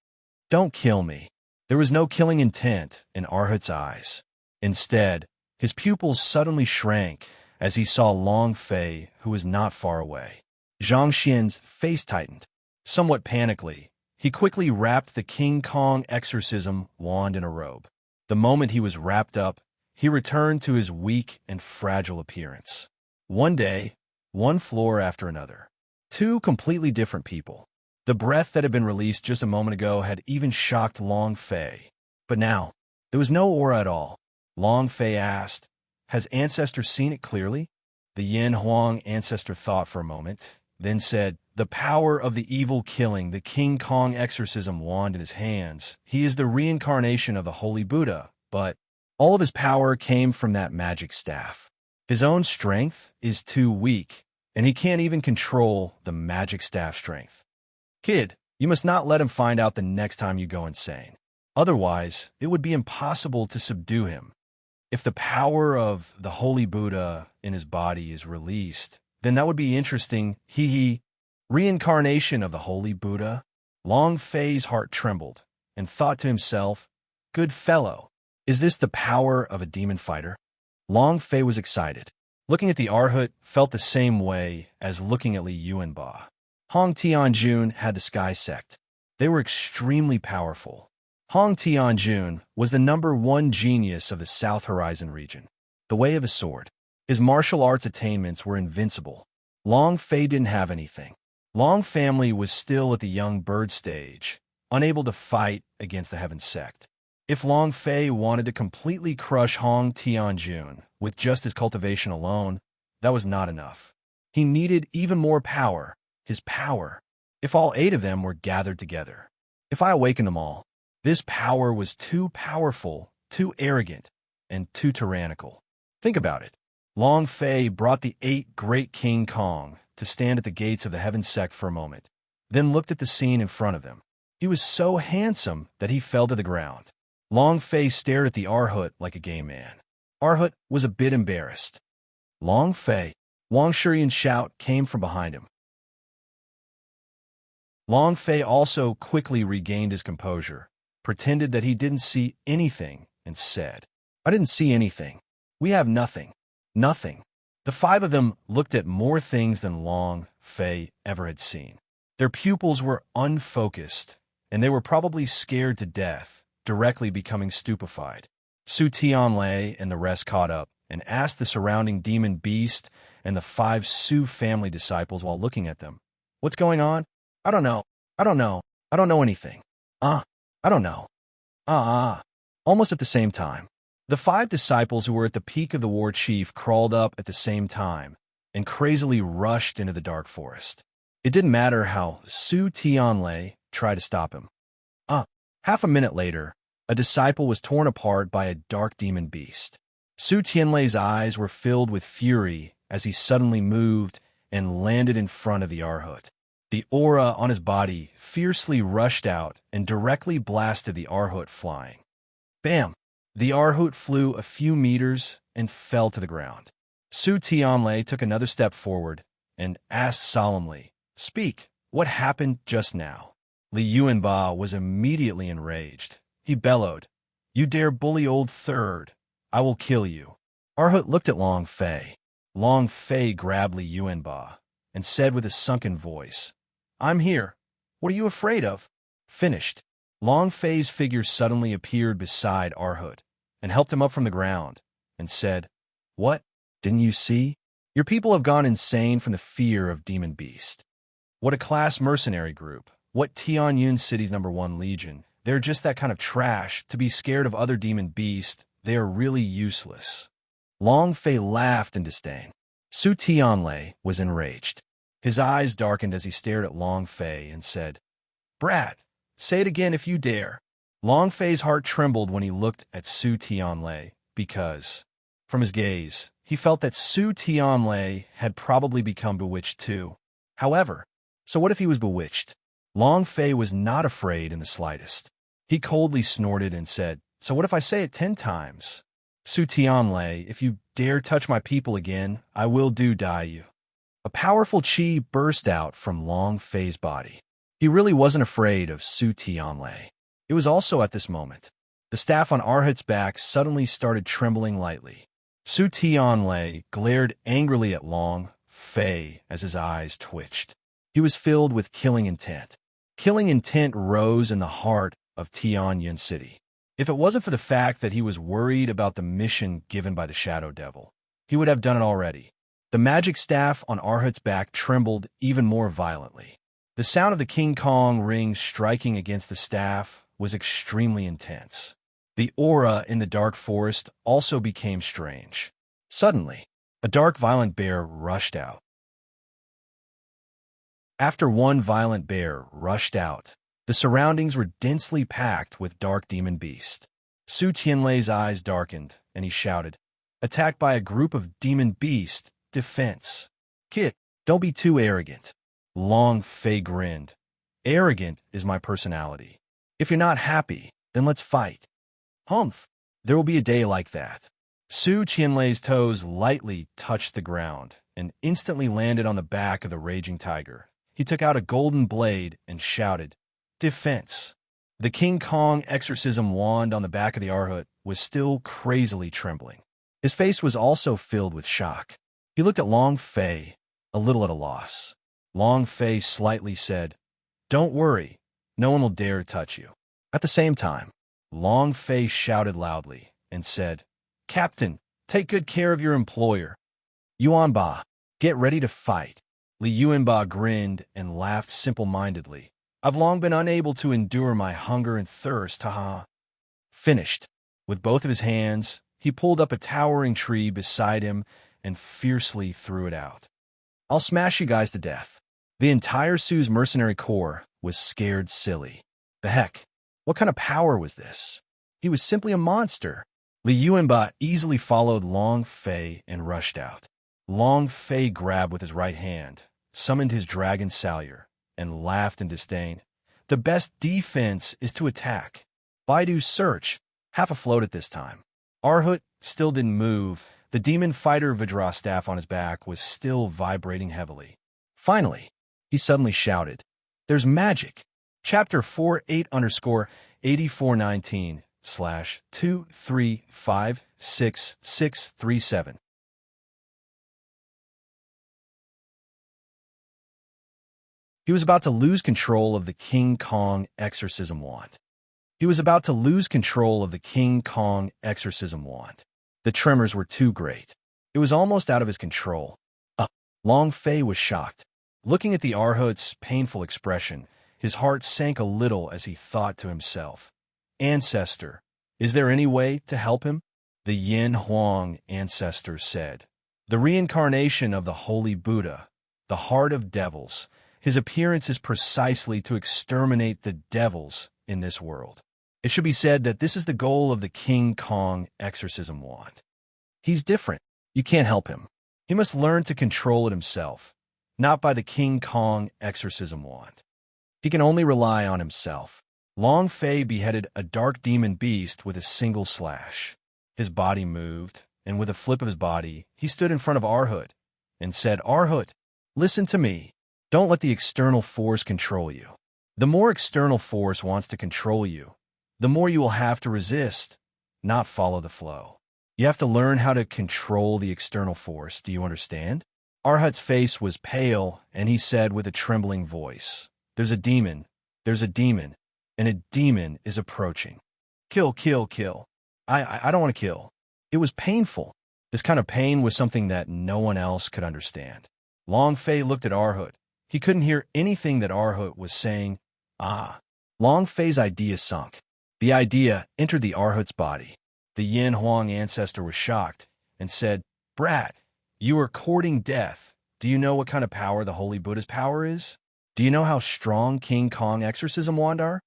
Don't kill me. There was no killing intent in Arhut's eyes. Instead, his pupils suddenly shrank as he saw Long Fei, who was not far away. Zhang Xian's face tightened. Somewhat panically, he quickly wrapped the King Kong exorcism wand in a robe. The moment he was wrapped up, he returned to his weak and fragile appearance. One day, one floor after another. 2 completely different people. The breath that had been released just a moment ago had even shocked Long Fei. But now, there was no aura at all. Long Fei asked, "Has Ancestor seen it clearly?" The Yin Huang ancestor thought for a moment, then said, "The power of the evil killing the King Kong exorcism wand in his hands. He is the reincarnation of the Holy Buddha, but all of his power came from that magic staff. His own strength is too weak, and he can't even control the magic staff strength. Kid, you must not let him find out the next time you go insane. Otherwise, it would be impossible to subdue him. If the power of the Holy Buddha in his body is released, then that would be interesting. Reincarnation of the Holy Buddha?" Long Fei's heart trembled and thought to himself, "Good fellow, is this the power of a demon fighter?" Long Fei was excited. Looking at the Arhut felt the same way as looking at Li Yuanba. Hong Tianjun had the Sky Sect. They were extremely powerful. Hong Tianjun was the #1 genius of the South Horizon region. The way of the sword. His martial arts attainments were invincible. Long Fei didn't have anything. Long family was still at the young bird stage, unable to fight against the Heaven Sect. If Long Fei wanted to completely crush Hong Tianjun with just his cultivation alone, that was not enough. He needed even more power, his power. If all 8 of them were gathered together. If I awakened them all, this power was too powerful, too arrogant, and too tyrannical. Think about it. Long Fei brought the 8 great King Kong to stand at the gates of the Heaven Sect for a moment, then looked at the scene in front of him. He was so handsome that he fell to the ground. Long Fei stared at the Arhut like a gay man. Arhut was a bit embarrassed. "Long Fei!" Wang Shurian's shout came from behind him. Long Fei also quickly regained his composure, pretended that he didn't see anything, and said, "I didn't see anything. We have nothing. Nothing." The 5 of them looked at more things than Long Fei ever had seen. Their pupils were unfocused, and they were probably scared to death, directly becoming stupefied. Su Tianlei and the rest caught up and asked the surrounding demon beast and the 5 Su family disciples while looking at them, "What's going on?" I don't know anything. I don't know. Almost at the same time. The 5 disciples who were at the peak of the war chief crawled up at the same time and crazily rushed into the dark forest. It didn't matter how Su Tianlei tried to stop him. Half a minute later, a disciple was torn apart by a dark demon beast. Su Tianlei's eyes were filled with fury as he suddenly moved and landed in front of the Arhut. The aura on his body fiercely rushed out and directly blasted the Arhut flying. Bam! The Arhut flew a few meters and fell to the ground. Su Tianlei took another step forward and asked solemnly, "Speak, what happened just now?" Li Yuanba was immediately enraged. He bellowed, "You dare bully old third! I will kill you." Arhut looked at Long Fei. Long Fei grabbed Li Yuanba and said with a sunken voice, "I'm here. What are you afraid of?" Finished. Long Fei's figure suddenly appeared beside Arhut and helped him up from the ground and said, "What? Didn't you see? Your people have gone insane from the fear of Demon Beast. What a class mercenary group. What Tianyun City's #1 legion. They're just that kind of trash to be scared of other Demon Beast. They are really useless." Long Fei laughed in disdain. Su Tianlei was enraged. His eyes darkened as he stared at Long Fei and said, "Brat, say it again if you dare." Long Fei's heart trembled when he looked at Su Tianlei because, from his gaze, he felt that Su Tianlei had probably become bewitched too. However, so what if he was bewitched? Long Fei was not afraid in the slightest. He coldly snorted and said, "So what if I say it 10 times? Su Tianlei, if you dare touch my people again, I will die you." A powerful qi burst out from Long Fei's body. He really wasn't afraid of Su Tianlei. It was also at this moment. The staff on Arhut's back suddenly started trembling lightly. Su Tianlei glared angrily at Long Fei as his eyes twitched. He was filled with killing intent. Killing intent rose in the heart of Tianyun City. If it wasn't for the fact that he was worried about the mission given by the Shadow Devil, he would have done it already. The magic staff on Arhut's back trembled even more violently. The sound of the King Kong ring striking against the staff was extremely intense. The aura in the dark forest also became strange. Suddenly, a dark violent bear rushed out. After one violent bear rushed out, the surroundings were densely packed with dark demon beast. Su Tianlei's eyes darkened, and he shouted, "Attacked by a group of demon beast, defense." "Kid, don't be too arrogant." Long Fei grinned. "Arrogant is my personality. If you're not happy, then let's fight." "Humph, there will be a day like that." Su Tianlei's toes lightly touched the ground and instantly landed on the back of the raging tiger. He took out a golden blade and shouted, "Defense." The King Kong exorcism wand on the back of the Arhut was still crazily trembling. His face was also filled with shock. He looked at Long Fei, a little at a loss. Long Fei slightly said, "Don't worry, no one will dare touch you." At the same time, Long Fei shouted loudly and said, "Captain, take good care of your employer. Yuanba, get ready to fight." Li Yuanba grinned and laughed simple-mindedly. "I've long been unable to endure my hunger and thirst, haha." Finished. With both of his hands, he pulled up a towering tree beside him and fiercely threw it out. "I'll smash you guys to death." The entire Su's mercenary corps was scared silly. The heck? What kind of power was this? He was simply a monster. Li Yuanba easily followed Long Fei and rushed out. Long Fei grabbed with his right hand, summoned his dragon Salyer, and laughed in disdain. "The best defense is to attack." Baidu's search, half afloat at this time. Arhut still didn't move. The demon fighter Vajra staff on his back was still vibrating heavily. Finally, he suddenly shouted, "There's magic!" Chapter 48_8419/2356637. He was about to lose control of the King Kong exorcism wand. He was about to lose control of the King Kong exorcism wand. The tremors were too great. It was almost out of his control. Long Fei was shocked. Looking at the Arhut's painful expression, his heart sank a little as he thought to himself, "Ancestor, is there any way to help him?" The Yin Huang ancestor said, "The reincarnation of the Holy Buddha, the heart of devils. His appearance is precisely to exterminate the devils in this world." It should be said that this is the goal of the King Kong exorcism wand. He's different. You can't help him. He must learn to control it himself, not by the King Kong exorcism wand. He can only rely on himself. Long Fei beheaded a dark demon beast with a single slash. His body moved, and with a flip of his body, he stood in front of Arhut and said, "Arhut, listen to me. Don't let the external force control you. The more external force wants to control you, the more you will have to resist, not follow the flow. You have to learn how to control the external force. Do you understand? Arhut's face was pale, and he said with a trembling voice, there's a demon, and a demon is approaching. Kill, kill, kill. I don't want to kill. It was painful. This kind of pain was something that no one else could understand. Long Fei looked at Arhut. He couldn't hear anything that Arhut was saying. Ah. Long Fei's idea sunk. The idea entered the Arhut's body. The Yin Huang ancestor was shocked and said, Brat, you are courting death. Do you know what kind of power the Holy Buddha's power is? Do you know how strong King Kong exorcism wand are?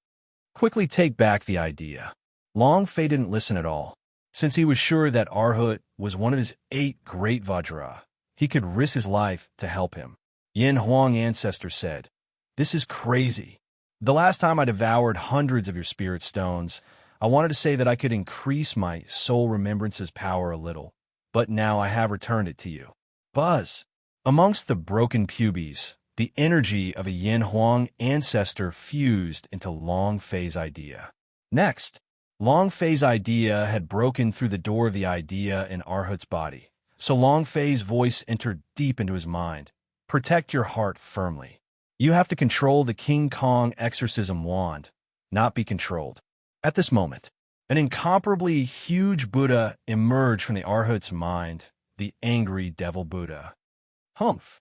Quickly take back the idea. Long Fei didn't listen at all. Since he was sure that Arhut was one of his 8 great Vajra, he could risk his life to help him. Yin Huang ancestor said, This is crazy. The last time I devoured hundreds of your spirit stones, I wanted to say that I could increase my soul remembrance's power a little, but now I have returned it to you. Buzz. Amongst the broken pubes, the energy of a Yin Huang ancestor fused into Long Fei's idea. Next, Long Fei's idea had broken through the door of the idea in Arhut's body, so Long Fei's voice entered deep into his mind. Protect your heart firmly. You have to control the King Kong exorcism wand, not be controlled. At this moment, an incomparably huge Buddha emerged from the Arhut's mind, the angry devil Buddha. Humph!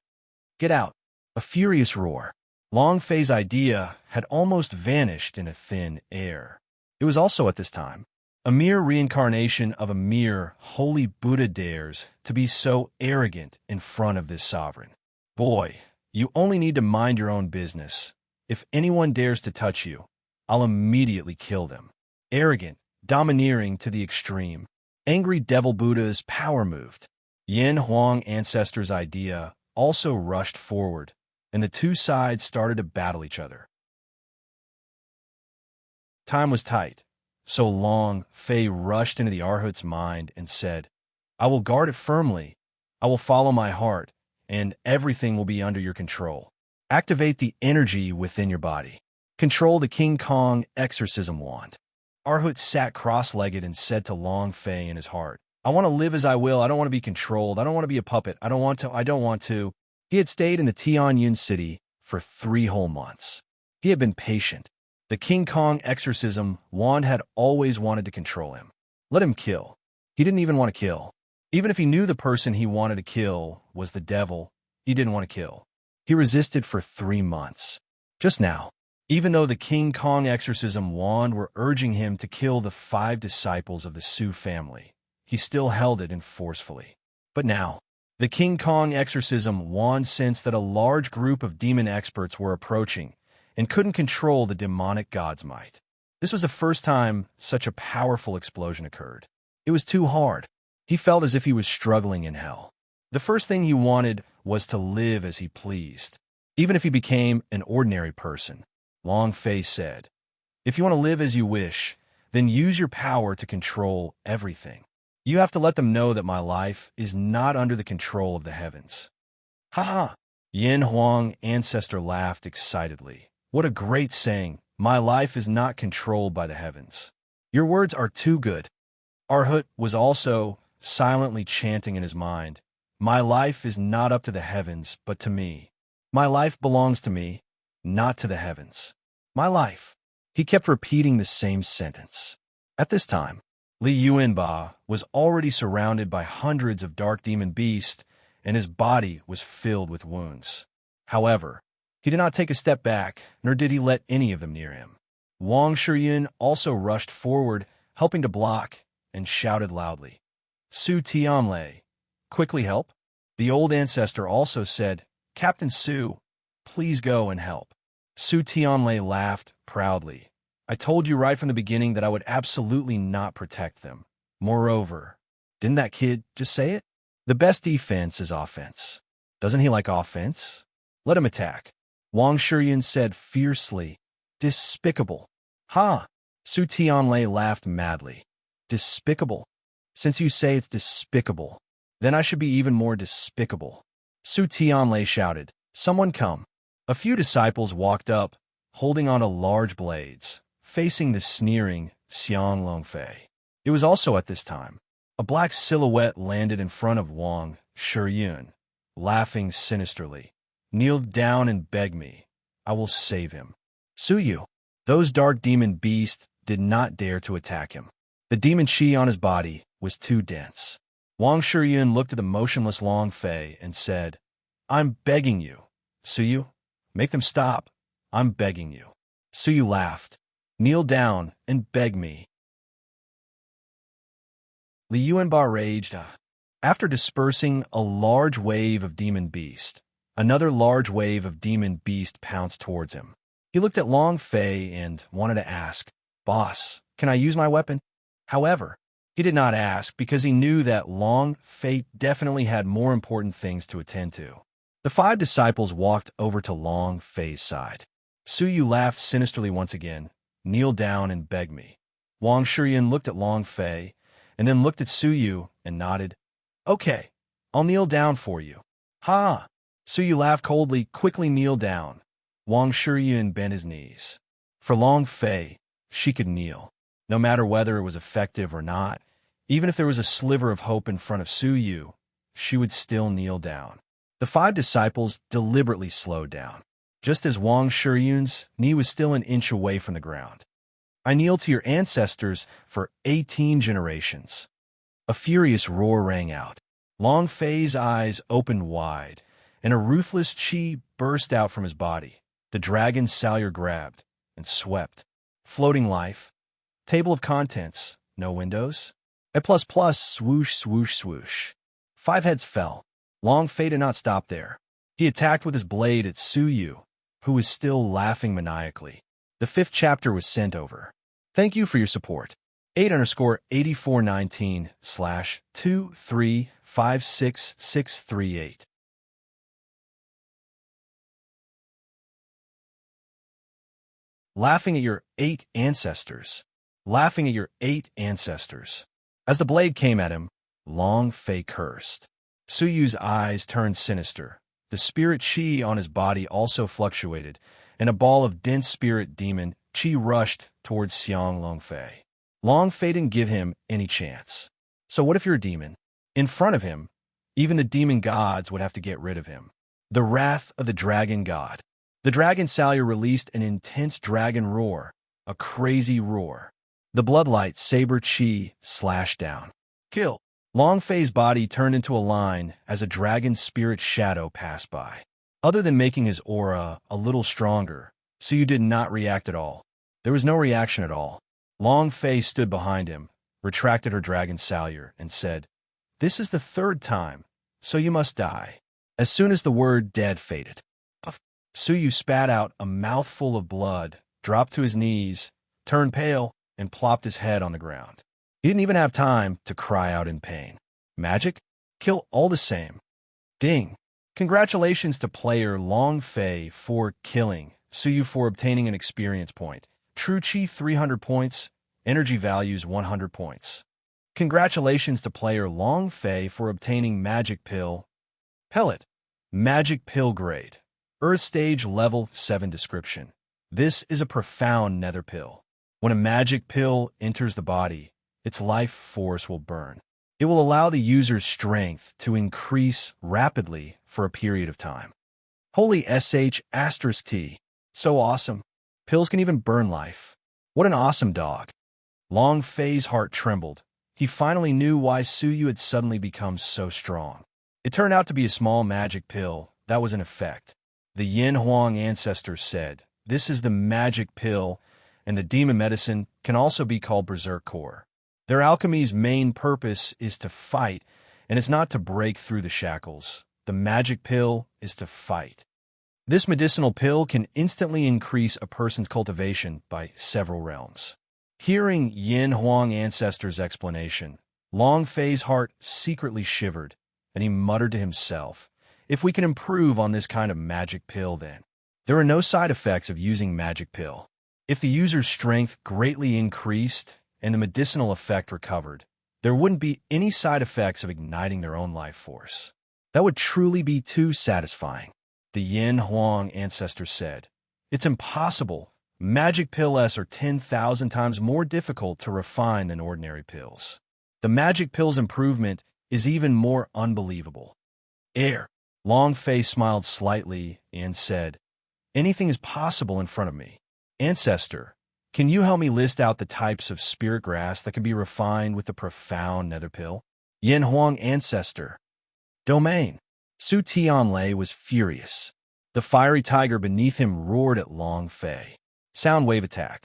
Get out! A furious roar. Long Fei's idea had almost vanished in a thin air. It was also at this time, a mere reincarnation of a mere holy Buddha dares to be so arrogant in front of this sovereign. Boy, you only need to mind your own business. If anyone dares to touch you, I'll immediately kill them. Arrogant, domineering to the extreme, angry devil Buddha's power moved. Yin Huang ancestor's idea also rushed forward, and the two sides started to battle each other. Time was tight, so Long Fei rushed into the Arhut's mind and said, I will guard it firmly. I will follow my heart, and everything will be under your control. Activate the energy within your body. Control the King Kong exorcism wand. Arhut sat cross-legged and said to Long Fei in his heart, I want to live as I will. I don't want to be controlled. I don't want to be a puppet. I don't want to. He had stayed in the Tianyun city for 3 whole months. He had been patient. The King Kong exorcism wand had always wanted to control him. Let him kill. He didn't even want to kill. Even if he knew the person he wanted to kill was the devil, he didn't want to kill. He resisted for 3 months. Just now, even though the King Kong exorcism wand were urging him to kill the 5 disciples of the Su family, he still held it in forcefully. But now, the King Kong exorcism wand sensed that a large group of demon experts were approaching and couldn't control the demonic god's might. This was the first time such a powerful explosion occurred. It was too hard. He felt as if he was struggling in hell. The first thing he wanted was to live as he pleased, even if he became an ordinary person. Long Fei said, If you want to live as you wish, then use your power to control everything. You have to let them know that my life is not under the control of the heavens. Ha ha! Yin Huang ancestor laughed excitedly. What a great saying. My life is not controlled by the heavens. Your words are too good. Arhut was also silently chanting in his mind, My life is not up to the heavens, but to me. My life belongs to me, not to the heavens. My life. He kept repeating the same sentence. At this time, Li Yuanba was already surrounded by hundreds of dark demon beasts, and his body was filled with wounds. However, he did not take a step back, nor did he let any of them near him. Wang Shiyun also rushed forward, helping to block, and shouted loudly, Su Tianlei, quickly help. The old ancestor also said, Captain Su, please go and help. Su Tianlei laughed proudly. I told you right from the beginning that I would absolutely not protect them. Moreover, didn't that kid just say it? The best defense is offense. Doesn't he like offense? Let him attack. Wang Shiyun said fiercely, Despicable. Ha! Su Tianlei laughed madly. Despicable? Since you say it's despicable, then I should be even more despicable. Su Tianlei shouted, Someone come. A few disciples walked up, holding on to large blades, facing the sneering Xiang Longfei. It was also at this time, A black silhouette landed in front of Wang Shiyun, laughing sinisterly. Kneel down and beg me. I will save him. Suyu. Those dark demon beasts did not dare to attack him. The demon chi on his body was too dense. Wang Shiyun looked at the motionless Long Fei and said, I'm begging you. Suyu, make them stop. I'm begging you. Suyu laughed. Kneel down and beg me. Li Yuanba raged. After dispersing a large wave of demon beast, another large wave of demon beast pounced towards him. He looked at Long Fei and wanted to ask, Boss, can I use my weapon? However, he did not ask because he knew that Long Fei definitely had more important things to attend to. The 5 disciples walked over to Long Fei's side. Suyu laughed sinisterly once again. Kneel down and beg me. Wang Shiyun looked at Long Fei and then looked at Suyu and nodded. Okay, I'll kneel down for you. Ha! Suyu laughed coldly, quickly kneel down. Wang Shiyun bent his knees. For Long Fei, she could kneel, no matter whether it was effective or not. Even if there was a sliver of hope in front of Suyu, she would still kneel down. The 5 disciples deliberately slowed down, just as Wang Shiyun's knee was still an inch away from the ground. I kneel to your ancestors for 18 generations. A furious roar rang out. Long Fei's eyes opened wide, and a ruthless chi burst out from his body. The dragon's salure grabbed and swept. Floating life. Table of contents. No windows. A plus plus, swoosh, swoosh, swoosh. 5 heads fell. Long Fei did not stop there. He attacked with his blade at Suyu, who was still laughing maniacally. The 5th chapter was sent over. Thank you for your support. 8_8419/2356638. Laughing at your 8 ancestors. Laughing at your 8 ancestors. As the blade came at him, Long Fei cursed. Suyu's eyes turned sinister. The spirit chi on his body also fluctuated, and a ball of dense spirit demon chi rushed towards Xiang Long Fei. Long Fei didn't give him any chance. So what if you're a demon? In front of him, even the demon gods would have to get rid of him. The wrath of the dragon god. The dragon salure released an intense dragon roar, a crazy roar. The bloodlight saber chi slashed down. Kill. Long Fei's body turned into a line as a dragon spirit shadow passed by. Other than making his aura a little stronger, Suyu did not react at all. There was no reaction at all. Long Fei stood behind him, retracted her dragon salure, and said, This is the 3rd time, so you must die. As soon as the word dead faded, Suyu spat out a mouthful of blood, dropped to his knees, turned pale, and plopped his head on the ground. He didn't even have time to cry out in pain. Magic? Kill all the same. Ding. Congratulations to player Long Fei for killing, Suyu for obtaining an experience point. True Chi 300 points, energy values 100 points. Congratulations to player Long Fei for obtaining Magic Pill. Pellet. Magic Pill grade. Earth stage level 7 description. This is a profound nether pill. When a magic pill enters the body, its life force will burn. It will allow the user's strength to increase rapidly for a period of time. Holy sh*T. So awesome. Pills can even burn life. What an awesome dog. Long Fei's heart trembled. He finally knew why Suyu had suddenly become so strong. It turned out to be a small magic pill that was in effect. The Yin Huang ancestors said, This is the magic pill, and the demon medicine can also be called Berserk Core. Their alchemy's main purpose is to fight, and it's not to break through the shackles. The magic pill is to fight. This medicinal pill can instantly increase a person's cultivation by several realms. Hearing Yin Huang ancestors' explanation, Long Fei's heart secretly shivered, and he muttered to himself, If we can improve on this kind of magic pill then. There are no side effects of using magic pill. If the user's strength greatly increased and the medicinal effect recovered, there wouldn't be any side effects of igniting their own life force. That would truly be too satisfying. The Yin Huang ancestors said, It's impossible. Magic pills are 10,000 times more difficult to refine than ordinary pills. The magic pill's improvement is even more unbelievable. Air. Long Fei smiled slightly and said, anything is possible in front of me. Ancestor, can you help me list out the types of spirit grass that can be refined with the profound nether pill? Yin Huang Ancestor. Domain. Su Tianlei was furious. The fiery tiger beneath him roared at Long Fei. Sound wave attack.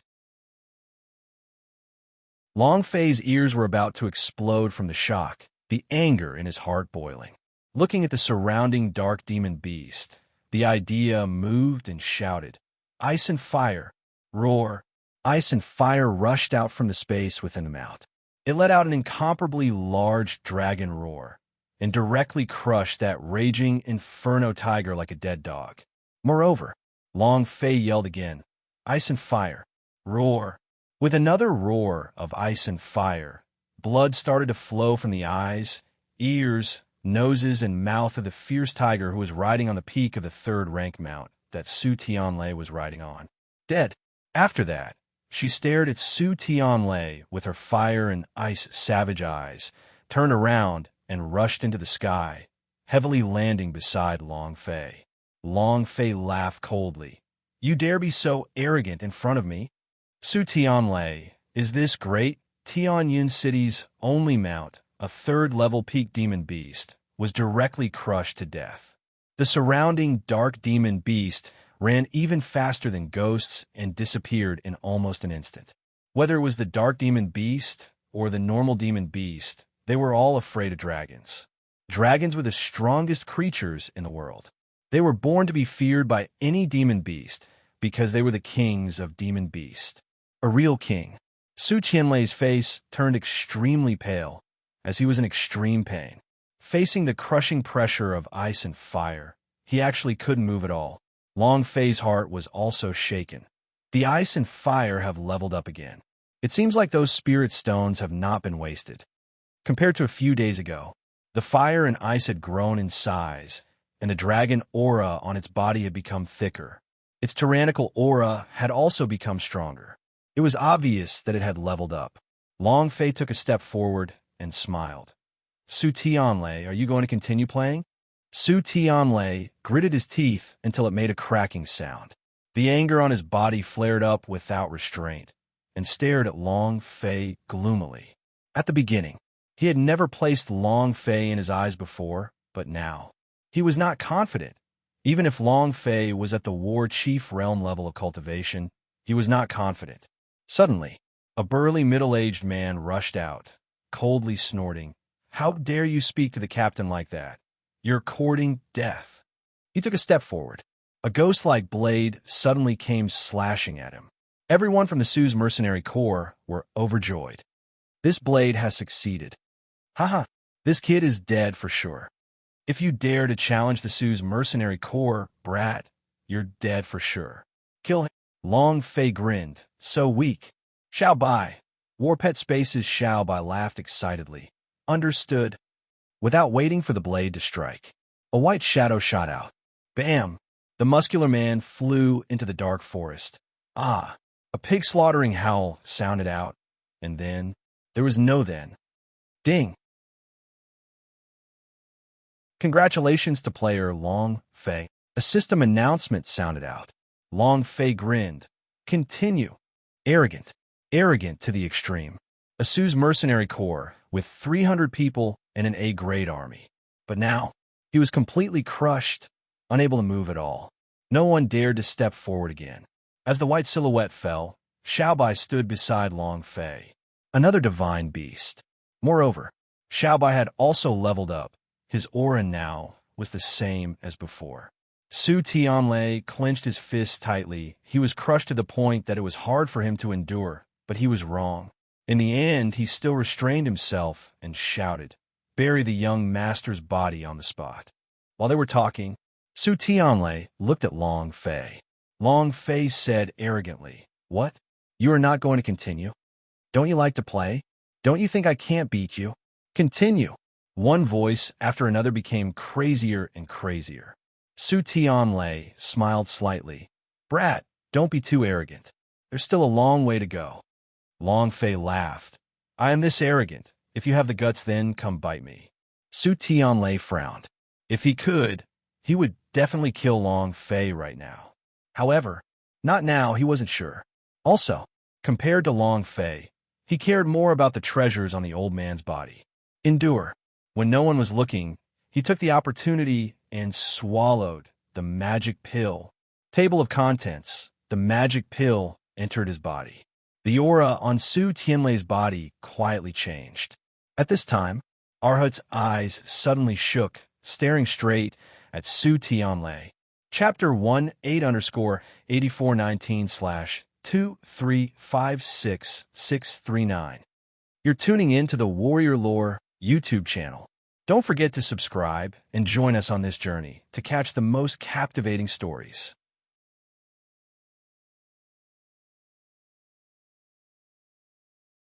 Long Fei's ears were about to explode from the shock, the anger in his heart boiling. Looking at the surrounding dark demon beast, the idea moved and shouted, ice and fire, roar. Ice and fire rushed out from the space within the mount. It let out an incomparably large dragon roar and directly crushed that raging inferno tiger like a dead dog. Moreover, Long Fei yelled again, ice and fire, roar. With another roar of ice and fire, blood started to flow from the eyes, ears, noses, and mouth of the fierce tiger who was riding on the peak of the third-rank mount that Su Tianlei was riding on. Dead. After that, she stared at Su Tianlei with her fire and ice savage eyes, turned around, and rushed into the sky, heavily landing beside Long Fei. Long Fei laughed coldly. You dare be so arrogant in front of me? Su Tianlei, is this great Tianyin City's only mount, a third-level peak demon beast, was directly crushed to death. The surrounding dark demon beast ran even faster than ghosts and disappeared in almost an instant. Whether it was the dark demon beast or the normal demon beast, they were all afraid of dragons. Dragons were the strongest creatures in the world. They were born to be feared by any demon beast because they were the kings of demon beast. A real king. Su Tianlei's face turned extremely pale, as he was in extreme pain. Facing the crushing pressure of ice and fire, he actually couldn't move at all. Long Fei's heart was also shaken. The ice and fire have leveled up again. It seems like those spirit stones have not been wasted. Compared to a few days ago, the fire and ice had grown in size, and the dragon aura on its body had become thicker. Its tyrannical aura had also become stronger. It was obvious that it had leveled up. Long Fei took a step forward and smiled. Su Tianlei, are you going to continue playing? Su Tianlei gritted his teeth until it made a cracking sound. The anger on his body flared up without restraint and stared at Long Fei gloomily. At the beginning, he had never placed Long Fei in his eyes before, but now, he was not confident. Even if Long Fei was at the war chief realm level of cultivation, he was not confident. Suddenly, a burly middle-aged man rushed out, coldly snorting, how dare you speak to the captain like that? You're courting death. He took a step forward. A ghost-like blade suddenly came slashing at him. Everyone from the Su's mercenary corps were overjoyed. This blade has succeeded. Haha, this kid is dead for sure. If you dare to challenge the Su's mercenary corps, brat, you're dead for sure. Kill him. Long Fei grinned. So weak. Xiao Bai. Warpet Space's Xiao Bai laughed excitedly. Understood. Without waiting for the blade to strike, a white shadow shot out. Bam! The muscular man flew into the dark forest. Ah! A pig-slaughtering howl sounded out, and then, there was no then. Ding! Congratulations to player Long Fei. A system announcement sounded out. Long Fei grinned. Continue. Arrogant. Arrogant to the extreme. Asu's mercenary corps, with 300 people and an A-grade army. But now, he was completely crushed, unable to move at all. No one dared to step forward again. As the white silhouette fell, Xiaobai stood beside Long Fei, another divine beast. Moreover, Xiaobai had also leveled up. His aura now was the same as before. Su Tianlei clenched his fists tightly. He was crushed to the point that it was hard for him to endure, but he was wrong. In the end, he still restrained himself and shouted, "Bury the young master's body on the spot." While they were talking, Su Tianlei looked at Long Fei. Long Fei said arrogantly, "What? You are not going to continue? Don't you like to play? Don't you think I can't beat you? Continue." One voice after another became crazier and crazier. Su Tianlei smiled slightly. "Brat, don't be too arrogant. There's still a long way to go." Long Fei laughed. "I am this arrogant If you have the guts, then come bite me. Su Tianlei frowned. If he could, he would definitely kill Long Fei right now. However, not now, he wasn't sure. Also, compared to Long Fei, he cared more about the treasures on the old man's body. Endure. When no one was looking, he took the opportunity and swallowed the magic pill. Table of contents. The magic pill entered his body. The aura on Su Tianlei's body quietly changed. At this time, Arhut's eyes suddenly shook, staring straight at Su Tianlei. Chapter 18_8419/2356639. You're tuning in to the Warrior Lore YouTube channel. Don't forget to subscribe and join us on this journey to catch the most captivating stories.